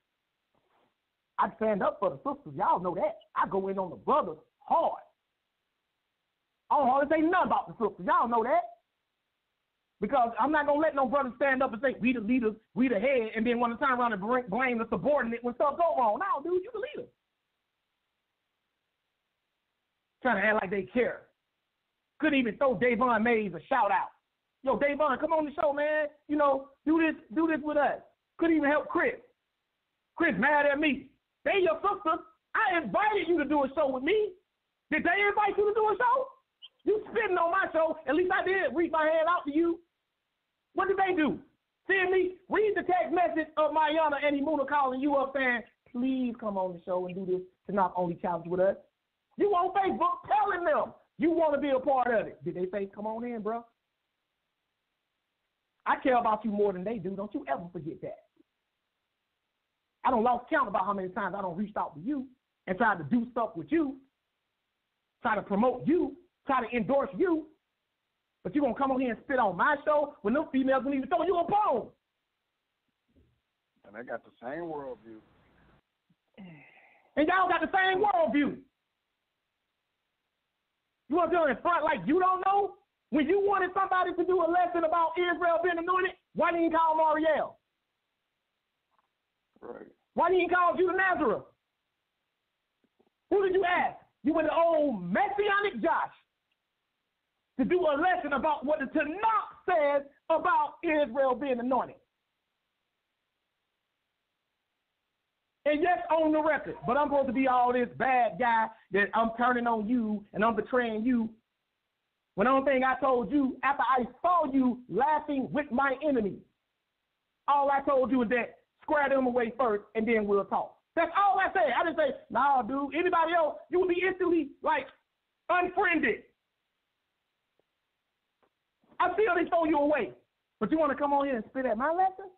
I stand up for the sisters. Y'all know that. I go in on the brothers hard. I don't hardly say nothing about the sisters. Y'all know that. Because I'm not going to let no brother stand up and say, we the leaders, we the head, and then want to turn around and blame the subordinate when stuff go wrong. No, dude, you the leader. Trying to act like they care. Couldn't even throw Davon Mays a shout out. Yo, Davon, come on the show, man. You know, do this with us. Couldn't even help Chris. Chris mad at me. They your sister. I invited you to do a show with me. Did they invite you to do a show? You spitting on my show. At least I did reach my hand out to you. What did they do? Send me, read the text message of Mayana and Imuna calling you up saying, please come on the show and do this TANAKH only challenge with us. You on Facebook telling them you want to be a part of it. Did they say, come on in, bro? I care about you more than they do. Don't you ever forget that. I don't lost count about how many times I don't reached out to you and tried to do stuff with you, try to promote you, try to endorse you. But you going to come on here and spit on my show when those females don't even throw you a bone. And they got the same worldview. And y'all got the same worldview. You want to do it in front like you don't know? When you wanted somebody to do a lesson about Israel being anointed, why didn't you call Marielle? Right. Why didn't you call Judah Nazareth? Who did you ask? You went to old Messianic Josh to do a lesson about what the Tanakh says about Israel being anointed. And yes, on the record, but I'm supposed to be all this bad guy that I'm turning on you and I'm betraying you. When the only thing I told you after I saw you laughing with my enemy, all I told you is that square them away first and then we'll talk. That's all I say. I didn't say, nah, dude, anybody else, you would be instantly, like, unfriended. I feel they throw you away. But you want to come on here and spit at my lesson?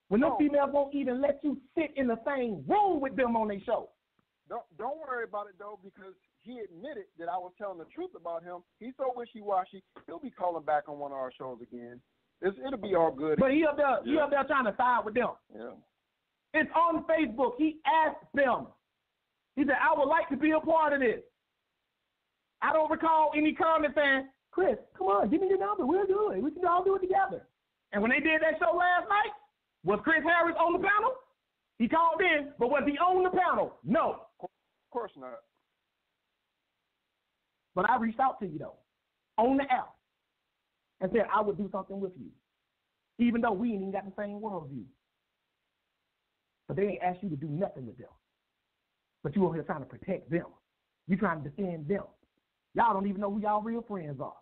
When those females won't even let you sit in the same room with them on their show. Don't worry about it, though, because he admitted that I was telling the truth about him. He's so wishy-washy. He'll be calling back on one of our shows again. It'll be all good. But he up there trying to side with them. Yeah. It's on Facebook. He asked them. He said, I would like to be a part of this. I don't recall any comment saying, Chris, come on, give me your number. We'll do it. We can all do it together. And when they did that show last night, was Chris Harris on the panel? He called in, but was he on the panel? No. Of course not. But I reached out to you, though, on the app, and said I would do something with you, even though we ain't even got the same worldview. But they ain't asked you to do nothing with them. But you over here trying to protect them. You trying to defend them. Y'all don't even know who y'all real friends are.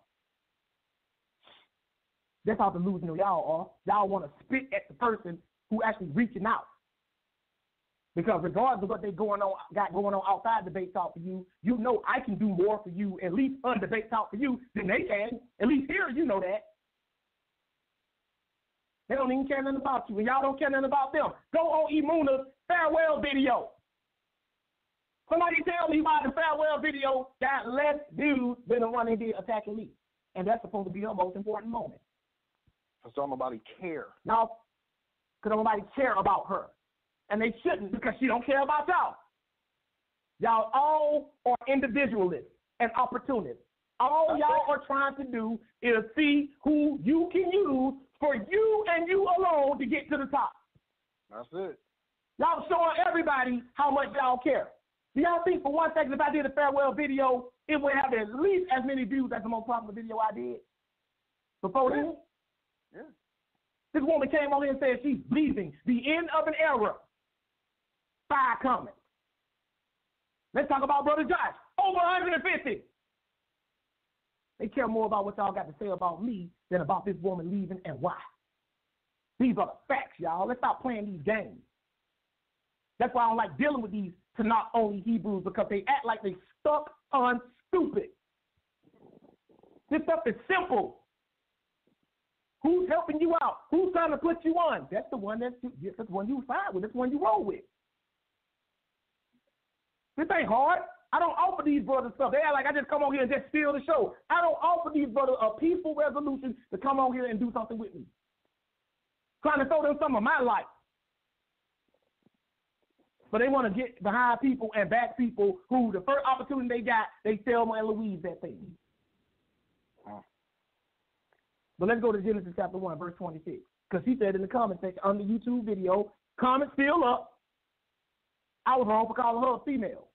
That's how delusional y'all are. Y'all want to spit at the person who actually reaching out. Because regardless of what they got going on outside debate talk for you, you know I can do more for you, at least on debate talk for you, than they can. At least here, you know that. They don't even care nothing about you, and y'all don't care nothing about them. Go on Emuna's farewell video. Somebody tell me why the farewell video got less views than the one they did attacking me. And that's supposed to be her most important moment. Because don't nobody care. No, because nobody care about her. And they shouldn't, because she don't care about y'all. Y'all all are individualists and opportunists. All y'all are trying to do is see who you can use for you and you alone to get to the top. That's it. Y'all showing everybody how much y'all care. Do y'all think for one second if I did a farewell video, it would have at least as many views as the most popular video I did before then? Yeah. This woman came on here and said she's leaving the end of an era. 5 comments. Let's talk about Brother Josh. Over 150. They care more about what y'all got to say about me than about this woman leaving and why. These are the facts, y'all. Let's stop playing these games. That's why I don't like dealing with these TANAKH only Hebrews, because they act like they stuck on stupid. This stuff is simple. Who's helping you out? Who's trying to put you on? That's the one that's the one you side with. That's the one you roll with. This ain't hard. I don't offer these brothers stuff. They act like I just come on here and just steal the show. I don't offer these brothers a peaceful resolution to come on here and do something with me. Trying to throw them some of my life. But they want to get behind people and back people who the first opportunity they got, they Thelma and Louise that thing. But let's go to Genesis chapter 1, verse 26. Because he said in the comment section on the YouTube video, comment still up. I was wrong for calling her a female.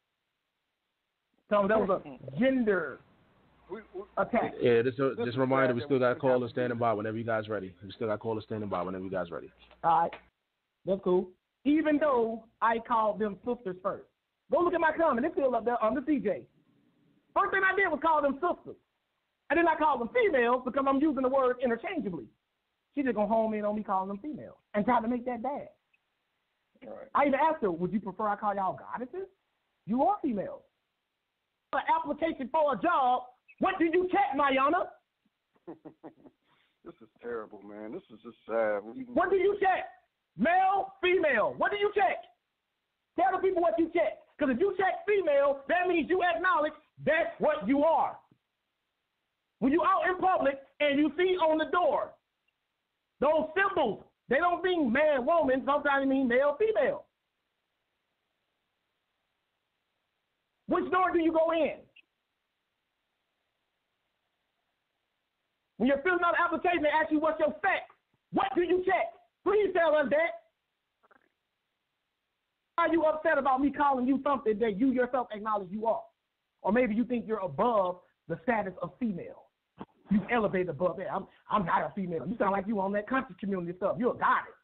So that was a gender attack. Yeah, just a reminder, we still got callers standing by whenever you guys ready. We still got callers standing by whenever you guys ready. All right. That's cool. Even though I called them sisters first. Go look at my comment. It's still up there on the CJ. First thing I did was call them sisters. And then I called them females because I'm using the word interchangeably. She just going to home in on me calling them females and trying to make that bad. Right. I even asked her, would you prefer I call y'all goddesses? You are females. An application for a job, what did you check, Mayana? This is terrible, man. This is just sad. What do you check? Male, female. What do you check? Tell the people what you check. Because if you check female, that means you acknowledge that's what you are. When you're out in public and you see on the door, those symbols, they don't mean man, woman. Sometimes they mean male, female. Which door do you go in? When you're filling out an application, they ask you what's your sex. What do you check? Please tell us that. Are you upset about me calling you something that you yourself acknowledge you are? Or maybe you think you're above the status of female. You elevate above that. I'm not a female. You sound like you on that conscious community stuff. You're a goddess.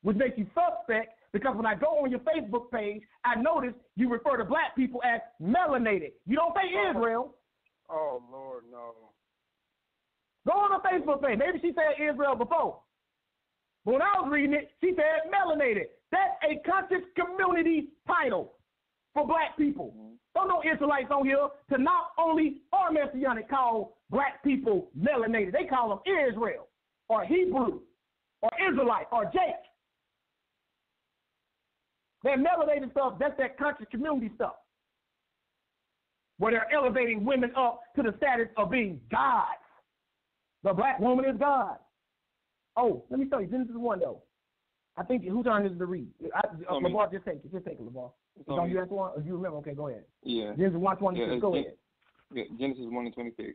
Which makes you suspect because when I go on your Facebook page, I notice you refer to black people as melanated. You don't say Israel. Oh, Lord, no. Go on her Facebook page. Maybe she said Israel before. But when I was reading it, she said melanated. That's a conscious community title for black people. Don't know Israelites on here to not only or Messianic call black people melanated. They call them Israel or Hebrew. or Israelite or Jake. That melanated stuff, that's that conscious community stuff, where they're elevating women up to the status of being gods. The black woman is God. Oh, let me tell you, Genesis 1, though. I think, whose turn is it to read? LeVar, just take it. Just take it, LeVar. Don't you have one? Or you remember? Okay, go ahead. Yeah. Genesis 1:26, go ahead. Yeah, Genesis 1:26.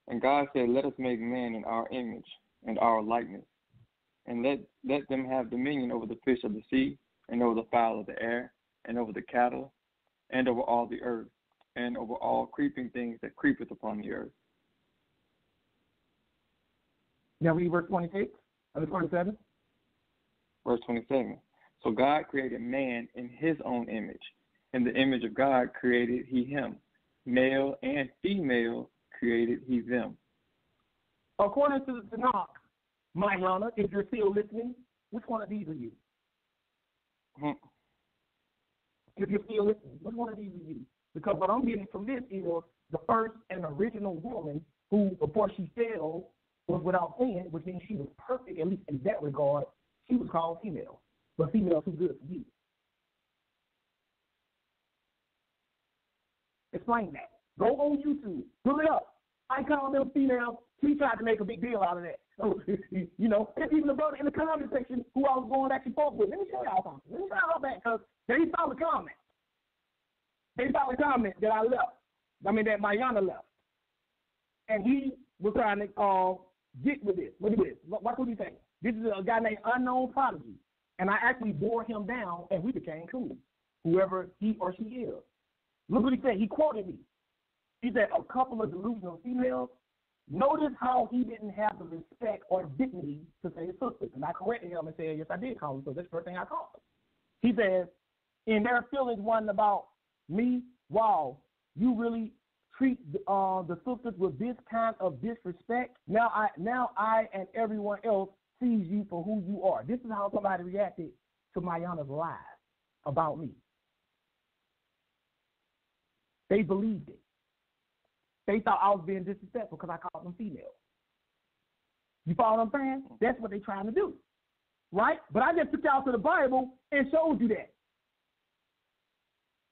And God said, let us make man in our image and our likeness, and let them have dominion over the fish of the sea, and over the fowl of the air, and over the cattle, and over all the earth, and over all creeping things that creepeth upon the earth. Now read verse 26, 27. Verse 27. So God created man in his own image. In the image of God created he him. Male and female created he them. According to the TANAKH, my honor, if you're still listening, which one of these are you? If you're still listening, which one of these are you? Because what I'm getting from this is the first and original woman who, before she fell, was without sin, which means she was perfect, at least in that regard. She was called female. But female too good for you. Explain that. Go on YouTube. Pull it up. I call them female. She tried to make a big deal out of that. So, you know, and even the brother in the comment section who I was going back and forth with. Let me show y'all something. Let me show y'all back because they saw the comment. They saw the comment that I left. I mean, that Mayana left. And he was trying to get with this. Look at this. Watch what he saying. This is a guy named Unknown Prodigy. And I actually bore him down, and we became cool, whoever he or she is. Look what he said. He quoted me. He said, a couple of delusional females. Notice how he didn't have the respect or dignity to say his sisters. And I corrected him and said, yes, I did call him, so that's the first thing I called him. He says, in their feelings wasn't about me, wow, you really treat the sisters with this kind of disrespect. Now I and everyone else sees you for who you are. This is how somebody reacted to Mayana's lies about me. They believed it. They thought I was being disrespectful because I called them female. You follow what I'm saying? That's what they're trying to do, right? But I just took y'all to the Bible and showed you that.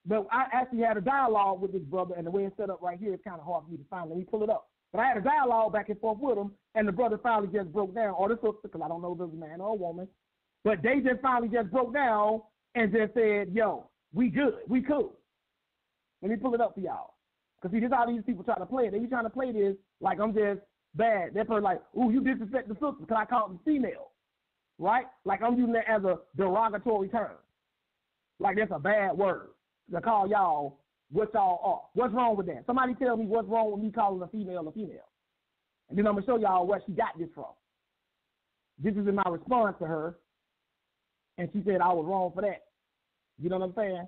But I actually had a dialogue with this brother, and the way it's set up right here is kind of hard for me to find. Let me pull it up. But I had a dialogue back and forth with him, and the brother finally just broke down, or the sister, because I don't know if it was a man or a woman, but they just finally just broke down and just said, yo, we good, we cool. Let me pull it up for y'all. Because see, this is how these people try to play it. They be trying to play this like I'm just bad. They're like, ooh, you disrespect the sister because I called them female, right? Like I'm using that as a derogatory term. Like that's a bad word to call y'all what y'all are. What's wrong with that? Somebody tell me what's wrong with me calling a female. And then I'm going to show y'all where she got this from. This is in my response to her, and she said I was wrong for that. You know what I'm saying?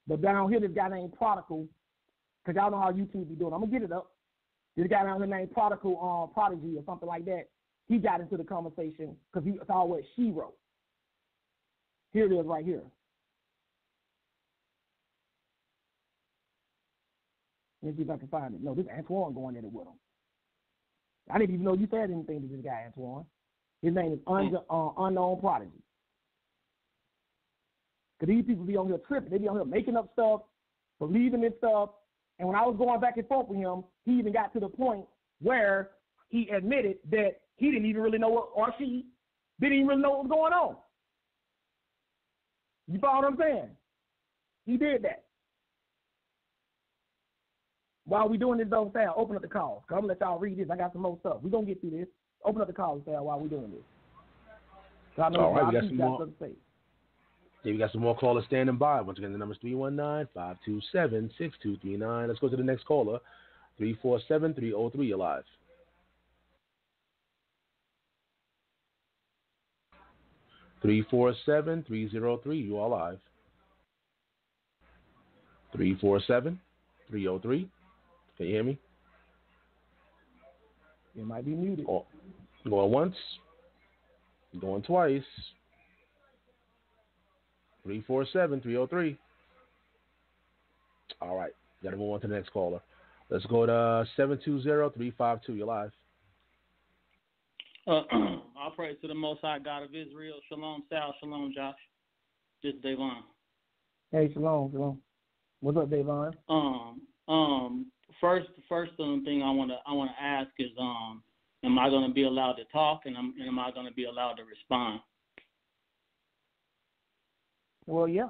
But down here, this guy named Prodigal, because y'all know how YouTube be doing. I'm going to get it up. This guy down here named Prodigy or something like that, he got into the conversation because he saw what she wrote. Here it is right here. Let me see if I can find it. No, this is Antoine going at it with him. I didn't even know you said anything to this guy, Antoine. His name is Unknown Prodigy. Because these people be on here tripping. They be on here making up stuff, believing in stuff. And when I was going back and forth with him, he even got to the point where he admitted that he didn't even really know what, or she didn't even really know what was going on. You follow what I'm saying? He did that. While we doing this, though, Sal, open up the calls. I'm going to let y'all read this. I got some more stuff. We're going to get through this. Open up the calls, Sal, while we're doing this. All right, we got some more. Yeah, we got some more callers standing by. Once again, the number is 319-527-6239. Let's go to the next caller, 347-303. You're live. Three 347-303. You are live. 347-303. Can you hear me? You might be muted. Oh, going once. Going twice. 347-303. All right. Got to move on to the next caller. Let's go to 720-352. You're live. I'll praise to the Most High God of Israel. Shalom, Sal. Shalom, Josh. This is Davon. Hey, shalom. What's up, Davon? First thing I want to ask is, am I going to be allowed to talk, and am I going to be allowed to respond? Well, yeah.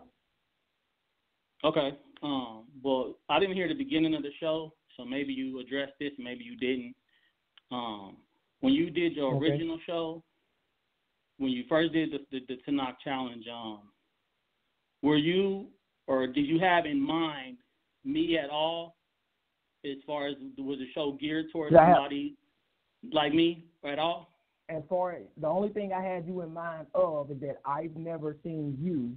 Okay. Well, I didn't hear the beginning of the show, so maybe you addressed this, maybe you didn't. When you did your original show, when you first did the TANAKH challenge, were you or did you have in mind me at all? As far as was the show geared towards somebody like me at all? As far as the only thing I had you in mind of is that I've never seen you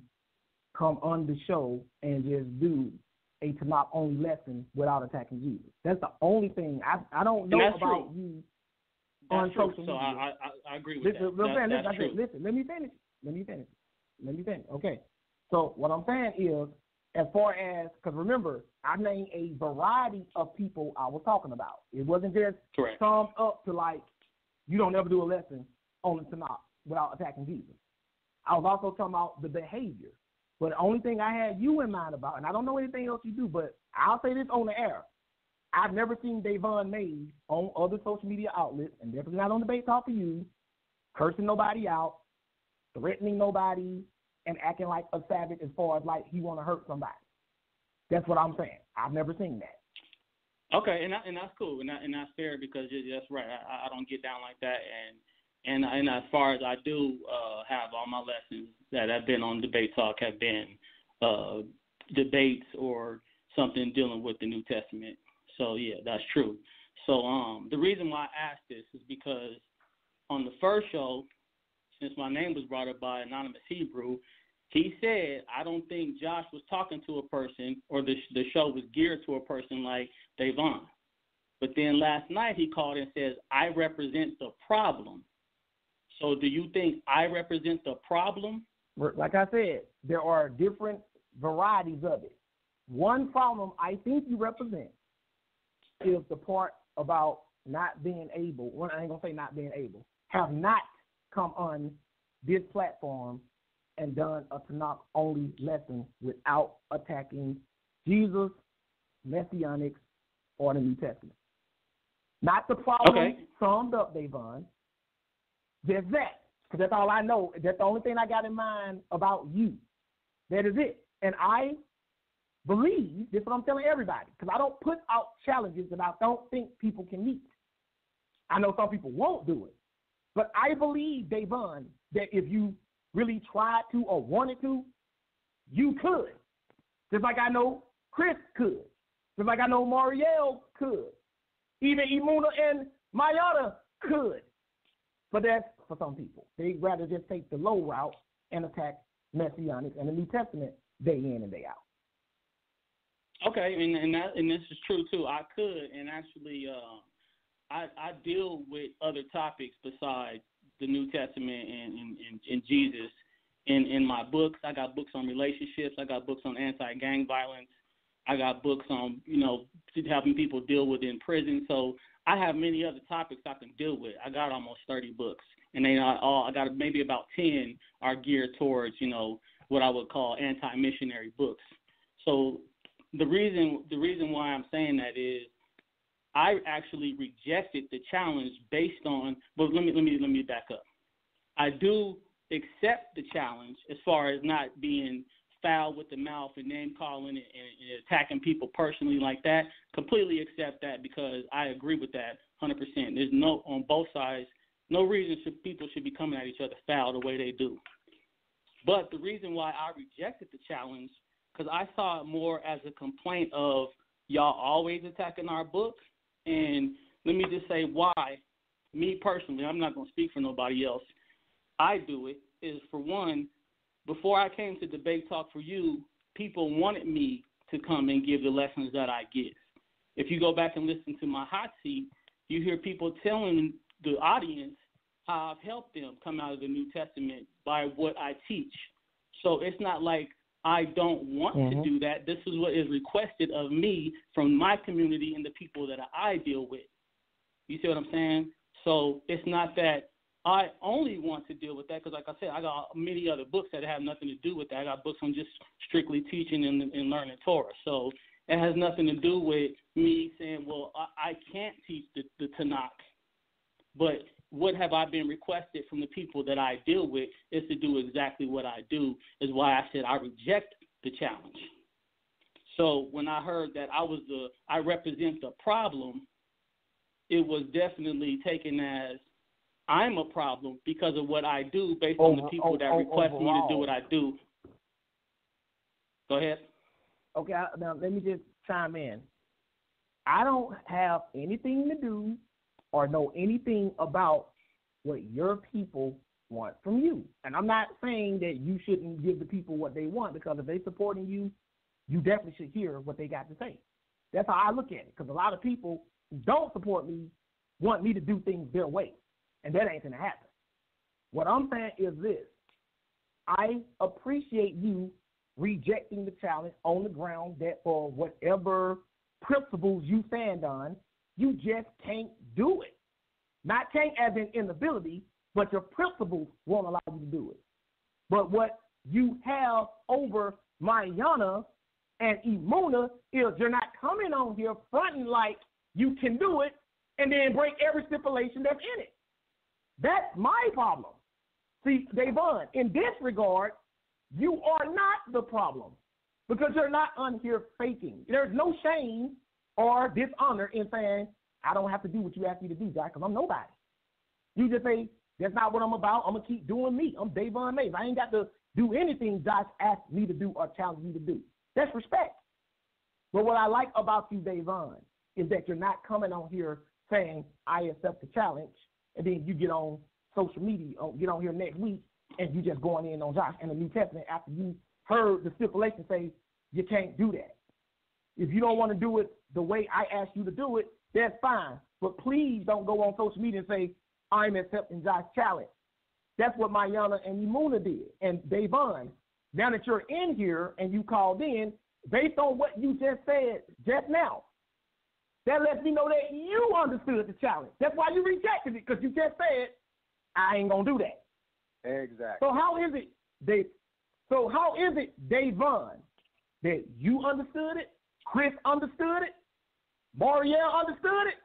come on the show and just do a TANAKH only lesson without attacking Jesus. That's the only thing. I don't know about you on social media. So I agree with that. That's true. Listen, let me finish. Okay. So what I'm saying is, as far as, because remember, I named a variety of people I was talking about. It wasn't just summed up to like, you don't ever do a lesson on the TANAKH without attacking Jesus. I was also talking about the behavior. But the only thing I had you in mind about, and I don't know anything else you do, but I'll say this on the air. I've never seen Davon Mays on other social media outlets, and definitely not on Debate Talk for You, cursing nobody out, threatening nobody, and acting like a savage as far as like he want to hurt somebody. That's what I'm saying. I've never seen that. Okay, and that's cool, and that's fair because that's right. I don't get down like that, and as far as I do have all my lessons that have been on Debate Talk have been debates or something dealing with the New Testament. So yeah, that's true. So the reason why I asked this is because on the first show, since my name was brought up by Anonymous Hebrew, he said, I don't think Josh was talking to a person or the show was geared to a person like Davon. But then last night he called and says, I represent the problem. So do you think I represent the problem? Like I said, there are different varieties of it. One problem I think you represent is the part about not being able, well, I ain't going to say not being able, have not come on this platform and done a TANAKH-only lesson without attacking Jesus, Messianics, or the New Testament. Not the problem summed up, Davon. Just that. Because that's all I know. That's the only thing I got in mind about you. That is it. And I believe, this is what I'm telling everybody, because I don't put out challenges that I don't think people can meet. I know some people won't do it. But I believe, Davon, that if you really tried to or wanted to, you could. Just like I know Chris could. Just like I know Marielle could. Even Imuna and Mayada could. But that's for some people. They'd rather just take the low route and attack Messianics and the New Testament day in and day out. Okay, and this is true too. I could, and actually, I deal with other topics besides the New Testament and Jesus in my books. I got books on relationships. I got books on anti-gang violence. I got books on helping people deal with in prison. So I have many other topics I can deal with. I got almost 30 books, and I got maybe about 10 are geared towards what I would call anti-missionary books. So the reason why I'm saying that is I actually rejected the challenge based on. But let me back up. I do accept the challenge as far as not being foul with the mouth and name calling and attacking people personally like that. Completely accept that because I agree with that 100%. There's no on both sides. No reason people should be coming at each other foul the way they do. But the reason why I rejected the challenge, because I saw it more as a complaint of y'all always attacking our book. And let me just say why, me personally, I'm not going to speak for nobody else, I do it, is for one, before I came to Debate Talk for You, people wanted me to come and give the lessons that I give. If you go back and listen to my hot seat, you hear people telling the audience how I've helped them come out of the New Testament by what I teach. So it's not like I don't want to do that. This is what is requested of me from my community and the people that I deal with. You see what I'm saying? So it's not that I only want to deal with that because, like I said, I got many other books that have nothing to do with that. I got books on just strictly teaching and learning Torah. So it has nothing to do with me saying, well, I can't teach the Tanakh. But what have I been requested from the people that I deal with is to do exactly what I do, is why I said I reject the challenge. So when I heard that I represent the problem, it was definitely taken as I'm a problem because of what I do based on the people that request me to do what I do. Go ahead. Okay, now let me just chime in. I don't have anything to do or know anything about what your people want from you. And I'm not saying that you shouldn't give the people what they want, because if they're supporting you, you definitely should hear what they got to say. That's how I look at it, because a lot of people who don't support me want me to do things their way, and that ain't going to happen. What I'm saying is this. I appreciate you rejecting the challenge on the ground that for whatever principles you stand on, you just can't do it. Not can't as in inability, but your principles won't allow you to do it. But what you have over Mayana and Imuna is you're not coming on here fronting like you can do it and then break every stipulation that's in it. That's my problem. See, Davon, in this regard, you are not the problem because you're not on here faking. There's no shame or dishonor in saying, I don't have to do what you ask me to do, Josh, because I'm nobody. You just say, that's not what I'm about. I'm going to keep doing me. I'm Davon Mays. I ain't got to do anything Josh asked me to do or challenged me to do. That's respect. But what I like about you, Davon, is that you're not coming on here saying, I accept the challenge, and then you get on social media, get on here next week, and you just going in on Josh and the New Testament after you heard the stipulation say you can't do that. If you don't want to do it the way I asked you to do it, that's fine. But please don't go on social media and say, I'm accepting Josh's challenge. That's what Mayana and Imuna did. And Davon, now that you're in here and you called in, based on what you just said just now, that lets me know that you understood the challenge. That's why you rejected it, because you just said, I ain't going to do that. Exactly. So how is it, Davon, that you understood it, Chris understood it, Marielle understood it,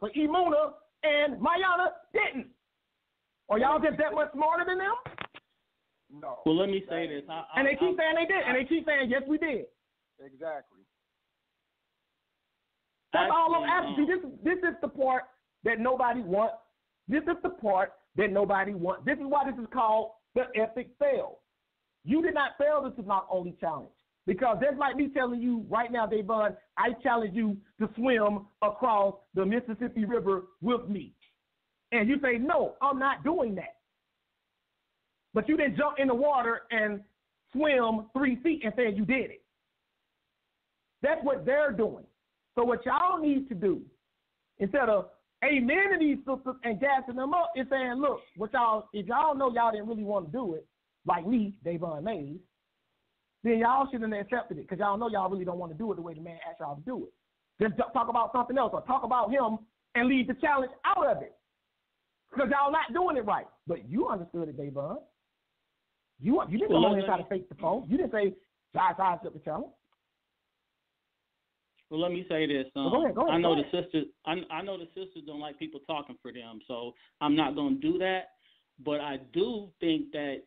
but Imuna and Mayana didn't? Are y'all just that much smarter than them? No. Well, let me say this. And they keep saying they did, and they keep saying, yes, we did. Exactly. That's all I'm asking you. This is the part that nobody wants. This is the part that nobody wants. This is why this is called the epic fail. You did not fail the Tanakh only challenge. Because that's like me telling you right now, Davon, I challenge you to swim across the Mississippi River with me. And you say, no, I'm not doing that. But you didn't jump in the water and swim 3 feet and say you did it. That's what they're doing. So what y'all need to do, instead of amening these sisters and gassing them up, is saying, look, if y'all know y'all didn't really want to do it, like me, Davon Mays, then y'all shouldn't have accepted it, because y'all know y'all really don't want to do it the way the man asked y'all to do it. Just talk about something else or talk about him and leave the challenge out of it, because y'all not doing it right. But you understood it, Davon. You didn't go in and try to fake the phone. You didn't say, Josh, I accept the challenge. Well, let me say this. Go ahead. I know the sisters. I know the sisters don't like people talking for them, so I'm not going to do that. But I do think that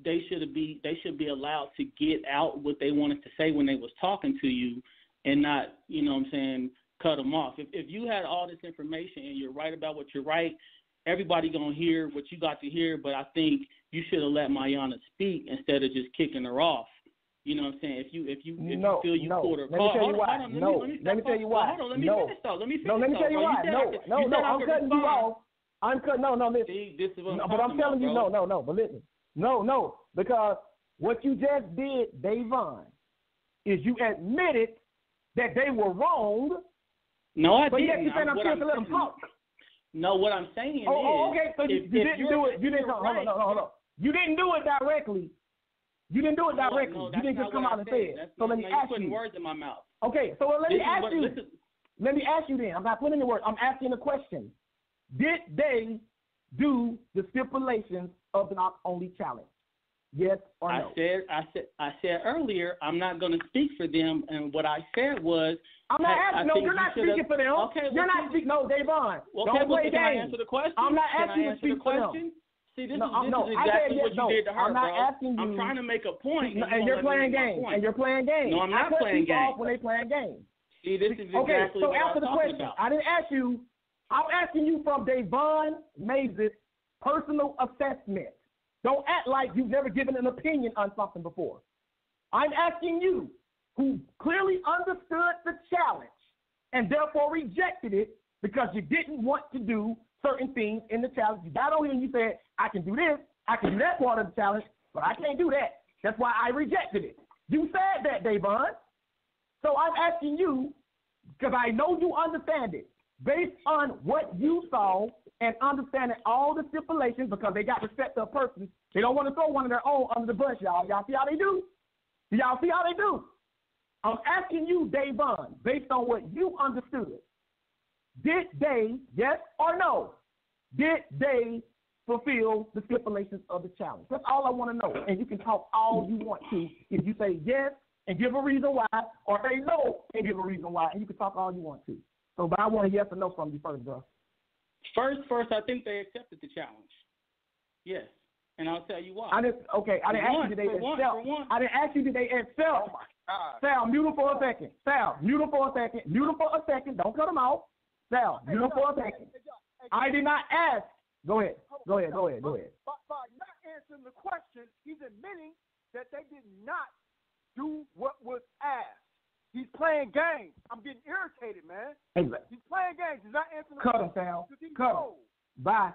they should be allowed to get out what they wanted to say when they was talking to you, and not, you know what I'm saying, cut them off. If you had all this information and you're right about what you're right, everybody gonna hear what you got to hear. But I think you should have let Mayana speak instead of just kicking her off. You know what I'm saying? If you feel you pulled her call, let me tell you why. Hold on, let me finish though. Let me tell you why. No, I'm cutting you off. Listen. See, this is what but I'm telling you, but listen. No, because what you just did, Davon, is you admitted that they were wrong. No, I didn't. But yet you said I'm supposed to let them talk. No, what I'm saying is, okay, so you didn't do it. You didn't. Hold on. You didn't do it directly. You didn't do it directly. No, you didn't just come out and say it. So let me ask you. You're putting words in my mouth. Okay, so let me ask you. Let me ask you then. I'm not putting the word. I'm asking a question. Did they do the stipulations of the knock-only challenge? Yes or no? I said earlier, I'm not going to speak for them, and what I said was, I'm not asking. No, you're not speaking for them. Okay, you're not speaking. No, Davon. Okay, don't play can I answer the question? I'm not asking you to speak for them. See, this is exactly what you did to her, I'm not bro. asking you. I'm trying to make a point, and you're playing games. And you're playing games. No, I'm not playing games. When they playing games. See, this is exactly okay. So what answer I'm the talking question. about. I didn't ask you. I'm asking you from Davon Mays' personal assessment. Don't act like you've never given an opinion on something before. I'm asking you, who clearly understood the challenge and therefore rejected it because you didn't want to do certain things in the challenge. You got on here and you said, I can do this, I can do that part of the challenge, but I can't do that. That's why I rejected it. You said that, Davon. So I'm asking you, because I know you understand it, based on what you saw and understanding all the stipulations, because they got respect to a person, they don't want to throw one of their own under the bus, y'all. Y'all see how they do? Y'all see how they do? I'm asking you, Davon, based on what you understood, did they, yes or no, did they fulfill the stipulations of the challenge? That's all I want to know. And you can talk all you want to. If you say yes and give a reason why, or say no and give a reason why, and you can talk all you want to. So, but I want a yes or no from you first, bro. First, I think they accepted the challenge. Yes. And I'll tell you why. I didn't ask you did they accept. I didn't ask you did they accept. Oh my God. Sal, mute him for a second. Sal, mute him for a second. Mute him for a second. Don't cut him out. Sal, mute him for a second. I did not ask. Go ahead. By not answering the question, he's admitting that they did not do what was asked. He's playing games. I'm getting irritated, man. Exactly. He's playing games. He's not answering the question. question. Cut him, Sal. Cut him. Bye.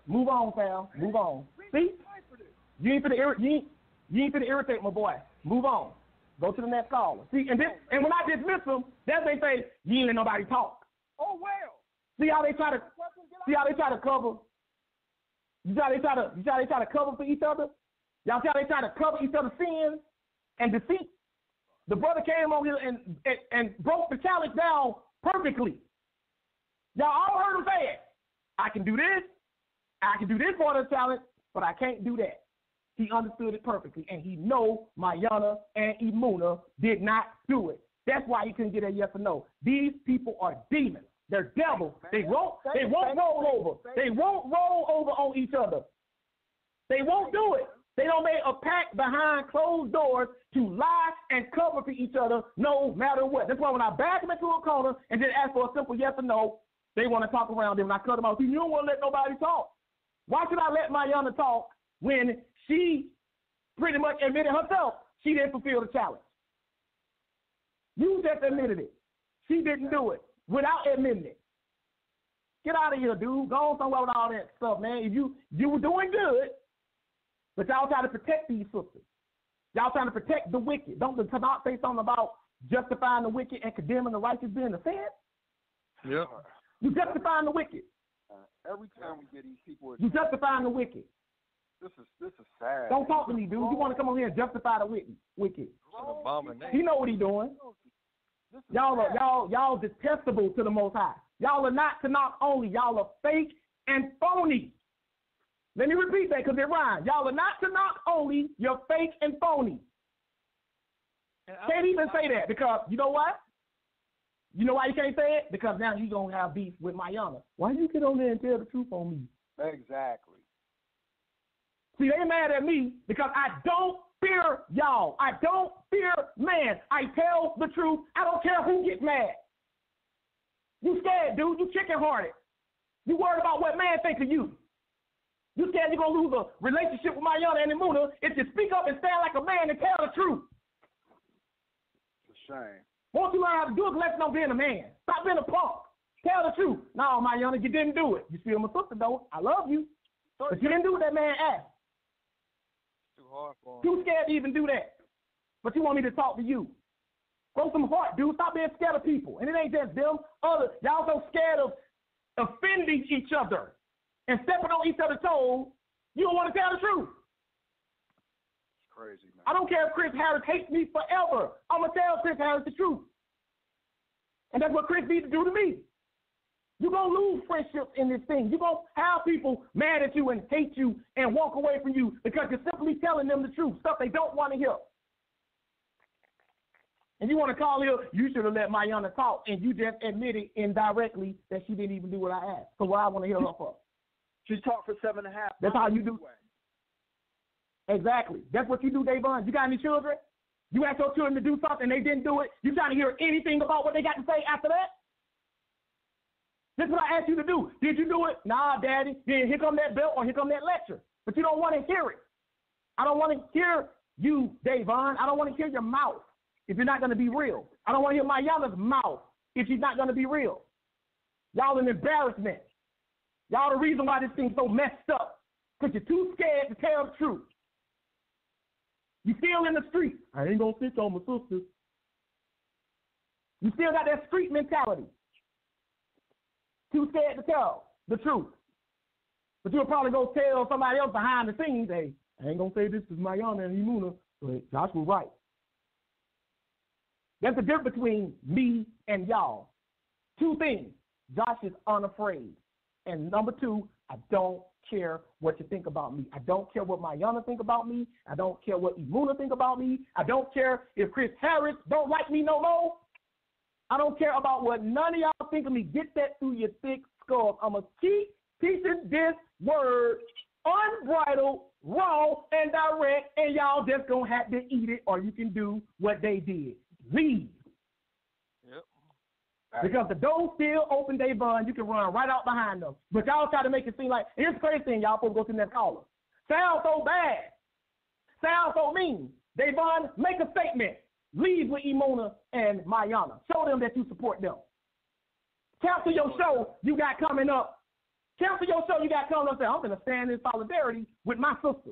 Move on, Sal. Move on. See? You ain't finna irritate my boy. Move on. Go to the next caller. See, and when I dismiss them, that's they say, you ain't let nobody talk. Oh well. See how they try to cover. You see how they try to cover for each other? Y'all see how they try to cover each other's sins and deceit? The brother came on here and broke the challenge down perfectly. Y'all all heard him say it. I can do this. I can do this part of the challenge, but I can't do that. He understood it perfectly, and he know Mayana and Imuna did not do it. That's why he couldn't get a yes or no. These people are demons. They're devils. They won't roll over. They won't roll over on each other. They won't do it. They don't make a pact behind closed doors to lie and cover for each other no matter what. That's why when I back them into a corner and just ask for a simple yes or no, they want to talk around them and I cut them out. You don't want to let nobody talk. Why should I let Mayana talk when she pretty much admitted herself she didn't fulfill the challenge? You just admitted it. She didn't do it without admitting it. Get out of here, dude. Go on somewhere with all that stuff, man. If you were doing good, but y'all trying to protect these sisters. Y'all trying to protect the wicked. Don't the Tanakh say something about justifying the wicked and condemning the righteous being the sin? Yeah. You justifying the wicked. Every time we get these people, you justifying the wicked. This is sad. Don't talk to me, dude. You want to come over here and justify the wicked. He know what he doing. Y'all detestable to the Most High. Y'all are not Tanakh only. Y'all are fake and phony. Let me repeat that because it rhymes. Y'all are not Tanakh only. You're fake and phony. Can't even say that because you know what? You know why you can't say it? Because now you're going to have beef with Mayana. Why you get on there and tell the truth on me? Exactly. See, they mad at me because I don't fear y'all. I don't fear man. I tell the truth. I don't care who gets mad. You scared, dude. You chicken-hearted. You worried about what man think of you. You scared you're going to lose a relationship with Mayana and Imuna if you speak up and stand like a man and tell the truth. It's a shame. Won't you learn how to do it? Let's know being a man. Stop being a punk. Tell the truth. No, Mayana, you didn't do it. You still my sister, though. I love you. But you didn't do what that man asked. Too hard for him. Too scared to even do that. But you want me to talk to you. Grow some heart, dude. Stop being scared of people. And it ain't just them. Y'all so scared of offending each other and stepping on each other's toes, you don't want to tell the truth. It's crazy, man. I don't care if Chris Harris hates me forever. I'm going to tell Chris Harris the truth. And that's what Chris needs to do to me. You're going to lose friendships in this thing. You're going to have people mad at you and hate you and walk away from you because you're simply telling them the truth, stuff they don't want to hear. And you want to call her, you should have let Mayana talk, and you just admitted indirectly that she didn't even do what I asked. So what I want to hear her for? She talked for 7.5 months. That's how you do. Exactly. That's what you do, Davon. You got any children? You asked your children to do something, they didn't do it. You trying to hear anything about what they got to say after that? This is what I asked you to do. Did you do it? Nah, Daddy. Then here come that belt or here come that lecture. But you don't want to hear it. I don't want to hear you, Davon. I don't want to hear your mouth if you're not going to be real. I don't want to hear Mayana's mouth if she's not going to be real. Y'all an embarrassment. Y'all the reason why this thing's so messed up because you're too scared to tell the truth. You still in the street. I ain't going to snitch on my sister. You still got that street mentality. Too scared to tell the truth. But you'll probably go tell somebody else behind the scenes, hey, I ain't going to say this is Mayana and Imuna, but Josh was right. That's the difference between me and y'all. Two things. Josh is unafraid. And number two, I don't care what you think about me. I don't care what Mayana think about me. I don't care what Imuna think about me. I don't care if Chris Harris don't like me no more. I don't care about what none of y'all think of me. Get that through your thick skull. I'm going to keep teaching this word unbridled, raw, and direct, and y'all just going to have to eat it, or you can do what they did. Leave. Yep. Because the door's still open, Davon. You can run right out behind them. But y'all try to make it seem like, here's the crazy thing, y'all supposed to go to the next caller. Sound so bad. Sound so mean. Davon, make a statement. Leave with Imuna and Mayana. Show them that you support them. Cancel your show you got coming up. Cancel your show you got coming up. Say, I'm going to stand in solidarity with my sister.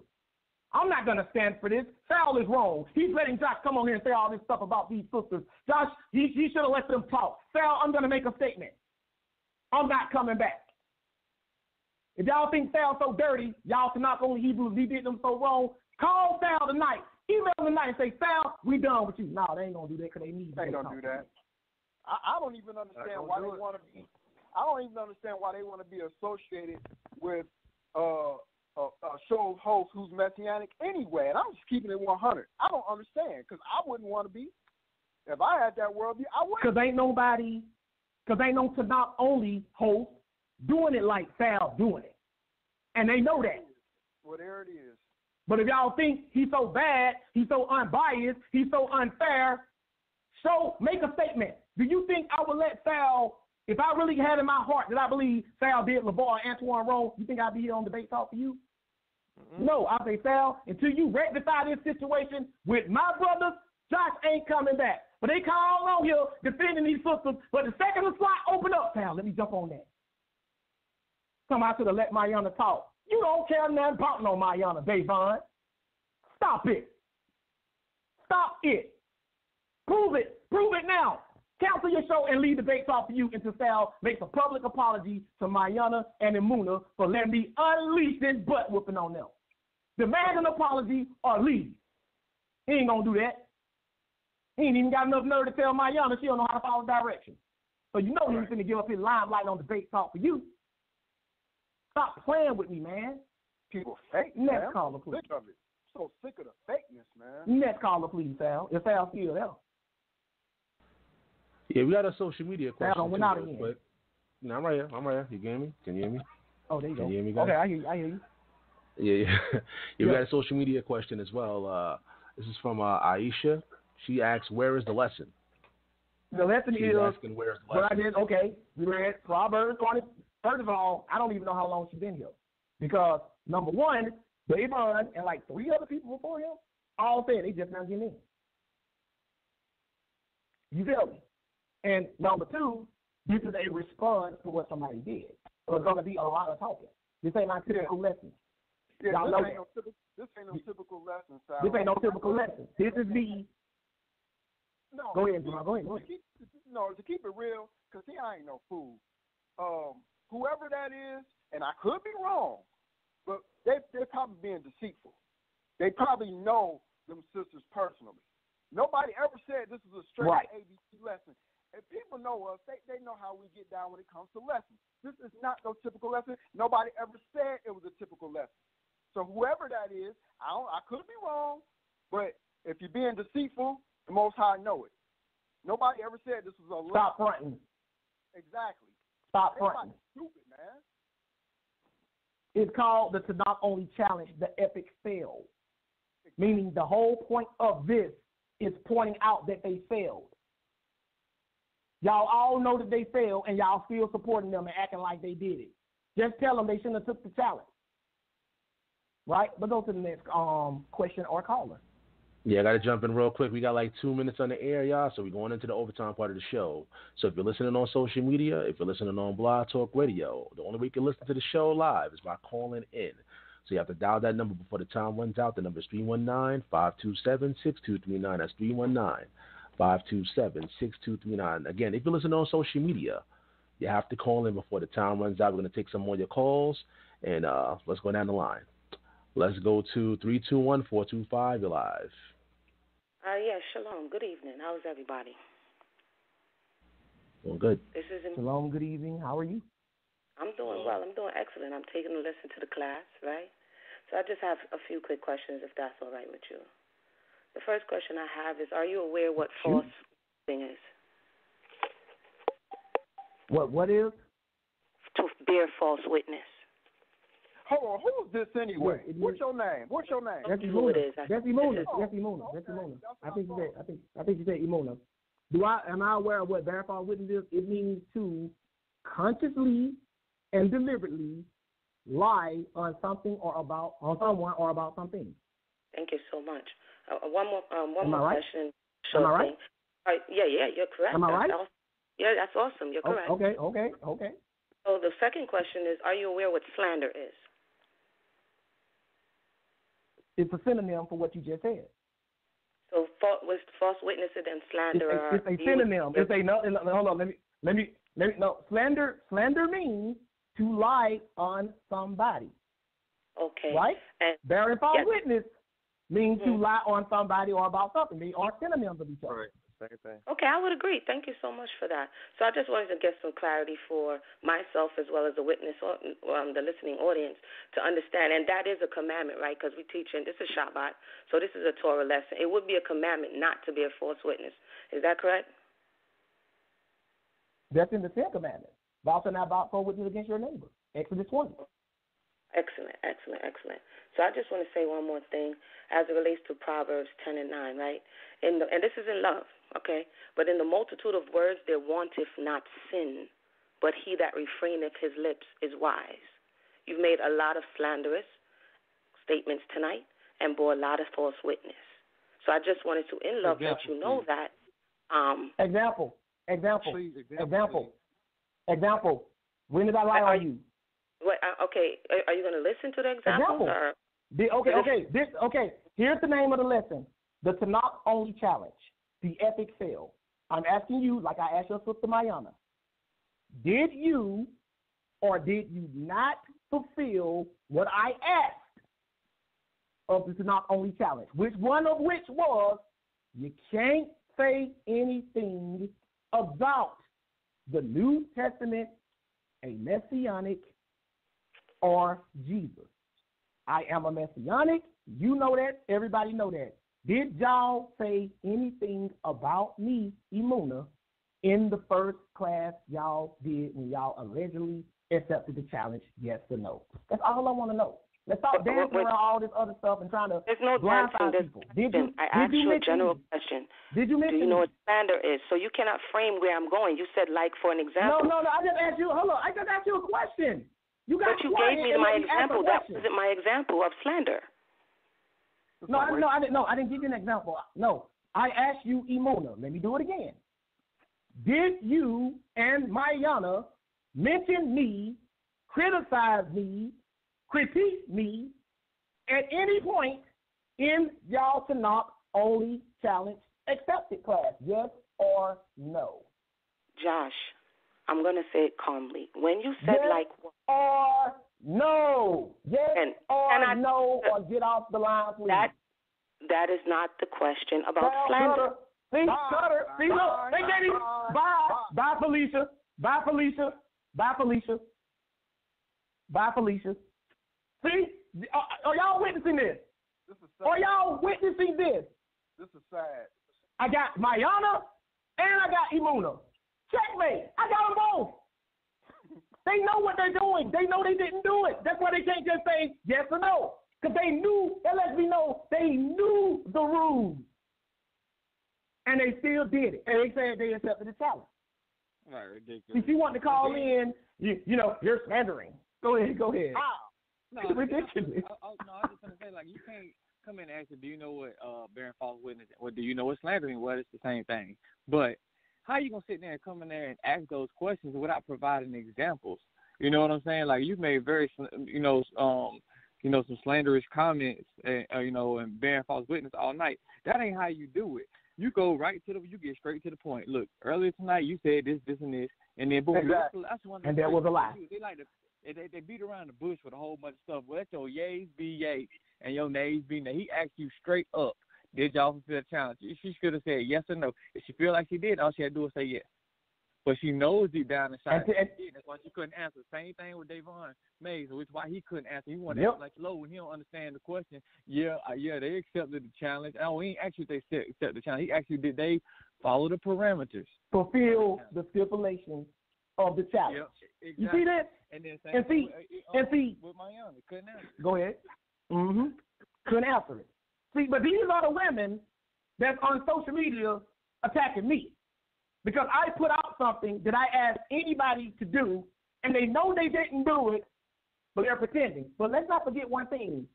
I'm not going to stand for this. Sal is wrong. He's letting Josh come on here and say all this stuff about these sisters. Josh, he should have let them talk. Sal, I'm going to make a statement. I'm not coming back. If y'all think Sal's so dirty, y'all can knock on the Hebrews. He did them so wrong. Call Sal tonight. Email him tonight and say, Sal, we done with you. No, they ain't going to do that because they need you. They ain't going to do that. I don't even understand why they want to be. I don't even understand why they want to be associated with a show host who's messianic anyway. And I'm just keeping it 100. I don't understand because I wouldn't want to be. If I had that worldview, I wouldn't. Because ain't no TANAKH only host doing it like Sal doing it. And they know that. Well, there it is. But if y'all think he's so bad, he's so unbiased, he's so unfair, so make a statement. Do you think I would let Sal, if I really had in my heart that I believe Sal did LeVar Antoine wrong, you think I'd be here on Debate Talk for you? Mm-hmm. No, I say, Sal, until you rectify this situation with my brothers, Josh ain't coming back. But they call on here defending these sisters, but the second the slot open up, Sal, let me jump on that. Somebody should have let Mayana talk. You don't care nothing about no Mayana, Davon. Stop it. Stop it. Prove it. Prove it now. Cancel your show and leave Debate Talk for you until Sal makes a public apology to Mayana and Imuna for letting me unleash this butt whooping on them. Demand an apology or leave. He ain't going to do that. He ain't even got enough nerve to tell Mayana she don't know how to follow directions. So you know he's going to give up his limelight on Debate Talk for you. Stop playing with me, man. People fake, Next man. caller, please. Sick of it. So sick of the fakeness, man. Next caller, please, Sal. If Sal's still there. Yeah, we got a social media question. Sal, we're not again. But, no, I'm right here. You hear me? Can you hear me? Oh, there you go. Can you hear me, guys? Okay, I hear you. Yeah. We got a social media question as well. This is from Aisha. She asks, where is the lesson? The lesson She's is asking, where's the lesson? what I did. Okay, we read Proverbs 20. First of all, I don't even know how long she's been here. Because, number one, Davon and like 3 other people before him all said they just not getting in. You feel me? And number 2, this is a response to what somebody did. So it's going to be a lot of talking. This ain't my typical lesson. Yeah, Y'all know that. This ain't no typical lesson, Sal. This ain't no typical lesson. This is me. No, go ahead, Jamal. Go ahead. To keep it real, because I ain't no fool. Whoever that is, and I could be wrong, but they're probably being deceitful. They probably know them sisters personally. Nobody ever said this is a straight ABC lesson. if people know us, they know how we get down when it comes to lessons. This is not no typical lesson. Nobody ever said it was a typical lesson. So whoever that is, I could be wrong, but if you're being deceitful, the Most High know it. Nobody ever said this was a lesson. Stop fronting. Exactly. Stop fronting. Stupid, man. It's called the TANAKH only challenge, the epic fail. Meaning the whole point of this is pointing out that they failed. Y'all all know that they failed, and y'all still supporting them and acting like they did it. Just tell them they shouldn't have took the challenge. Right? But go to the next question or caller. Yeah, I got to jump in real quick. We got like 2 minutes on the air, y'all, so we're going into the overtime part of the show. So if you're listening on social media, if you're listening on Blog Talk Radio, the only way you can listen to the show live is by calling in. So you have to dial that number before the time runs out. The number is 319-527-6239. That's 319-527-6239. Again, if you're listening on social media, you have to call in before the time runs out. We're going to take some more of your calls, and let's go down the line. Let's go to 321-425. You're live. Yes, shalom. Good evening. How's everybody? Well, good. This is Shalom, good evening. How are you? I'm doing well. I'm doing excellent. I'm taking a listen to the class, right? So I just have a few quick questions, if that's all right with you. The first question I have is, are you aware what false thing is? What is? To bear false witness. Hold on, who's this anyway? What's your name? That's Imuna. That's Imuna. I think you said Imuna. Am I aware of what bear false witness is? It means to consciously and deliberately lie on something or about someone or about something. Thank you so much. One more right? question. Am I right? Yeah, you're correct. Am I right? Yeah, that's awesome. You're correct. Okay. So the second question is, are you aware what slander is? It's a synonym for what you just said. So false witness and then slander. It's a synonym. It's a no. Hold on. Let me. No. Slander means to lie on somebody. Okay. Right. And bearing false witness means to lie on somebody or about something. They are synonyms of each other. Right. Same thing. Okay, I would agree. Thank you so much for that. So I just wanted to get some clarity for myself as well as the witness or the listening audience to understand. And that is a commandment, right? Because we teach, and this is Shabbat, so this is a Torah lesson. It would be a commandment not to be a false witness. Is that correct? That's in the Ten Commandments. Thou shalt not bear false witness against your neighbor. Exodus 20. Excellent. So I just want to say one more thing as it relates to Proverbs 10 and 9, right? And this is in love, okay? But in the multitude of words there wanteth not sin, but he that refraineth his lips is wise. You've made a lot of slanderous statements tonight and bore a lot of false witness. So I just wanted to, in love, let you know that. Example. When did I lie on you? Okay, are you going to listen to the examples? Okay. Here's the name of the lesson: the TANAKH only challenge, the epic fail. I'm asking you, like I asked your sister Mayana, did you or did you not fulfill what I asked of the TANAKH only challenge? Which was you can't say anything about the New Testament, a messianic, or Jesus. I am a messianic. You know that. Everybody know that. Did y'all say anything about me, Imuna, in the first class y'all did when y'all allegedly accepted the challenge? Yes or no? That's all I want to know. Let's stop dancing around all this other stuff and trying to blindside people. I asked you a general question. Did you mention? Do you know what slander is? So you cannot frame where I'm going. You said, like, for an example. No. I just asked you. Hold on. I just asked you a question. You gave me my example. That wasn't my example of slander. I didn't give you an example. No, I asked you, Imuna. Let me do it again. Did you and Mayana mention me, criticize me, critique me at any point in y'all TANAKH only challenge accepted class? Yes or no? Josh, I'm going to say it calmly. When you said yes or no. Yes or no, or get off the line, please. That is not the question about slander. See, Cutter. See, look. Bye, Felicia. Bye, Felicia. Bye, Felicia. Bye, Felicia. See? Are y'all witnessing this? Are y'all witnessing this? This is sad. I got Mayana and I got Imuna. Checkmate. I got them both. They know what they're doing. They know they didn't do it. That's why they can't just say yes or no. Because they knew, that lets me know they knew the rules. And they still did it. And they said they accepted the challenge. Right, ridiculous. If you want to call in, you know, you're slandering. Go ahead. No, It's ridiculous. No, I was just going to say, like, you can't come in and ask, do you know what bearing false witness, or do you know what slandering? Well, it's the same thing. But how are you going to sit there and come in there and ask those questions without providing examples? You know what I'm saying? Like, you've made very, some slanderous comments, and bearing false witness all night. That ain't how you do it. You go you get straight to the point. Look, earlier tonight you said this, and this, and then boom. Exactly. And that was a lie. They like to, they beat around the bush with a whole bunch of stuff. Well, let your yays be yays and your nays be nays. He asked you straight up, did y'all fulfill the challenge? She should have said yes or no. If she feel like she did, all she had to do was say yes. But she knows deep down inside she did. That's why she couldn't answer. Same thing with Davon Mays, which is why he couldn't answer. He wanted to act like low when he don't understand the question. Yeah, they accepted the challenge. Oh, he ain't asked you if they accept the challenge. He asked you, did they follow the parameters? Fulfill the stipulations of the challenge. Yep, exactly. You see that? And see, with Miami, couldn't answer. Go ahead. Couldn't answer it. See, but these are the women that's on social media attacking me. Because I put out something that I asked anybody to do, and they know they didn't do it, but they're pretending. But let's not forget one thing.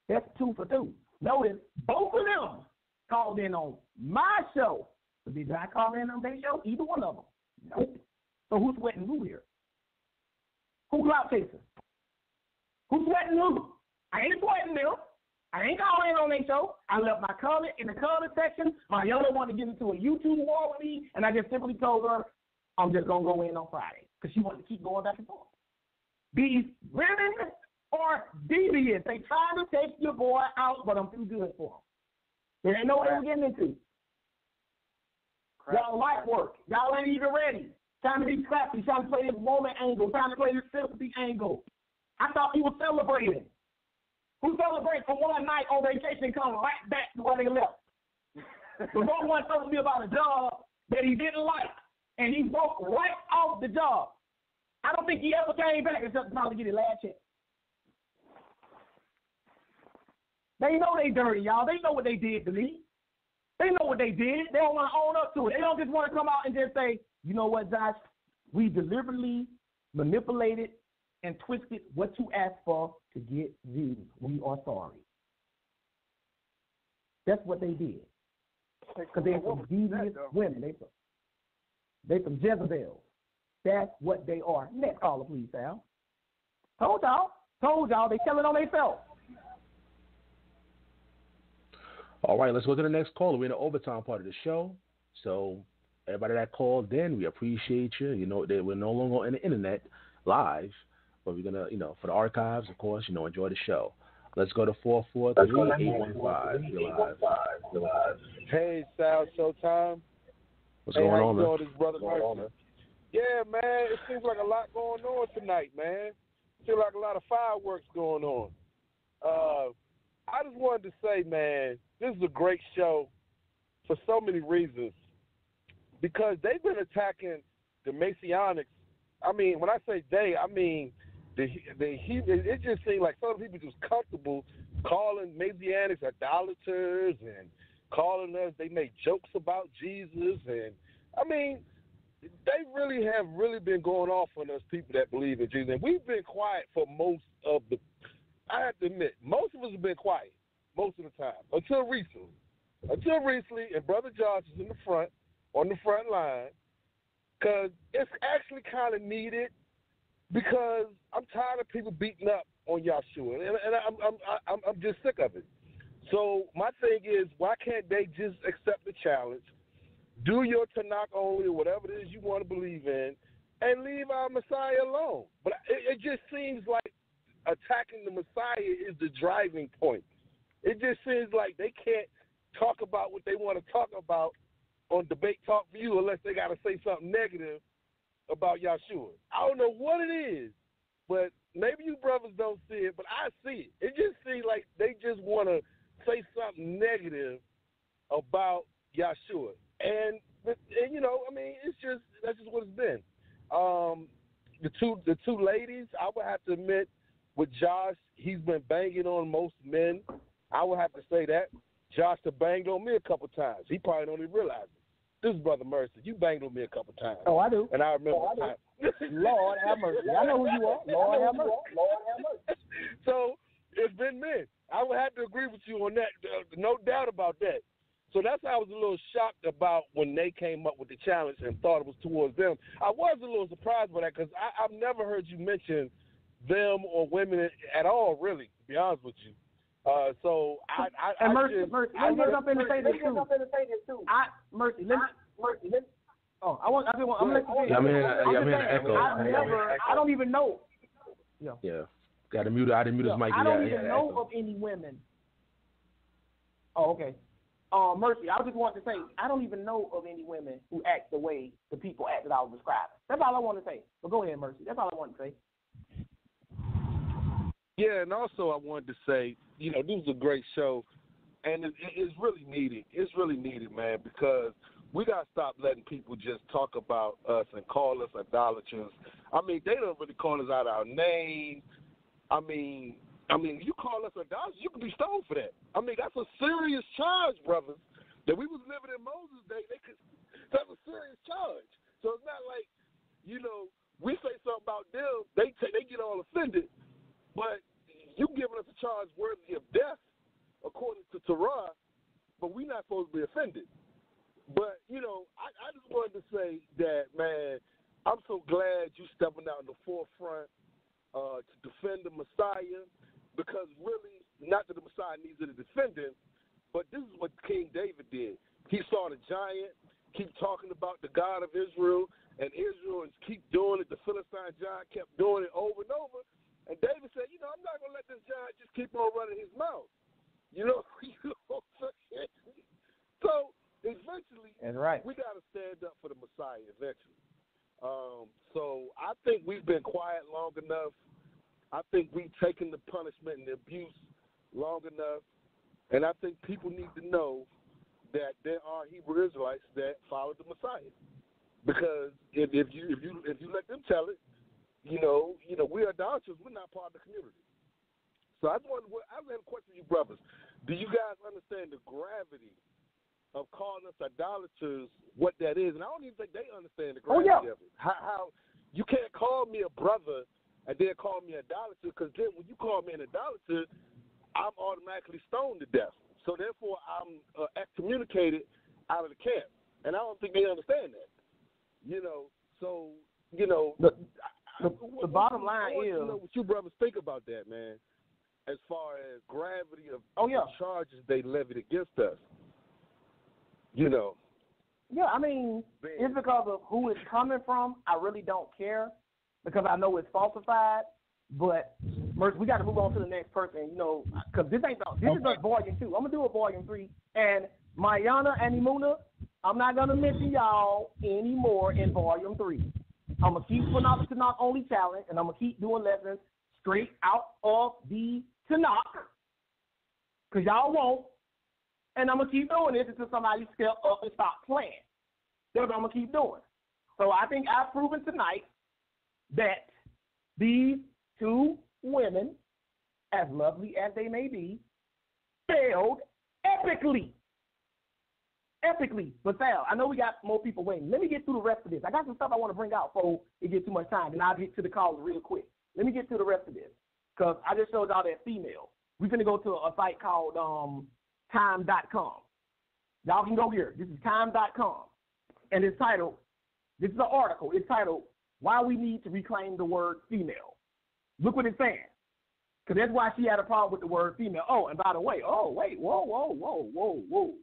That's 2 for 2. Notice both of them called in on my show. Did I call in on their show? Either one of them. Nope. So who's sweating who here? Who clout chasing? Who's sweating who? I ain't sweating them. I ain't calling in on their show. I left my comment in the comment section. My yellow wanted to get into a YouTube war with me, and I just simply told her I'm just going to go in on Friday because she wanted to keep going back and forth. These women are devious. They trying to take your boy out, but I'm too good for them. They didn't know what they were getting into. Y'all like work. Y'all ain't even ready. Trying to be crafty, trying to play this woman angle, trying to play this sympathy angle. I thought you were celebrating. Who celebrates for one night on vacation and come right back to where they left? The one told me about a job that he didn't like, and he walked right off the job. I don't think he ever came back except to probably get his last check. They know they dirty, y'all. They know what they did to me. They know what they did. They don't want to own up to it. They don't just want to come out and just say, you know what, Josh? We deliberately manipulated and twisted what you asked for to get views. We are sorry. That's what they did. Because they're some devious women. They some Jezebels. That's what they are. Next caller, please, Sal. Told y'all. They tell it on themselves. All right, let's go to the next caller. We're in the overtime part of the show. So everybody that called in, we appreciate you. You know, we're no longer on the internet live. But we're going to, for the archives, of course, enjoy the show. Let's go to 443-815. You're live. Hey, Sal, Showtime. What's going on, man? This brother Yeah, man, it seems like a lot going on tonight, man. It seems like a lot of fireworks going on. I just wanted to say, man, this is a great show for so many reasons. Because they've been attacking the Messianics. I mean, when I say they, I mean it just seems like some people just comfortable calling Messianics idolaters and calling us. They make jokes about Jesus, and I mean, they really have been going off on us people that believe in Jesus. And we've been quiet for most of the. I have to admit, most of us have been quiet most of the time until recently. And Brother Josh is in the front on the front line because it's actually kind of needed. Because I'm tired of people beating up on Yahshua, and I'm just sick of it. So my thing is, why can't they just accept the challenge, do your Tanakh only or whatever it is you want to believe in, and leave our Messiah alone? But it just seems like attacking the Messiah is the driving point. It just seems like they can't talk about what they want to talk about on Debate Talk View unless they got to say something negative about Yahshua. I don't know what it is, but maybe you brothers don't see it, but I see it. It just seems like they just want to say something negative about Yahshua. And you know, I mean, that's just what it's been. The two ladies, I would have to admit, with Josh, he's been banging on most men. I would have to say that. Josh has banged on me a couple times. He probably don't even realize it. This is Brother Mercy. You banged on me a couple times. Oh, I do. And I remember the time. Lord have mercy. I know who you are. Lord have mercy. Lord have mercy. So it's been men. I would have to agree with you on that. No doubt about that. So that's why I was a little shocked about when they came up with the challenge and thought it was towards them. I was a little surprised by that because I've never heard you mention them or women at all, really, to be honest with you. So Mercy, let me jump in and say this too. Mercy, let me. Oh, I'm gonna let you. I don't even know. Yeah. Got to mute. I didn't mute his mic. I don't even know of any women. Oh, okay. Mercy, I just wanted to say I don't even know of any women who act the way the people act that I was describing. That's all I want to say. But go ahead, Mercy. That's all I want to say. Yeah, and also I wanted to say, you know, this is a great show, and it's really needed. It's really needed, man, because we got to stop letting people just talk about us and call us idolaters. I mean, they don't really call us out our name. I mean, you call us idolaters, you can be stoned for that. I mean, that's a serious charge, brothers. That we was living in Moses' day, that's a serious charge. So it's not like, you know, we say something about them, they get all offended. But you giving us a charge worthy of death, according to Torah, but we're not supposed to be offended. But, you know, I just wanted to say that, man, I'm so glad you stepping out in the forefront to defend the Messiah, because really, not that the Messiah needs any defending, but this is what King David did. He saw the giant, keep talking about the God of Israel, and Israel keep doing it. The Philistine giant kept doing it over and over. And David said, you know, I'm not going to let this giant just keep on running his mouth. You know what I'm saying? So, eventually, that's right. We got to stand up for the Messiah eventually. So, I think we've been quiet long enough. I think we've taken the punishment and the abuse long enough. And I think people need to know that there are Hebrew Israelites that follow the Messiah. Because if you let them tell it, you know, we're idolaters. We're not part of the community. So I have a question for you, brothers. Do you guys understand the gravity of calling us idolaters? What that is, and I don't even think they understand the gravity of it. How you can't call me a brother and then call me an idolater, because then when you call me an idolater, I'm automatically stoned to death. So therefore, I'm excommunicated out of the camp, and I don't think they understand that. You know, so you know. The bottom line is, know what you brothers think about that, man, as far as gravity of the charges they levied against us. You know. Yeah, I mean, it's because of who it's coming from. I really don't care, because I know it's falsified. But we got to move on to the next person, you know, because this is just volume 2. I'm gonna do a volume 3, and Mayana and Imuna, I'm not gonna mention y'all anymore in volume 3. I'm going to keep putting out the Tanakh only challenge, and I'm going to keep doing lessons straight out of the Tanakh, because y'all won't. And I'm going to keep doing this until somebody step up and stop playing. That's what I'm going to keep doing. So I think I've proven tonight that these two women, as lovely as they may be, failed epically. But Sal, I know we got more people waiting. Let me get through the rest of this. I got some stuff I want to bring out before it gets too much time, and I'll get to the call real quick. Let me get to the rest of this, because I just showed y'all that female. We're going to go to a site called time.com. Y'all can go here. This is time.com. And it's titled, this is an article. It's titled, Why We Need to Reclaim the Word Female. Look what it's saying. Because that's why she had a problem with the word female. Oh, and by the way, whoa.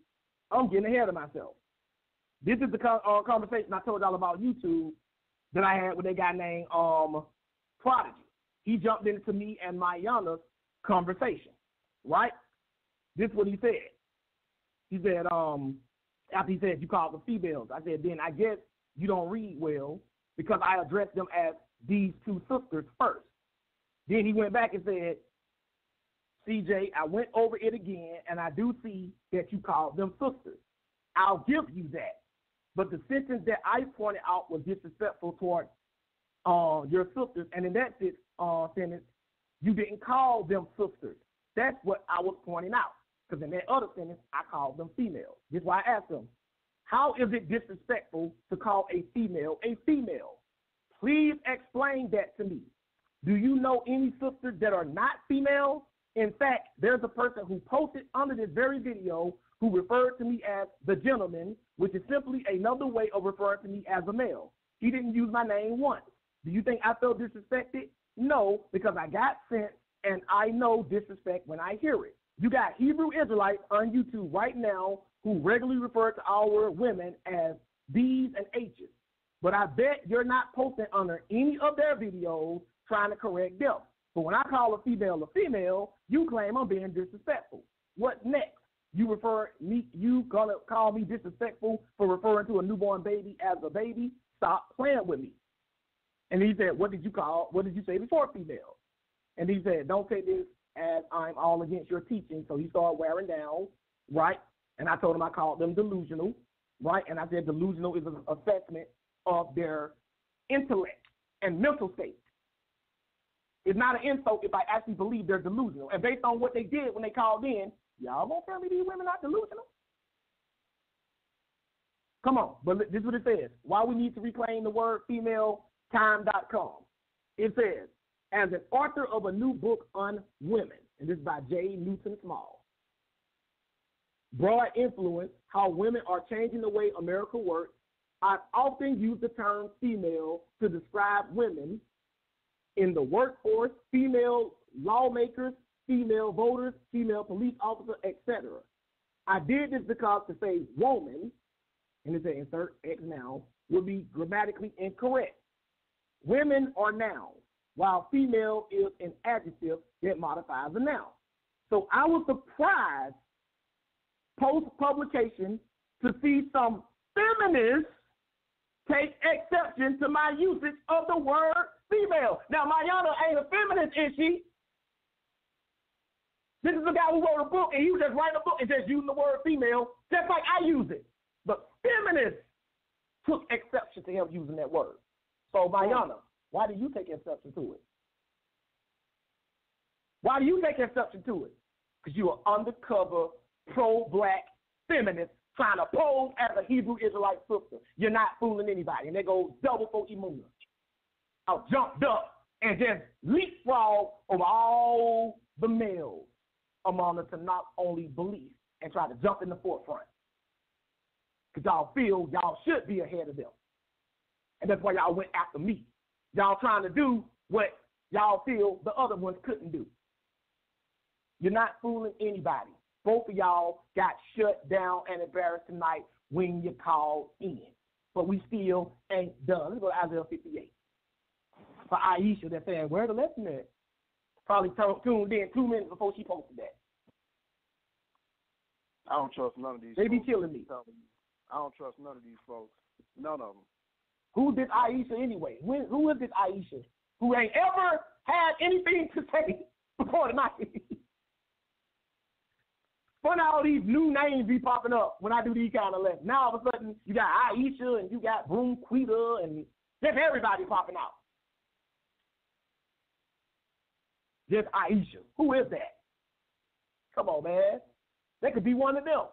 I'm getting ahead of myself. This is the conversation I told y'all about YouTube that I had with a guy named Prodigy. He jumped into me and Mayana's conversation, right? This is what he said. He said, After he said you called them females, I said, then I guess you don't read well because I addressed them as these two sisters first. Then he went back and said, CJ, I went over it again, and I do see that you called them sisters. I'll give you that. But the sentence that I pointed out was disrespectful toward your sisters, and in that sentence, you didn't call them sisters. That's what I was pointing out, because in that other sentence, I called them females. This is why I asked them, how is it disrespectful to call a female a female? Please explain that to me. Do you know any sisters that are not female? In fact, there's a person who posted under this very video who referred to me as the gentleman, which is simply another way of referring to me as a male. He didn't use my name once. Do you think I felt disrespected? No, because I got sent, and I know disrespect when I hear it. You got Hebrew Israelites on YouTube right now who regularly refer to our women as B's and H's. But I bet you're not posting under any of their videos trying to correct them. But when I call a female, you claim I'm being disrespectful. What next? You gonna call me disrespectful for referring to a newborn baby as a baby? Stop playing with me. And he said, what did you say before female? And he said, don't take this as I'm all against your teaching. So he started wearing down, right? And I told him I called them delusional, right? And I said delusional is an assessment of their intellect and mental state. It's not an insult if I actually believe they're delusional. And based on what they did when they called in, y'all gonna tell me these women are delusional? Come on, but this is what it says. Why we need to reclaim the word FemaleTime.com. It says, as an author of a new book on women, and this is by J. Newton Small, Broad Influence, How Women Are Changing the Way America Works, I've often used the term female to describe women in the workforce, female lawmakers, female voters, female police officers, etc. I did this because to say woman, and it's an insert X noun, would be grammatically incorrect. Women are nouns, while female is an adjective that modifies a noun. So I was surprised post-publication to see some feminists take exception to my usage of the word female. Now, Mayana ain't a feminist, is she? This is the guy who wrote a book, and he was just writing a book and just using the word female, just like I use it. But feminists took exception to him using that word. So, Mayana, why do you take exception to it? Why do you take exception to it? Because you're an undercover, pro-black feminist trying to pose as a Hebrew Israelite sister. You're not fooling anybody. And they go double for Emunah. I jumped up and just leapfrog over all the males among the Tanakh only belief and try to jump in the forefront. Because y'all feel y'all should be ahead of them. And that's why y'all went after me. Y'all trying to do what y'all feel the other ones couldn't do. You're not fooling anybody. Both of y'all got shut down and embarrassed tonight when you called in. But we still ain't done. Let's go to Isaiah 58. For Aisha, they're saying, where's the lesson at? Probably tuned in 2 minutes before she posted that. I don't trust none of these They folks. be killing me. I don't trust none of these folks. None of them. Who's this Aisha anyway? Who is this Aisha? Who ain't ever had anything to say before tonight? But now all these new names be popping up when I do these kind of lessons. Now all of a sudden you got Aisha and you got Broom Quita and just everybody popping out. Just Aisha. Who is that? Come on, man. They could be one of them.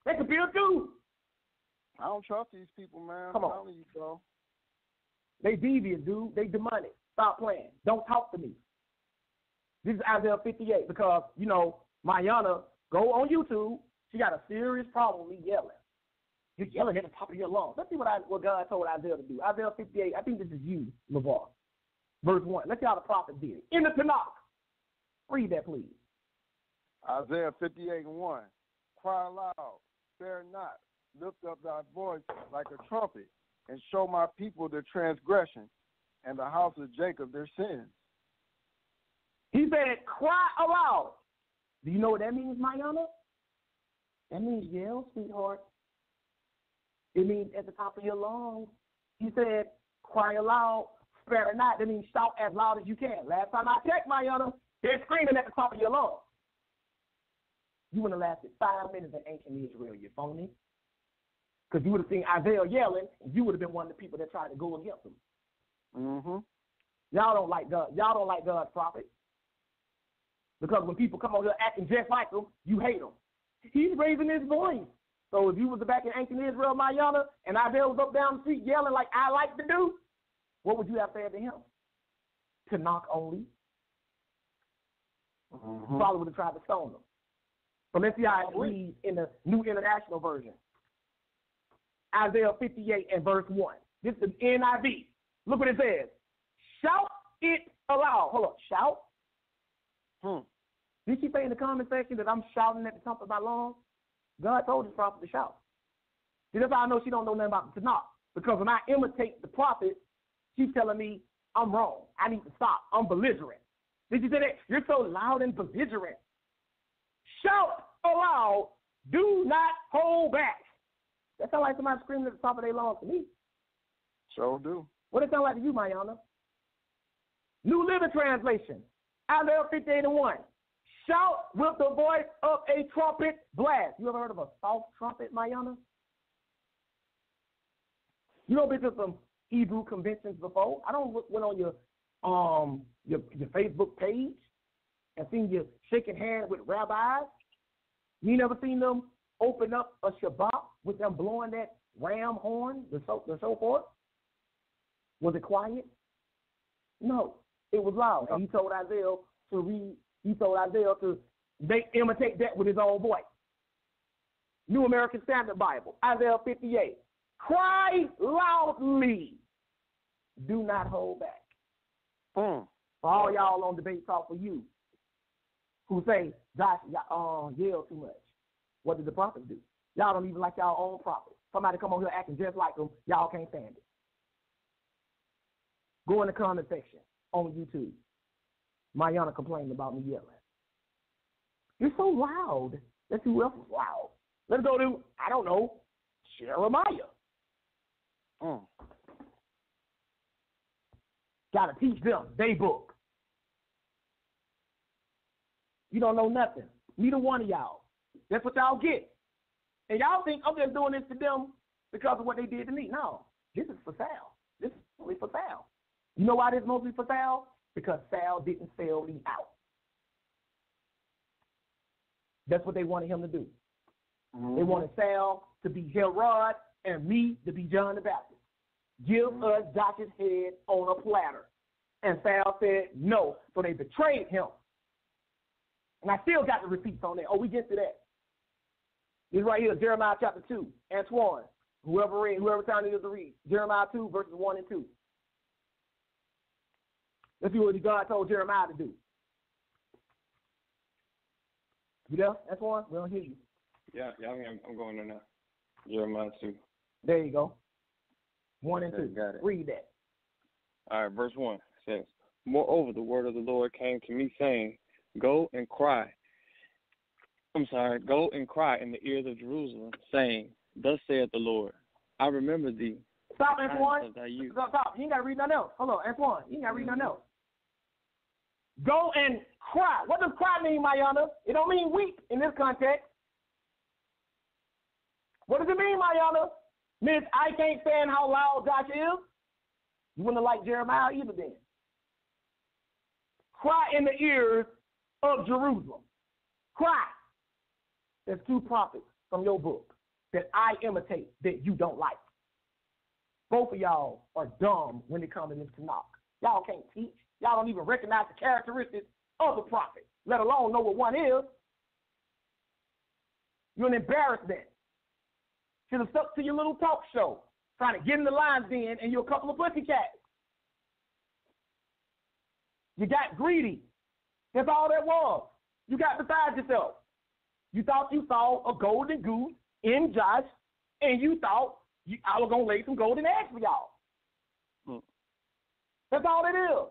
They could be a dude. I don't trust these people, man. Come on. I'm telling you, bro. They devious, dude. They demonic. Stop playing. Don't talk to me. This is Isaiah 58 because, you know, Mayana, go on YouTube. She got a serious problem with me yelling. You're yelling at the top of your lungs. Let's see what God told Isaiah to do. Isaiah 58, I think this is you, LeVar. Verse 1. Let's see how the prophet did it. In the Tanakh. Read that, please. Isaiah 58:1. Cry aloud, spare not, lift up thy voice like a trumpet, and show my people their transgression, and the house of Jacob their sins. He said, cry aloud. Do you know what that means, Mayana? That means yell, sweetheart. It means at the top of your lungs. He said, cry aloud, spare not. That means shout as loud as you can. Last time I checked, my honor, they're screaming at the top of your lungs. You wouldn't have lasted 5 minutes in ancient Israel, you phony. Because you would have seen Isaiah yelling, and you would have been one of the people that tried to go against him. Mm-hmm. Y'all don't like God. Y'all don't like God's prophet. Because when people come over here acting just like him, you hate him. He's raising his voice. So if you was back in ancient Israel, my honor, and Isaiah was up down the street yelling like I like to do, what would you have said to him? TANAKH only. Mm-hmm. You probably would have tried to stone him. So let's see how it reads in the New International Version. Isaiah 58 and verse 1. This is the NIV. Look what it says. Shout it aloud. Hold up. Shout. Did she say in the comment section that I'm shouting at the top of my lungs? God told his prophet to shout. See, that's how I know she don't know nothing about the Tanakh. Because when I imitate the prophet, she's telling me I'm wrong. I need to stop. I'm belligerent. Did you say that? You're so loud and belligerent. Shout aloud. Do not hold back. That sounds like somebody screaming at the top of their lungs to me. Sure do. What does it sound like to you, my honor? New Living Translation. Isaiah 58 and 1. Shout with the voice of a trumpet blast. You ever heard of a soft trumpet, my honor? You know, been to some Hebrew conventions before. I don't went on your Facebook page and seen you shaking hands with rabbis. You never seen them open up a Shabbat with them blowing that ram horn, the so forth? Was it quiet? No, it was loud. And he told Isaiah to read. He told Isaiah to imitate that with his own voice. New American Standard Bible, Isaiah 58. Cry loudly. Do not hold back. For all y'all on Debate Talk for You who say, Josh, y'all yell too much. What did the prophets do? Y'all don't even like y'all own prophets. Somebody come on here acting just like them. Y'all can't stand it. Go in the comment section on YouTube. Mayana complained about me yelling. You're so loud. Let's see who else is loud. Let's go to, I don't know, Jeremiah. Got to teach them. They book. You don't know nothing. Neither one of y'all. That's what y'all get. And y'all think I'm just doing this to them because of what they did to me. No, this is for Sal. This is only for Sal. You know why this is mostly for Sal? Because Sal didn't sell me out. That's what they wanted him to do. They wanted Sal to be Herod and me to be John the Baptist. Give us Josh's head on a platter. And Sal said no, so they betrayed him. And I still got the receipts on that. Oh, we get to that. This right here, Jeremiah chapter 2. Antoine, whoever time it is to read. Jeremiah 2, verses 1 and 2. Let's see what God told Jeremiah to do. You there? That's one? We don't hear you. Yeah, I'm going there now. Jeremiah 2. There you go. 1 and 2. Got it. Read that. All right, verse 1 says, Moreover, the word of the Lord came to me, saying, Go and cry in the ears of Jerusalem, saying, Thus saith the Lord, I remember thee. Stop, Antoine. Stop. You ain't got to read nothing else. Hold on, Antoine. You ain't got to read nothing else. Go and cry. What does cry mean, my honor? It don't mean weep in this context. What does it mean, my honor? Means I can't stand how loud Josh is. You wouldn't have liked Jeremiah either then. Cry in the ears of Jerusalem. Cry. There's 2 prophets from your book that I imitate that you don't like. Both of y'all are dumb when it comes to this Tanakh. Y'all can't teach. Y'all don't even recognize the characteristics of the prophet, let alone know what one is. You're an embarrassment. Should have stuck to your little talk show, trying to get in the lion's den, and you're a couple of pussycats. You got greedy. That's all that was. You got beside yourself. You thought you saw a golden goose in Josh, and you thought I was going to lay some golden eggs for y'all. That's all it is.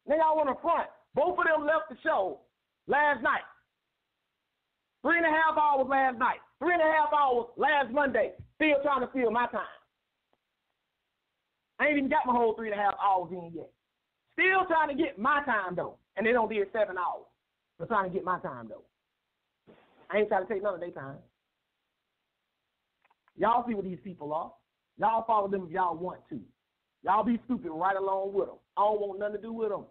Now y'all want to front. Both of them left the show last night. 3.5 hours last night. 3.5 hours last Monday. Still trying to fill my time. I ain't even got my whole 3.5 hours in yet. Still trying to get my time, though. And they don't did 7 hours. They're trying to get my time, though. I ain't trying to take none of their time. Y'all see what these people are. Y'all follow them if y'all want to. Y'all be stupid right along with them. I don't want nothing to do with them.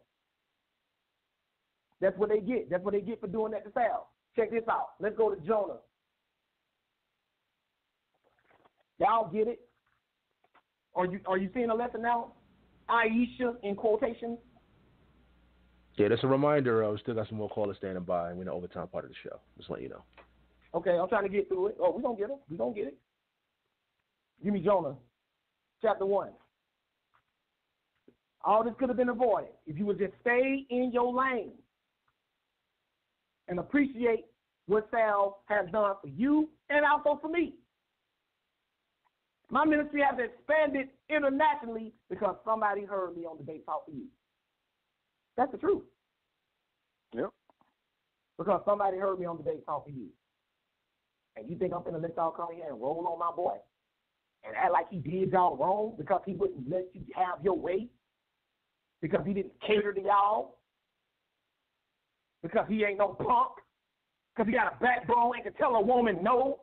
That's what they get. That's what they get for doing that to Sal. Check this out. Let's go to Jonah. Y'all get it? Are you seeing a lesson now? Aisha in quotations? Yeah, that's a reminder. We still got some more callers standing by, and we're in the overtime part of the show. Just let you know. Okay, I'm trying to get through it. Oh, we're going to get them. We're going to get it. Give me Jonah, chapter 1. All this could have been avoided if you would just stay in your lane and appreciate what Sal has done for you and also for me. My ministry has expanded internationally because somebody heard me on Debate Talk for You. That's the truth. Yep. Because somebody heard me on Debate Talk for You. And you think I'm going to let y'all come here and roll on my boy and act like he did y'all wrong because he wouldn't let you have your way? Because he didn't cater to y'all? Because he ain't no punk? Because he got a backbone and can tell a woman no?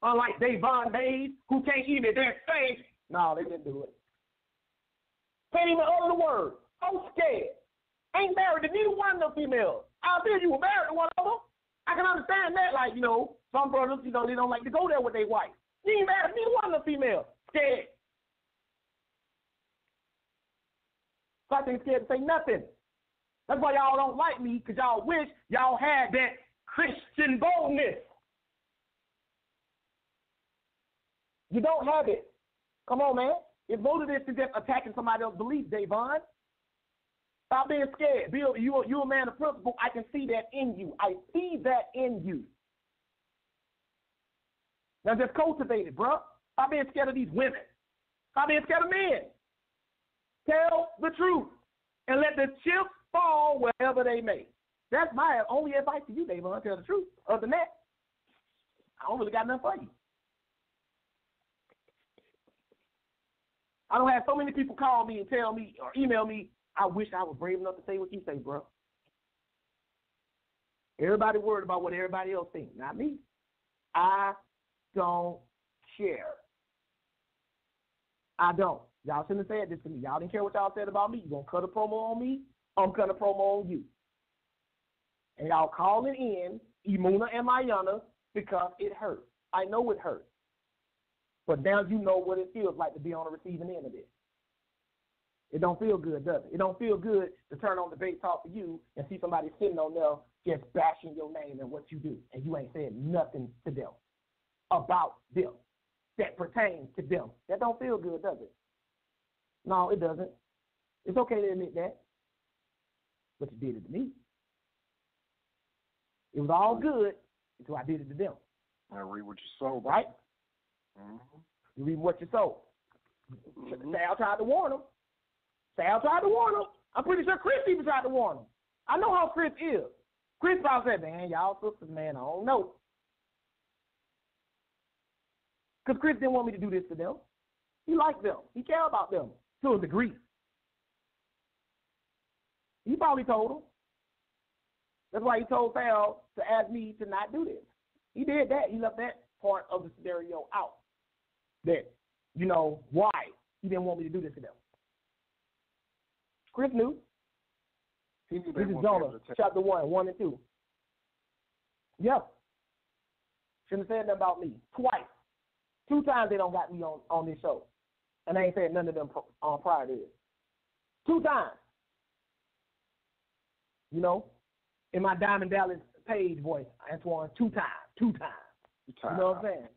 Unlike Davon Mays, who can't even their stage. No, they didn't do it. Can't even utter the word. I'm scared. Ain't married to neither one of them females. Out there, you were married to one of them. I can understand that, like, some brothers, they don't like to go there with their wife. You ain't married to neither one of them females. Scared. So I think scared to say nothing. That's why y'all don't like me, because y'all wish y'all had that Christian boldness. You don't have it. Come on, man. If boldness is just attacking somebody else's belief, Davon, stop being scared. Bill, you're a man of principle. I can see that in you. I see that in you. Now just cultivate it, bro. Stop being scared of these women. Stop being scared of men. Tell the truth and let the chips fall wherever they may. That's my only advice to you, Davon. Tell the truth. Other than that, I don't really got nothing for you. I don't have so many people call me and tell me or email me, I wish I was brave enough to say what you say, bro. Everybody worried about what everybody else thinks, not me. I don't care. I don't. Y'all shouldn't have said this to me. Y'all didn't care what y'all said about me. You going to cut a promo on me? I'm cutting a promo on you. And y'all calling in Imuna and Mayana because it hurt. I know it hurt. But now you know what it feels like to be on the receiving end of it. It don't feel good, does it? It don't feel good to turn on Debate Talk for You and see somebody sitting on there just bashing your name and what you do, and you ain't saying nothing to them about them that pertains to them. That don't feel good, does it? No, it doesn't. It's okay to admit that. But you did it to me. It was all good until I did it to them. I read what you sow, right? Mm-hmm. You read what you sow. Mm-hmm. Sal tried to warn him. I'm pretty sure Chris even tried to warn him. I know how Chris is. Chris probably said, man, y'all sisters, man, I don't know. Because Chris didn't want me to do this to them. He liked them. He cared about them to a degree. He probably told them. That's why he told Sal to ask me to not do this. He did that. He left that part of the scenario out. That, why he didn't want me to do this to them. Chris knew. This is Jonah, chapter 1 and 2. Yep. Shouldn't have said nothing about me. Twice. 2 times they don't got me on this show. And I ain't said none of them prior to this. 2 times. In my Diamond Dallas page voice, Antoine, 2 times. 2 times. You know what I'm saying?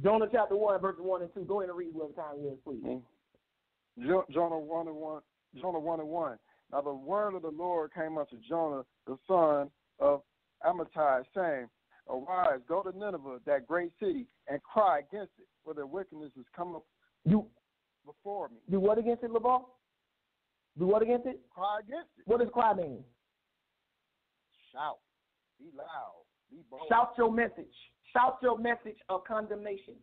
Jonah chapter 1, verses 1 and 2. Go ahead and read whatever time it is, please. Mm-hmm. Jonah 1 and 1. Now the word of the Lord came unto Jonah, the son of Amittai, saying, Arise, go to Nineveh, that great city, and cry against it, for their wickedness is come up before me. Do what against it, LeVar? Do what against it? Cry against it. What does cry mean? Shout. Be loud. Be bold. Shout your message. Shout your message of condemnation.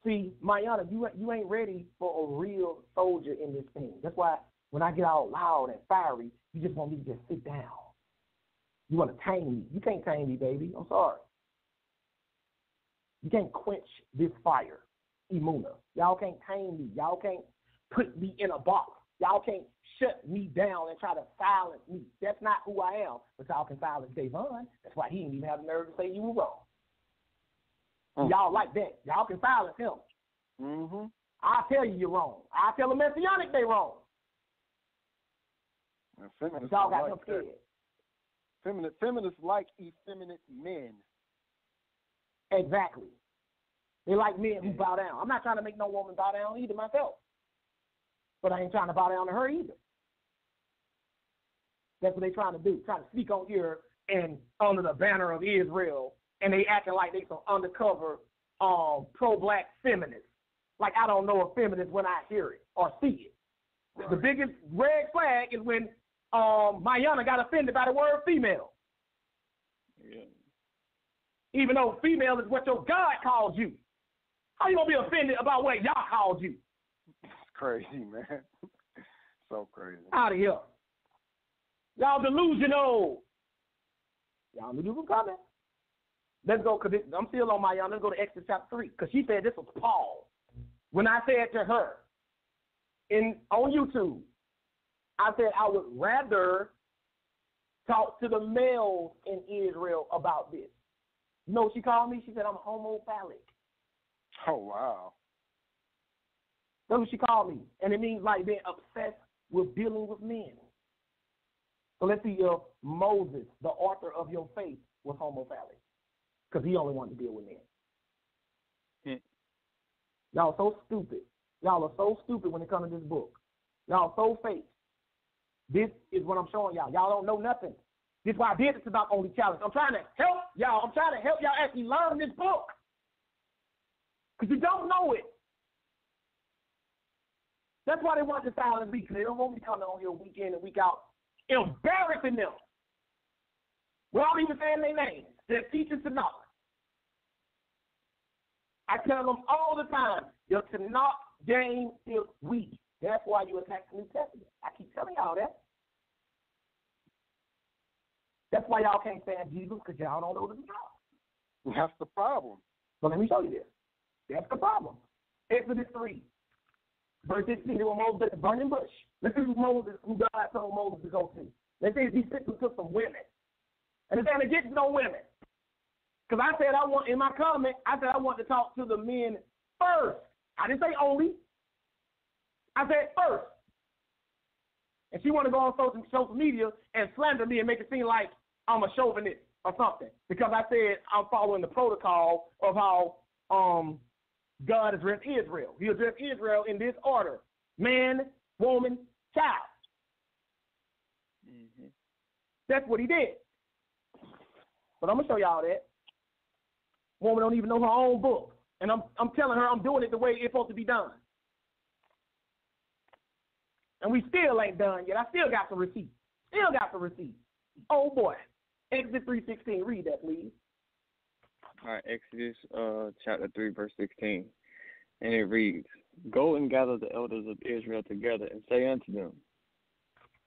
See, Mayana, you ain't ready for a real soldier in this thing. That's why when I get all loud and fiery, you just want me to just sit down. You want to tame me. You can't tame me, baby. I'm sorry. You can't quench this fire, Imuna. Y'all can't tame me. Y'all can't put me in a box. Y'all can't shut me down and try to silence me. That's not who I am. But y'all can silence Davon. That's why he didn't even have the nerve to say you were wrong. Y'all like that. Y'all can silence him. Mm-hmm. I'll tell you you're wrong. I'll tell the Messianic they wrong. Feminists y'all got like him scared. Feminists like effeminate men. Exactly. They like men who bow down. I'm not trying to make no woman bow down either myself. But I ain't trying to bow down to her either. That's what they trying to do. Trying to sneak on here and under the banner of Israel, and they acting like they some undercover pro-black feminists. Like I don't know a feminist when I hear it or see it. Right. The biggest red flag is when Mayana got offended by the word female. Yeah. Even though female is what your God called you. How you going to be offended about what y'all called you? It's crazy, man. So crazy. Out of here. Y'all delusional. Y'all knew this was coming. Let's go, because I'm still on Mayana. Let's go to Exodus chapter 3, because she said this was Paul. When I said to her on YouTube, I said I would rather talk to the males in Israel about this. You know what she called me? She said I'm homophallic. Oh, wow. That's what she called me. And it means like being obsessed with dealing with men. So let's see if Moses, the author of your faith, was homophallic. Because he only wanted to deal with men. Y'all are so stupid. Y'all are so stupid when it comes to this book. Y'all so fake. This is what I'm showing y'all. Y'all don't know nothing. This is why I did this about Only Challenge. I'm trying to help y'all. I'm trying to help y'all actually learn this book. Because you don't know it. That's why they want the silent week. They don't want me coming on here week in and week out, embarrassing them. Without even saying their names. They're teachers to know. I tell them all the time, your Tanakh game is weak. That's why you attack the New Testament. I keep telling y'all that. That's why y'all can't stand Jesus, because y'all don't know the Tanakh. That's the problem. So let me show you this. That's the problem. Exodus 3, verse 16, they were Moses at the burning bush. Let's see who God told Moses to go to. Let's say he took some women. And it's saying against no women. Because I said in my comment, I said I want to talk to the men first. I didn't say only. I said first. And she want to go on social media and slander me and make it seem like I'm a chauvinist or something. Because I said I'm following the protocol of how God addressed Israel. He addressed Israel in this order. Man, woman, child. Mm-hmm. That's what he did. But I'm going to show y'all that. Woman don't even know her own book. And I'm telling her I'm doing it the way it's supposed to be done. And we still ain't done yet. I still got the receipt. Oh, boy. Exodus 3:16. Read that, please. All right, Exodus chapter 3, verse 16. And it reads, Go and gather the elders of Israel together and say unto them,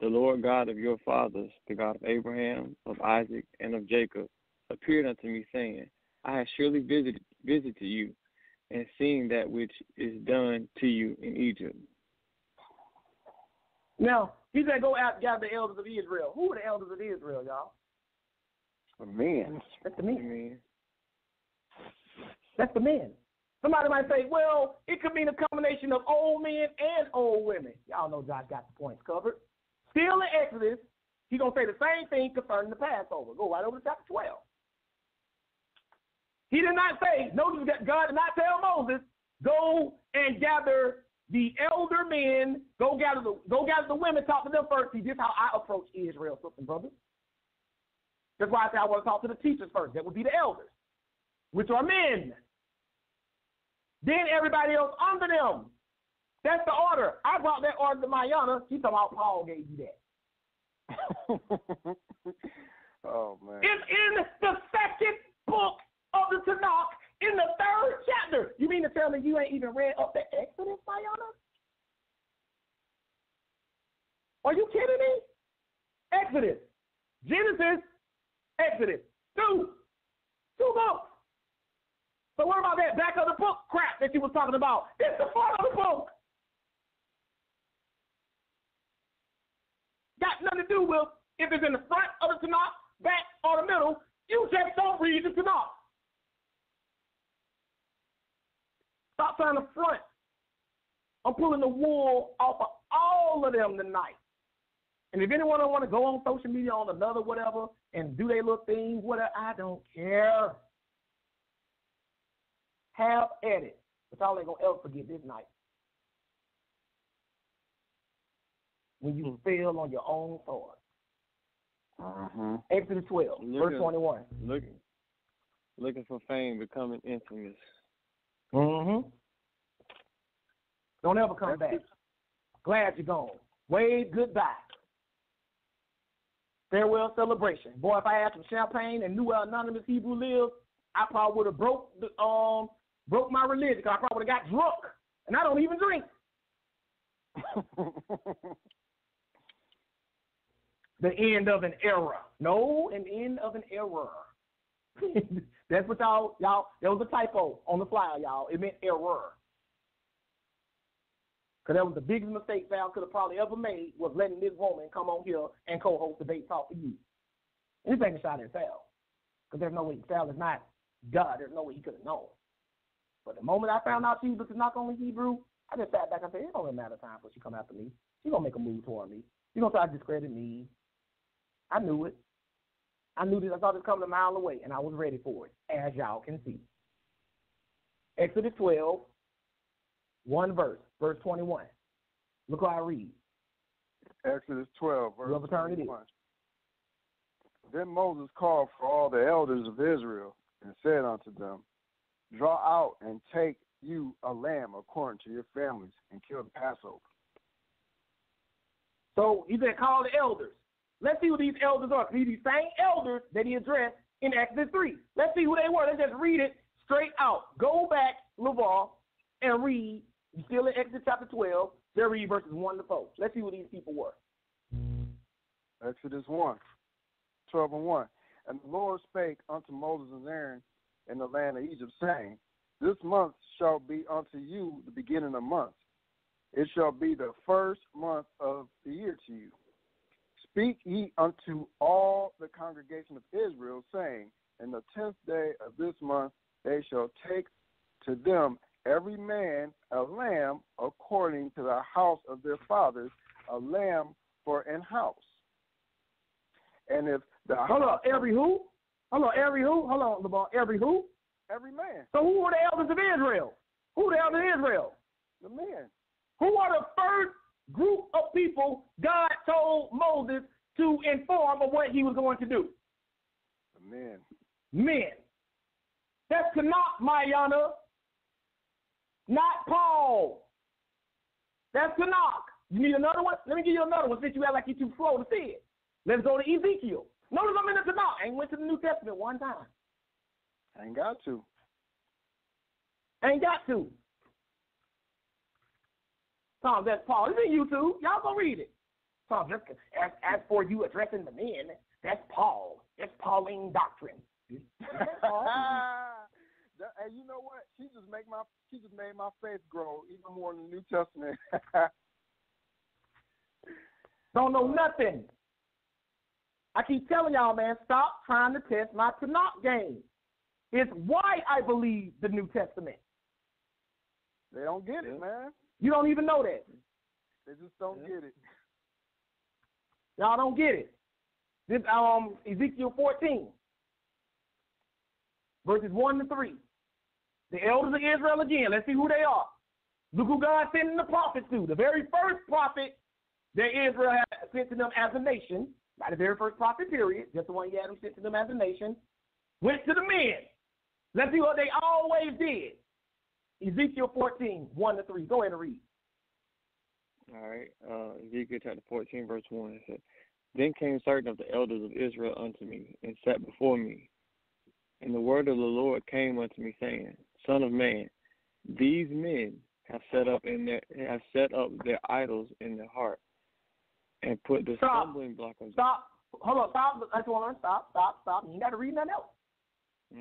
The Lord God of your fathers, the God of Abraham, of Isaac, and of Jacob, appeared unto me, saying, I have surely visited you, and seen that which is done to you in Egypt. Now, he said, go out and gather the elders of Israel. Who are the elders of Israel, y'all? The men. That's the men. That's the men. Somebody might say, well, it could mean a combination of old men and old women. Y'all know Josh got the points covered. Still in Exodus, he's going to say the same thing concerning the Passover. Go right over to chapter 12. He did not say, notice God did not tell Moses, go and gather the elder men, go gather the women, talk to them first. See, this is how I approach Israel, sisters and brothers. That's why I say I want to talk to the teachers first. That would be the elders, which are men. Then everybody else under them. That's the order. I brought that order to Mayana. She talking about Paul gave you that. Oh, man. It's in the second book of the Tanakh, in the 3rd chapter. You mean to tell me you ain't even read up to Exodus, Mayana? Are you kidding me? Exodus, Genesis, Exodus. Two books. So what about that back of the book crap that you was talking about? It's the front of the book. Got nothing to do with if it's in the front of the Tanakh, back, or the middle. You just don't read the Tanakh. Stop trying to front. I'm pulling the wool off of all of them tonight. And if anyone don't want to go on social media on another whatever and do their little thing, whatever, I don't care. Have at it. But y'all ain't going to ever forget this night. When you fail on your own sword. Exodus 12, verse 21. Looking for fame, becoming infamous. Don't ever come back. Glad you're gone. Wave goodbye. Farewell celebration. Boy, if I had some champagne and knew where Anonymous Hebrew lived, I probably would have broke my religion, because I probably would have got drunk. And I don't even drink. The end of an era. No, an end of an error. That's what y'all, there was a typo on the flyer, y'all. It meant error. Because that was the biggest mistake Val could have probably ever made, was letting this woman come on here and co-host Debate Talk for You. And he's taking a shot at Val. Because there's no way, Val is not God. There's no way he could have known. But the moment I found out she was not only Hebrew, I just sat back and said, it don't really matter time for she come after me. She going to make a move toward me. She going to try to discredit me. I knew it. I knew this. I saw this coming a mile away, and I was ready for it, as y'all can see. Exodus 12, one verse 21. Look how I read. Exodus 12, verse Whoever turn it is. 21. Then Moses called for all the elders of Israel and said unto them, draw out and take you a lamb according to your families and kill the Passover. So he said, call the elders. Let's see who these elders are. These same elders that he addressed in Exodus 3. Let's see who they were. Let's just read it straight out. Go back, LaVar, and read. You're still in Exodus chapter 12. They'll read verses 1 to 4. Let's see who these people were. Exodus 1, 12 and 1. And the Lord spake unto Moses and Aaron in the land of Egypt, saying, this month shall be unto you the beginning of months. It shall be the first month of the year to you. Speak ye unto all the congregation of Israel, saying, in the 10th day of this month they shall take to them every man a lamb according to the house of their fathers, a lamb for an house. And if the Hold on, every who? Hold on, every who? Hold on, LaVar. Every who? Every man. So who were the elders of Israel? Who were the elders of Israel? The men. Who are the first group of people God told Moses to inform of what he was going to do? The men. Men. That's Tanakh, Mayana. Not Paul. That's Tanakh. You need another one? Let me give you another one since you act like you're too slow to see it. Let's go to Ezekiel. Notice I'm in the Tanakh. I ain't went to the New Testament one time. I ain't got to. Ain't got to. Tom, that's Paul. It's in YouTube. Y'all go read it. Tom, as for you addressing the men, that's Paul. That's Pauline doctrine. Hey, you know what? She just made my faith grow even more in the New Testament. Don't know nothing. I keep telling y'all, man, stop trying to test my Tanakh game. It's why I believe the New Testament. They don't get it, man. You don't even know that. They just don't get it. Y'all don't get it. This Ezekiel 14, verses 1 to 3. The elders of Israel again. Let's see who they are. Look who God sent the prophets to. The very first prophet that Israel had sent to them as a nation, by the very first prophet period, just the one he had them sent to them as a nation, went to the men. Let's see what they always did. Ezekiel 14, 1 to 3. Go ahead and read. All right. Ezekiel chapter 14, verse 1. It said, Then came certain of the elders of Israel unto me, and sat before me. And the word of the Lord came unto me, saying, Son of man, these men have set up their idols in their heart, and put the stumbling block of Stop. Hold on. Stop. That's one. Stop. You ain't got to read nothing else.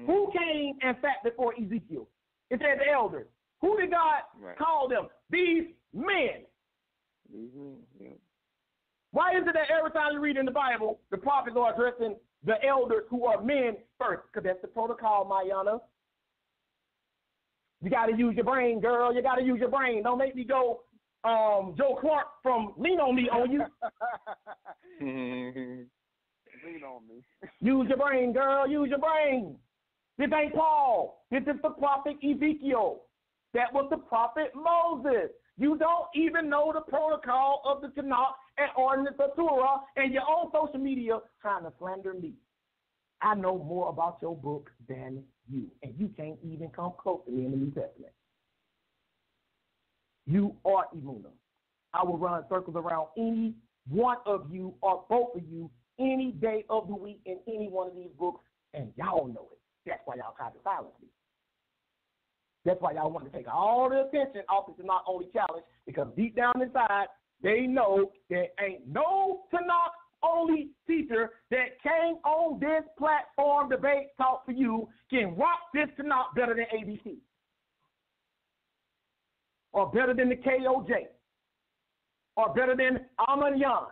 Who came and sat before Ezekiel? It said the elders. Who did God call them? These men. Yeah. Why is it that every time you read in the Bible, the prophets are addressing the elders who are men first? Because that's the protocol, Mayana. You got to use your brain, girl. You got to use your brain. Don't make me go Joe Clark from Lean On Me on you. Lean on me. Use your brain, girl. Use your brain. This ain't Paul. This is the prophet Ezekiel. That was the prophet Moses. You don't even know the protocol of the Tanakh and ordinance of Torah, and you're on social media trying to slander me. I know more about your book than you, and you can't even come close to me in the New Testament. You are Imuna. I will run circles around any one of you or both of you any day of the week in any one of these books, and y'all know it. That's why y'all tried to silence me. That's why y'all want to take all the attention off the Tanakh only challenge, because deep down inside, they know there ain't no Tanakh only teacher that came on this platform, Debate Talk for You, can rock this Tanakh better than ABC. Or better than the KOJ. Or better than Amanyan.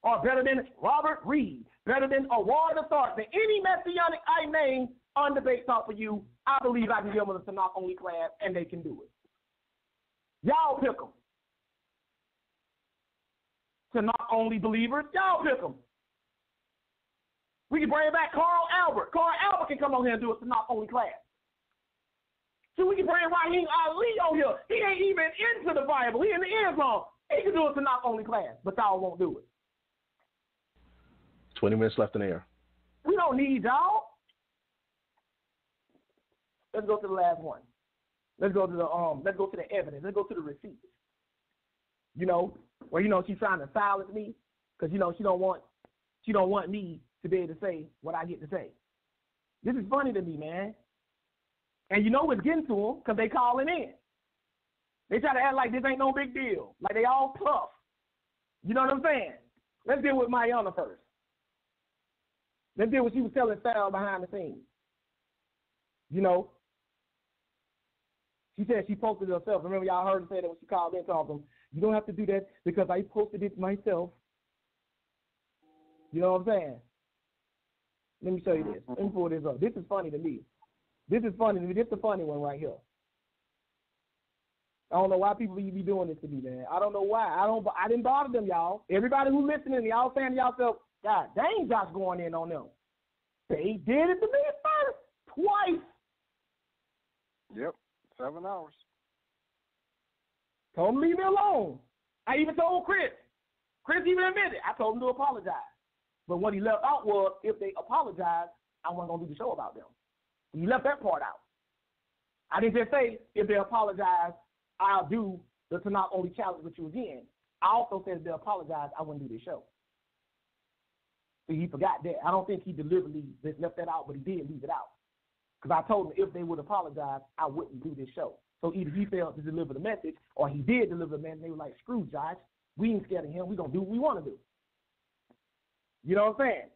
Or better than Robert Reed. Better than Award Authority. Than any messianic I name on Debate Talk for You, I believe I can give them a Tanakh only class, and they can do it. Y'all pick them. Tanakh only believers, y'all pick them. We can bring back Carl Albert. Carl Albert can come on here and do a Tanakh only class. So we can bring Raheem Ali on here. He ain't even into the Bible. He in the Islam. He can do a Tanakh only class, but y'all won't do it. 20 minutes left in the air. We don't need y'all. Let's go to the last one. Let's go to the evidence. Let's go to the receipts. You know, where she's trying to silence me because she don't want me to be able to say what I get to say. This is funny to me, man. And it's getting to them because they calling in. They try to act like this ain't no big deal, like they all tough. You know what I'm saying? Let's deal with Mayana first. Let's deal with what she was telling Sal behind the scenes. She said she posted it herself. Remember, y'all heard her say that when she called in talking. You don't have to do that because I posted it myself. You know what I'm saying? Let me show you this. Let me pull this up. This is funny to me. This is the funny one right here. I don't know why people be doing this to me, man. I don't know why. I didn't bother them, y'all. Everybody who listening, y'all saying to yourself, God dang, Josh going in on them. They did it to me first, twice. Yep, 7 hours. Told him leave me alone. I even told Chris. Chris even admitted. I told him to apologize. But what he left out was, if they apologize, I wasn't going to do the show about them. He left that part out. I didn't just say, if they apologize, I'll do the Tanakh only challenge with you again. I also said if they apologize, I wouldn't do this show. So he forgot that. I don't think he deliberately just left that out, but he did leave it out. Because I told him if they would apologize, I wouldn't do this show. So either he failed to deliver the message, or he did deliver the message, and they were like, screw Josh. We ain't scared of him. We're going to do what we want to do. You know what I'm saying?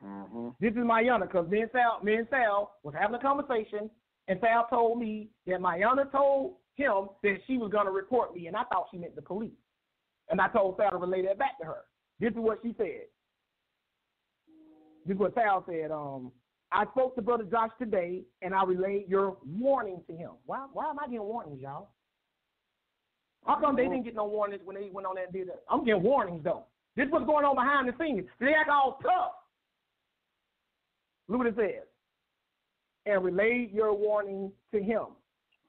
Mm-hmm. This is Mayana, because me and Sal was having a conversation, and Sal told me that Mayana told him that she was going to report me, and I thought she meant the police. And I told Sal to relay that back to her. This is what she said. This is what Sal said. I spoke to Brother Josh today, and I relayed your warning to him. Why am I getting warnings, y'all? How come they didn't get no warnings when they went on that and did that? I'm getting warnings, though. This is what's going on behind the scenes. They act all tough. Look what it says. And relayed your warning to him.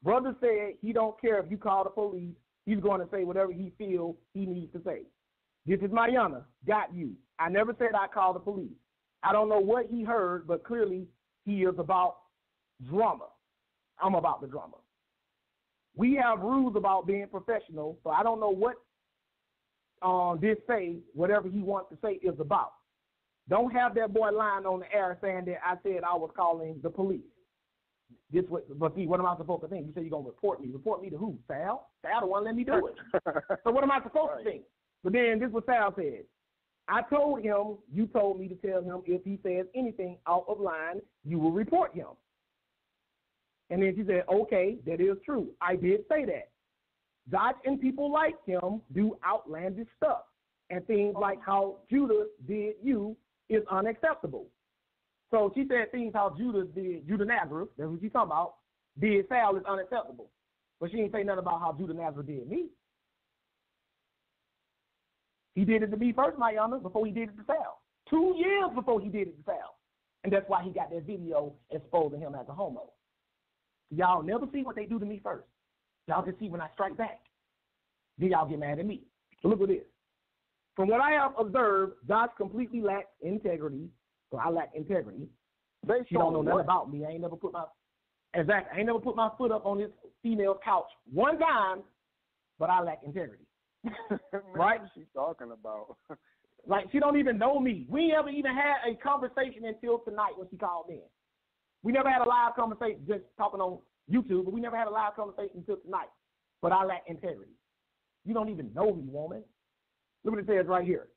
Brother said he don't care if you call the police. He's going to say whatever he feels he needs to say. This is Mayana. Got you. I never said I called the police. I don't know what he heard, but clearly he is about drama. I'm about the drama. We have rules about being professional, so I don't know what this say whatever he wants to say is about. Don't have that boy lying on the air saying that I said I was calling the police. But see, what am I supposed to think? You say you're going to report me. Report me to who? Sal? Sal the one let me do it. So what am I supposed to think? But then this is what Sal said. I told him, you told me to tell him if he says anything out of line, you will report him. And then she said, okay, that is true. I did say that. Dodge and people like him do outlandish stuff. And things like how Judah did you is unacceptable. So she said things how Judah Nazareth, that's what she's talking about, did Sal is unacceptable. But she didn't say nothing about how Judah Nazareth did me. He did it to me first, my honor, before he did it to Sal. 2 years before he did it to Sal. And that's why he got that video exposing him as a homo. Y'all never see what they do to me first. Y'all just see when I strike back. Then y'all get mad at me. So look at this. From what I have observed, Josh completely lacks integrity. So I lack integrity. She don't know nothing about me. I ain't never put my foot up on this female's couch one time, but I lack integrity. Right? What is she talking about? Like, she don't even know me. We never even had a conversation until tonight when she called in. We never had a live conversation, just talking on YouTube, but we never had a live conversation until tonight. But I lack integrity. You don't even know me, woman. Look what it says right here.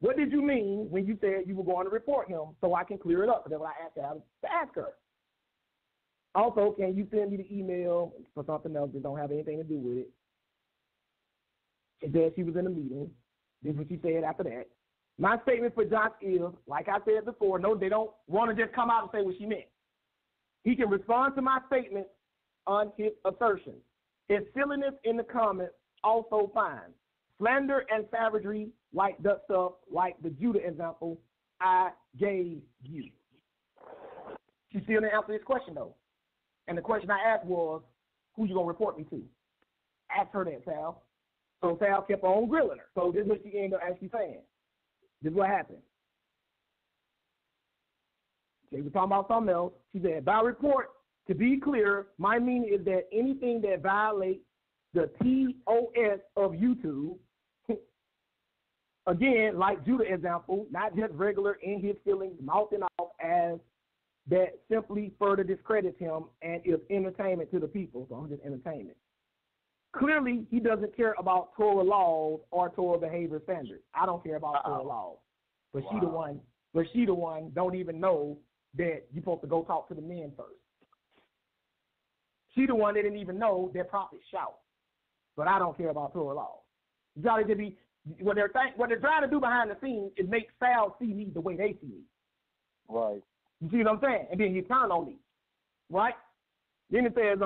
What did you mean when you said you were going to report him so I can clear it up? That's what I asked her to ask her. Also, can you send me the email for something else that don't have anything to do with it? She said she was in a meeting. This is what she said after that. My statement for Josh is, like I said before, no, they don't want to just come out and say what she meant. He can respond to my statement on his assertion. His silliness in the comments also fine. Slander and savagery like that stuff, like the Judah example I gave you. She still didn't answer this question, though. And the question I asked was, who you going to report me to? Ask her that, Sal. So Sal kept on grilling her. So this is what she ended up actually saying. This is what happened. They were talking about something else. She said, by report, to be clear, my meaning is that anything that violates the TOS of YouTube, again, like Judah example, not just regular in his feelings, mouthing off as that simply further discredits him and is entertainment to the people. So I'm just entertainment. Clearly, he doesn't care about Torah laws or Torah behavior standards. I don't care about Torah laws. But she the one don't even know that you're supposed to go talk to the men first. She the one that didn't even know that prophets shout. But I don't care about Torah laws. What they're trying to do behind the scenes is make Sal see me the way they see me. Right. You see what I'm saying? And then he turned on me. Right? Then it says,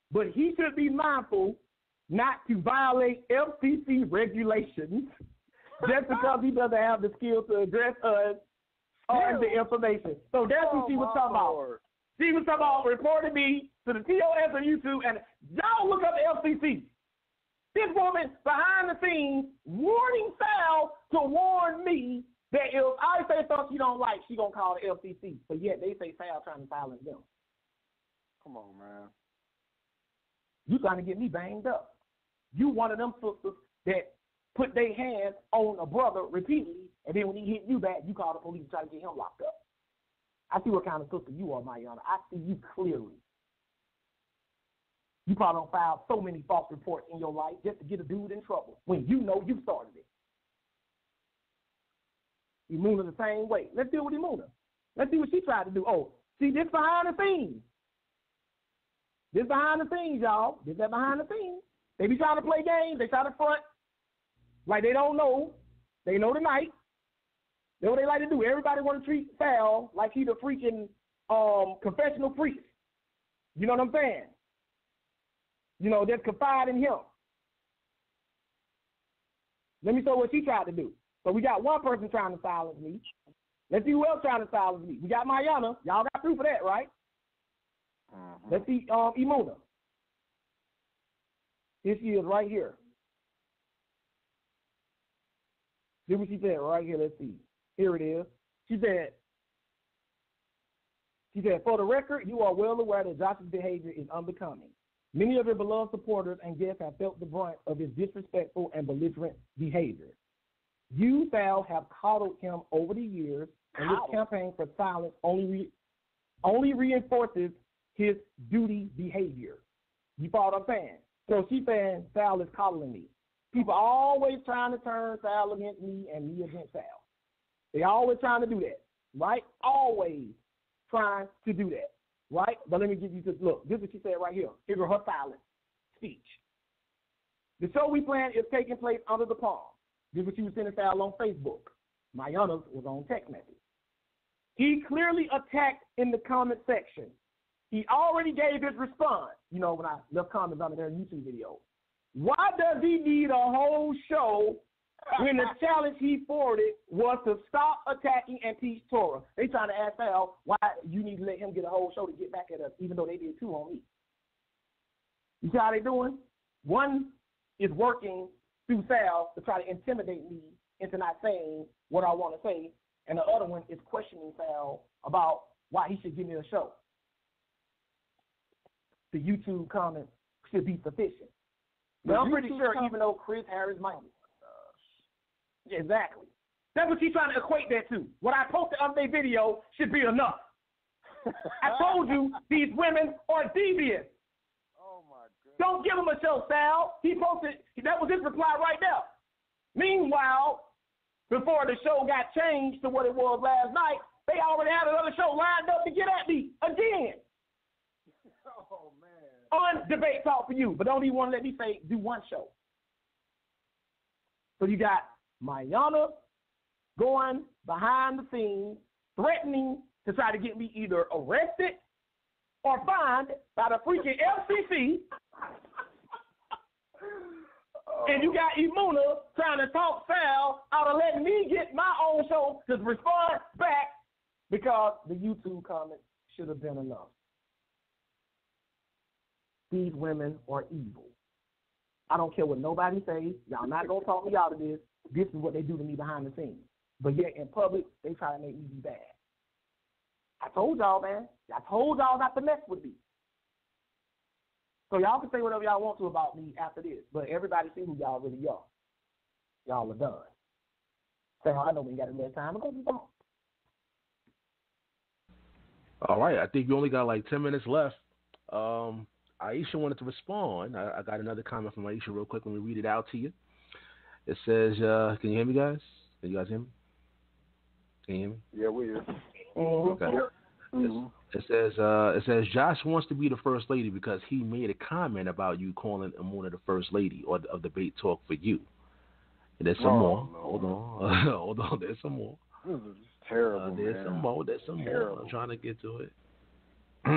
but he should be mindful not to violate FCC regulations just because he doesn't have the skill to address us on the information. So that's what she was talking about. She was talking about reporting me to the TOS on YouTube, and y'all look up the FCC. This woman behind the scenes warning Sal to warn me that if I say something she don't like, she gonna call the FCC. But yet they say Sal trying to silence them. Come on, man. You trying to get me banged up. You one of them sisters that put their hands on a brother repeatedly, and then when he hit you back, you call the police and try to get him locked up. I see what kind of sister you are, my honor. I see you clearly. You probably don't file so many false reports in your life just to get a dude in trouble when you know you started it. Imuna the same way. Let's deal with Imuna. Let's see what she tried to do. Oh, see, this behind the scenes. This behind the scenes, y'all. This that behind the scenes. They be trying to play games. They try to front like they don't know. They know tonight. That's what they like to do. Everybody want to treat Sal like he's a freaking confessional priest. You know what I'm saying? You know, just confide in him. Let me show what she tried to do. So we got one person trying to silence me. Let's see who else trying to silence me. We got Mayana. Y'all got proof of that, right? Let's see Imuna. Here she is right here. See what she said right here. Let's see. Here it is. She said, for the record, you are well aware that Josh's behavior is unbecoming. Many of your beloved supporters and guests have felt the brunt of his disrespectful and belligerent behavior. You, Sal, have coddled him over the years, and this campaign for silence only reinforces his duty behavior. You follow what I'm saying? So she's saying Sal is coddling me. People always trying to turn Sal against me and me against Sal. They always trying to do that, right? Always trying to do that, right? But let me give you this. Look, this is what she said right here. Here's her silent speech. The show we plan is taking place under the palm. This is what she was sending Sal on Facebook. Mayana's was on text message. He clearly attacked in the comment section. He already gave his response, you know, when I left comments under their YouTube video. Why does he need a whole show when the challenge he forwarded was to stop attacking and teach Torah? They trying to ask Sal why you need to let him get a whole show to get back at us, even though they did two on me. You see how they doing? One is working through Sal to try to intimidate me into not saying what I want to say, and the other one is questioning Sal about why he should give me a show. The YouTube comments should be sufficient. But I'm pretty sure even though Chris Harris might be. Exactly. That's what she's trying to equate that to. What I posted on their video should be enough. I told you these women are devious. Oh, my goodness. Don't give him a show, Sal. He posted, that was his reply right there. Meanwhile, before the show got changed to what it was last night, they already had another show lined up to get at me again. Oh, man. On Debate Talk for You, but don't even want to let me say do one show. So you got Mayana going behind the scenes, threatening to try to get me either arrested or fined by the freaking FCC. And you got Imuna trying to talk Sal out of letting me get my own show to respond back because the YouTube comments should have been enough. These women are evil. I don't care what nobody says. Y'all not going to talk me out of this. This is what they do to me behind the scenes. But yet in public, they try to make me be bad. I told y'all, man. I told y'all not to mess with me. So y'all can say whatever y'all want to about me after this. But everybody see who y'all really are. Y'all are done. Say, I know we got a little time to go to the phone. All right. I think we only got like 10 minutes left. Aisha wanted to respond. I got another comment from Aisha real quick. Let me read it out to you. It says, can you hear me, guys? Can you guys hear me? Can you hear me? Yeah, we hear. Okay. It says Josh wants to be the first lady because he made a comment about you calling Imuna the first lady or of Debate Talk for You. And there's some more. No. Hold on. Hold on. There's some more. This is terrible. There's some more. There's some more. I'm trying to get to it. I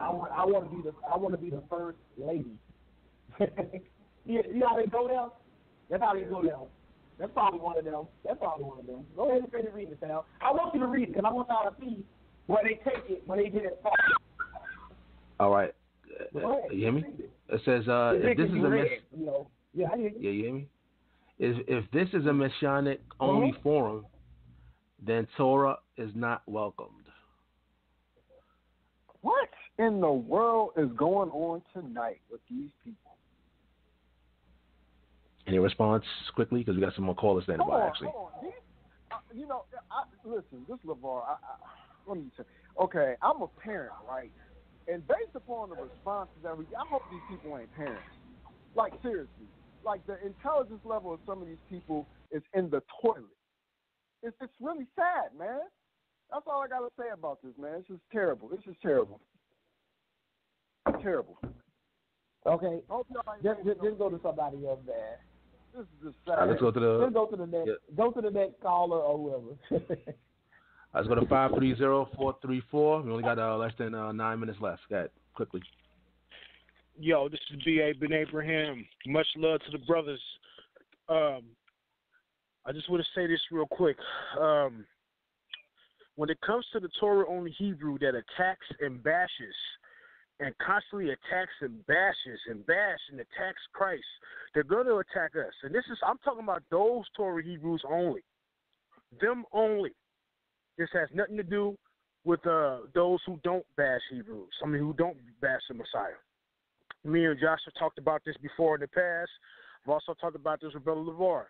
want to be the first lady. You know how they go down? That's how they go down. That's probably one of them. Go ahead and finish reading it, Sal. I want you to read it because I want y'all to see where they take it when they get it far. All right. You hear me? It says if this is a I hear you. Yeah, you hear me? If this is a Messianic only forum, then Torah is not welcomed. What in the world is going on tonight with these people? Any response quickly? Because we got some more callers standing by, actually. Hold on. Listen, this LeVar, let me say, okay, I'm a parent, right? And based upon the responses I hope these people ain't parents. Like, seriously. Like, the intelligence level of some of these people is in the toilet. It's really sad, man. That's all I got to say about this, man. It's just terrible. Terrible. Okay. Just go to somebody else there. This is just sad. Let's go to the. Let's go to the next. Yeah. Go to the next caller or whoever. Let's go to 530-434. We only got less than 9 minutes left. Go ahead, quickly. Yo, this is B.A. Ben Abraham. Much love to the brothers. I just want to say this real quick. When it comes to the Torah-only Hebrew that attacks and bashes and constantly attacks and bashes and attacks Christ, they're going to attack us. And I'm talking about those Torah Hebrews only. Them only. This has nothing to do with those who don't bash Hebrews. Who don't bash the Messiah. Me and Josh have talked about this before in the past. I've also talked about this with Brother LeVar.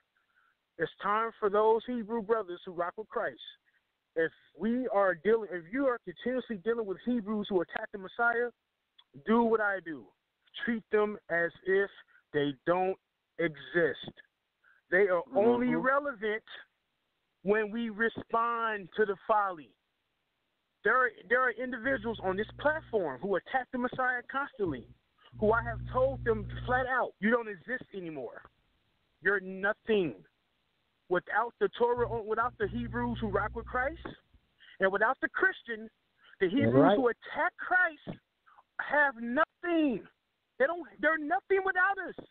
It's time for those Hebrew brothers who rock with Christ. If you are continuously dealing with Hebrews who attack the Messiah, do what I do. Treat them as if they don't exist. They are only relevant when we respond to the folly. There are individuals on this platform who attack the Messiah constantly, who I have told them flat out, you don't exist anymore. You're nothing. Without the Torah, without the Hebrews who rock with Christ, and without the Christian, the Hebrews who attack Christ have nothing. They're nothing without us.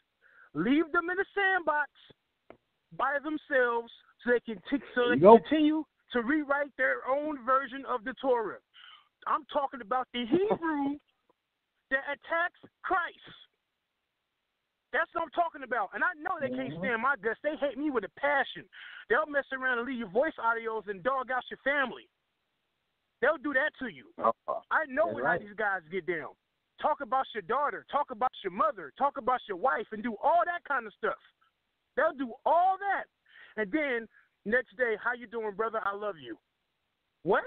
Leave them in a sandbox by themselves so they can continue to rewrite their own version of the Torah. I'm talking about the Hebrew that attacks Christ. That's what I'm talking about. And I know they can't stand my guts. They hate me with a passion. They'll mess around and leave your voice audios and dog out your family. They'll do that to you. I know how these guys get down. Talk about your daughter. Talk about your mother. Talk about your wife and do all that kind of stuff. They'll do all that. And then next day, how you doing, brother? I love you. What?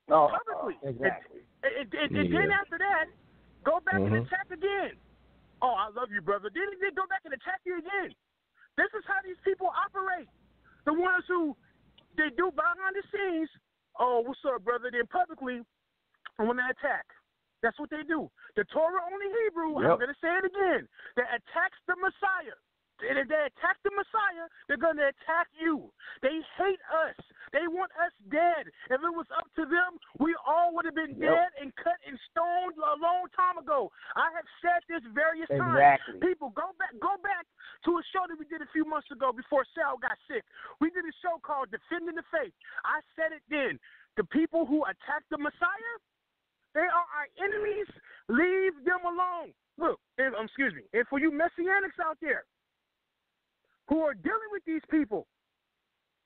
Publicly. Exactly. And then after that, go back and attack again. Oh, I love you, brother. Then they go back and attack you again. This is how these people operate. The ones who they do behind the scenes, oh, what's up, brother? Then publicly, and when they attack. That's what they do. The Torah-only Hebrew, I'm going to say it again, that attacks the Messiah. And if they attack the Messiah, they're going to attack you. They hate us. They want us dead. If it was up to them, we all would have been dead and cut and stoned a long time ago. I have said this various times. People, go back to a show that we did a few months ago before Sal got sick. We did a show called Defending the Faith. I said it then. The people who attack the Messiah, they are our enemies. Leave them alone. Look, and for you Messianics out there who are dealing with these people,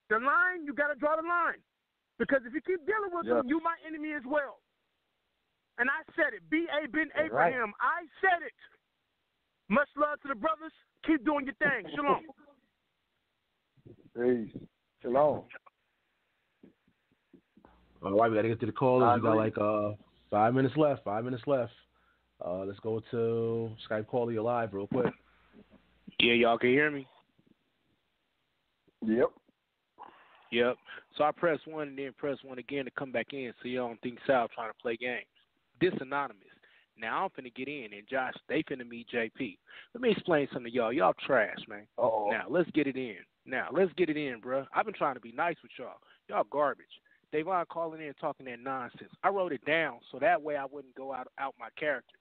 the line, you got to draw the line. Because if you keep dealing with them, you my enemy as well. And I said it. B.A. Ben Abraham, I said it. Much love to the brothers. Keep doing your thing. Shalom. Peace. Shalom. All right, we got to get to the callers. We got like 5 minutes left. Let's go to Skype caller. You're live real quick. Yeah, y'all can hear me? Yep. So I press 1 and then press 1 again to come back in so you don't think Sal trying to play games. This anonymous. Now I'm finna get in and Josh, they finna meet JP. Let me explain something to y'all. Y'all trash, man. Now let's get it in. Bruh. I've been trying to be nice with y'all. Y'all garbage. Davon calling in talking that nonsense. I wrote it down so that way I wouldn't go out my character.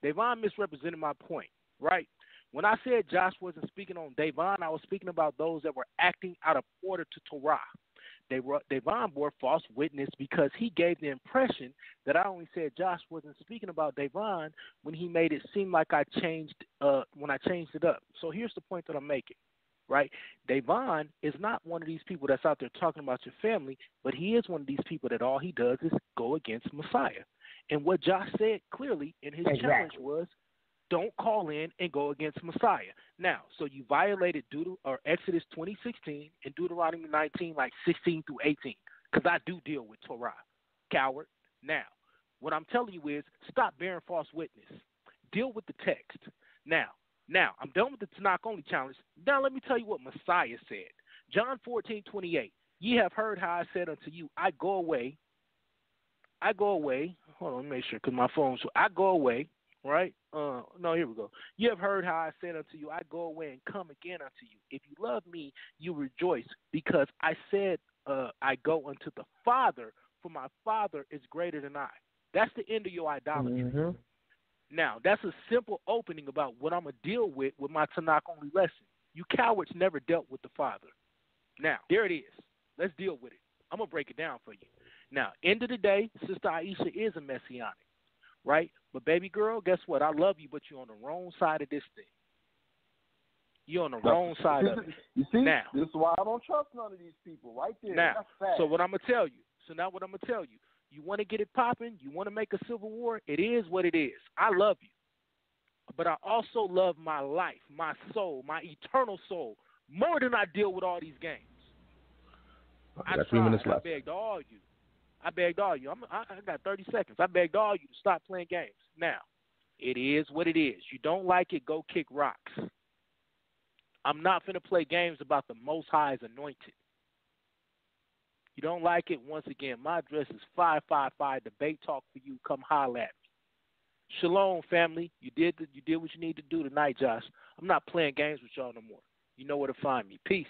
Davon misrepresented my point, right? When I said Josh wasn't speaking on Davon, I was speaking about those that were acting out of order to Torah. Davon bore false witness because he gave the impression that I only said Josh wasn't speaking about Davon when he made it seem like I changed it up. So here's the point that I'm making, right? Davon is not one of these people that's out there talking about your family, but he is one of these people that all he does is go against Messiah. And what Josh said clearly in his challenge was, don't call in and go against Messiah. Now, so you violated Exodus 20:16 and Deuteronomy 19, like 16 through 18, because I do deal with Torah, coward. Now, what I'm telling you is stop bearing false witness. Deal with the text. Now, I'm done with the Tanakh only challenge. Now, let me tell you what Messiah said. John 14:28. Ye have heard how I said unto you, I go away. Hold on, let me make sure because my phone's. I go away. Right? No, here we go. You have heard how I said unto you, I go away and come again unto you. If you love me, you rejoice, because I said I go unto the Father, for my Father is greater than I. That's the end of your idolatry. Now, that's a simple opening about what I'm going to deal with my Tanakh only lesson. You cowards never dealt with the Father. Now, there it is. Let's deal with it. I'm going to break it down for you. Now, end of the day, Sister Aisha is a messianic. Right? But baby girl, guess what? I love you, but you're on the wrong side of this thing. You're on the wrong side of it. You see, now, this is why I don't trust none of these people right there. Now, that's so what I'm going to tell you. You want to get it popping? You want to make a civil war? It is what it is. I love you. but I also love my life, my soul, my eternal soul, more than I deal with all these games. I got 3 minutes left. I begged all you. I got 30 seconds. I begged all you to stop playing games. Now, it is what it is. You don't like it, go kick rocks. I'm not finna play games about the Most High's anointed. You don't like it, once again, my address is 555 Debate Talk for you. Come holler at me. Shalom, family. You did what you need to do tonight, Josh. I'm not playing games with y'all no more. You know where to find me. Peace.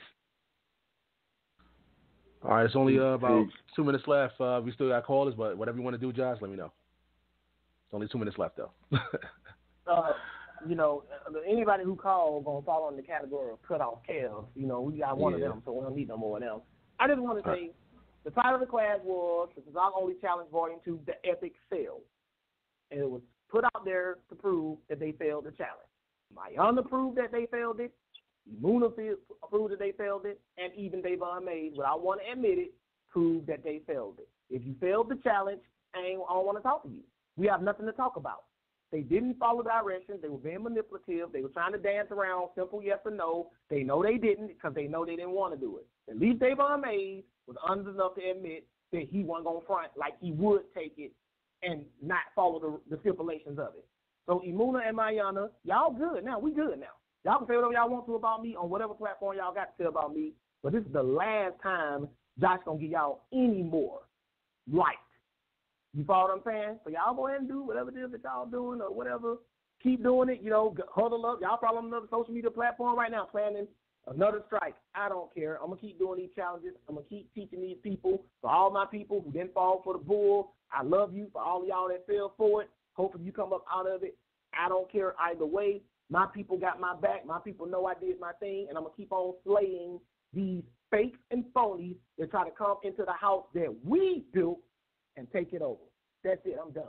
All right, it's only about 2 minutes left. We still got callers, but whatever you want to do, Josh, let me know. It's only 2 minutes left, though. Anybody who calls gonna fall in the category of cut off calves. We got one of them, so we don't need no more of them. I just want to say the title of the class was "This is Our Only Challenge, Volume 2: The Epic Fail," and it was put out there to prove that they failed the challenge. Mayana proved that they failed it. Muna proved that they failed it, and even Davon Mays, without want to admit it, proved that they failed it. If you failed the challenge, I don't want to talk to you. We have nothing to talk about. They didn't follow directions. They were being manipulative. They were trying to dance around simple yes or no. They know they didn't because they know they didn't want to do it. At least Davon Mays was honest enough to admit that he wasn't going to front like he would take it and not follow the stipulations of it. So Imuna and Mayana, y'all good now. We good now. Y'all can say whatever y'all want to about me on whatever platform y'all got to say about me, but this is the last time Josh going to give y'all any more light. You follow what I'm saying? So y'all go ahead and do whatever it is that y'all doing or whatever. Keep doing it. Huddle up. Y'all probably on another social media platform right now planning another strike. I don't care. I'm going to keep doing these challenges. I'm going to keep teaching these people. For all my people who didn't fall for the bull, I love you. For all of y'all that fell for it, hopefully you come up out of it. I don't care either way. My people got my back. My people know I did my thing, and I'm going to keep on slaying these fakes and phonies that try to come into the house that we built and take it over. That's it. I'm done.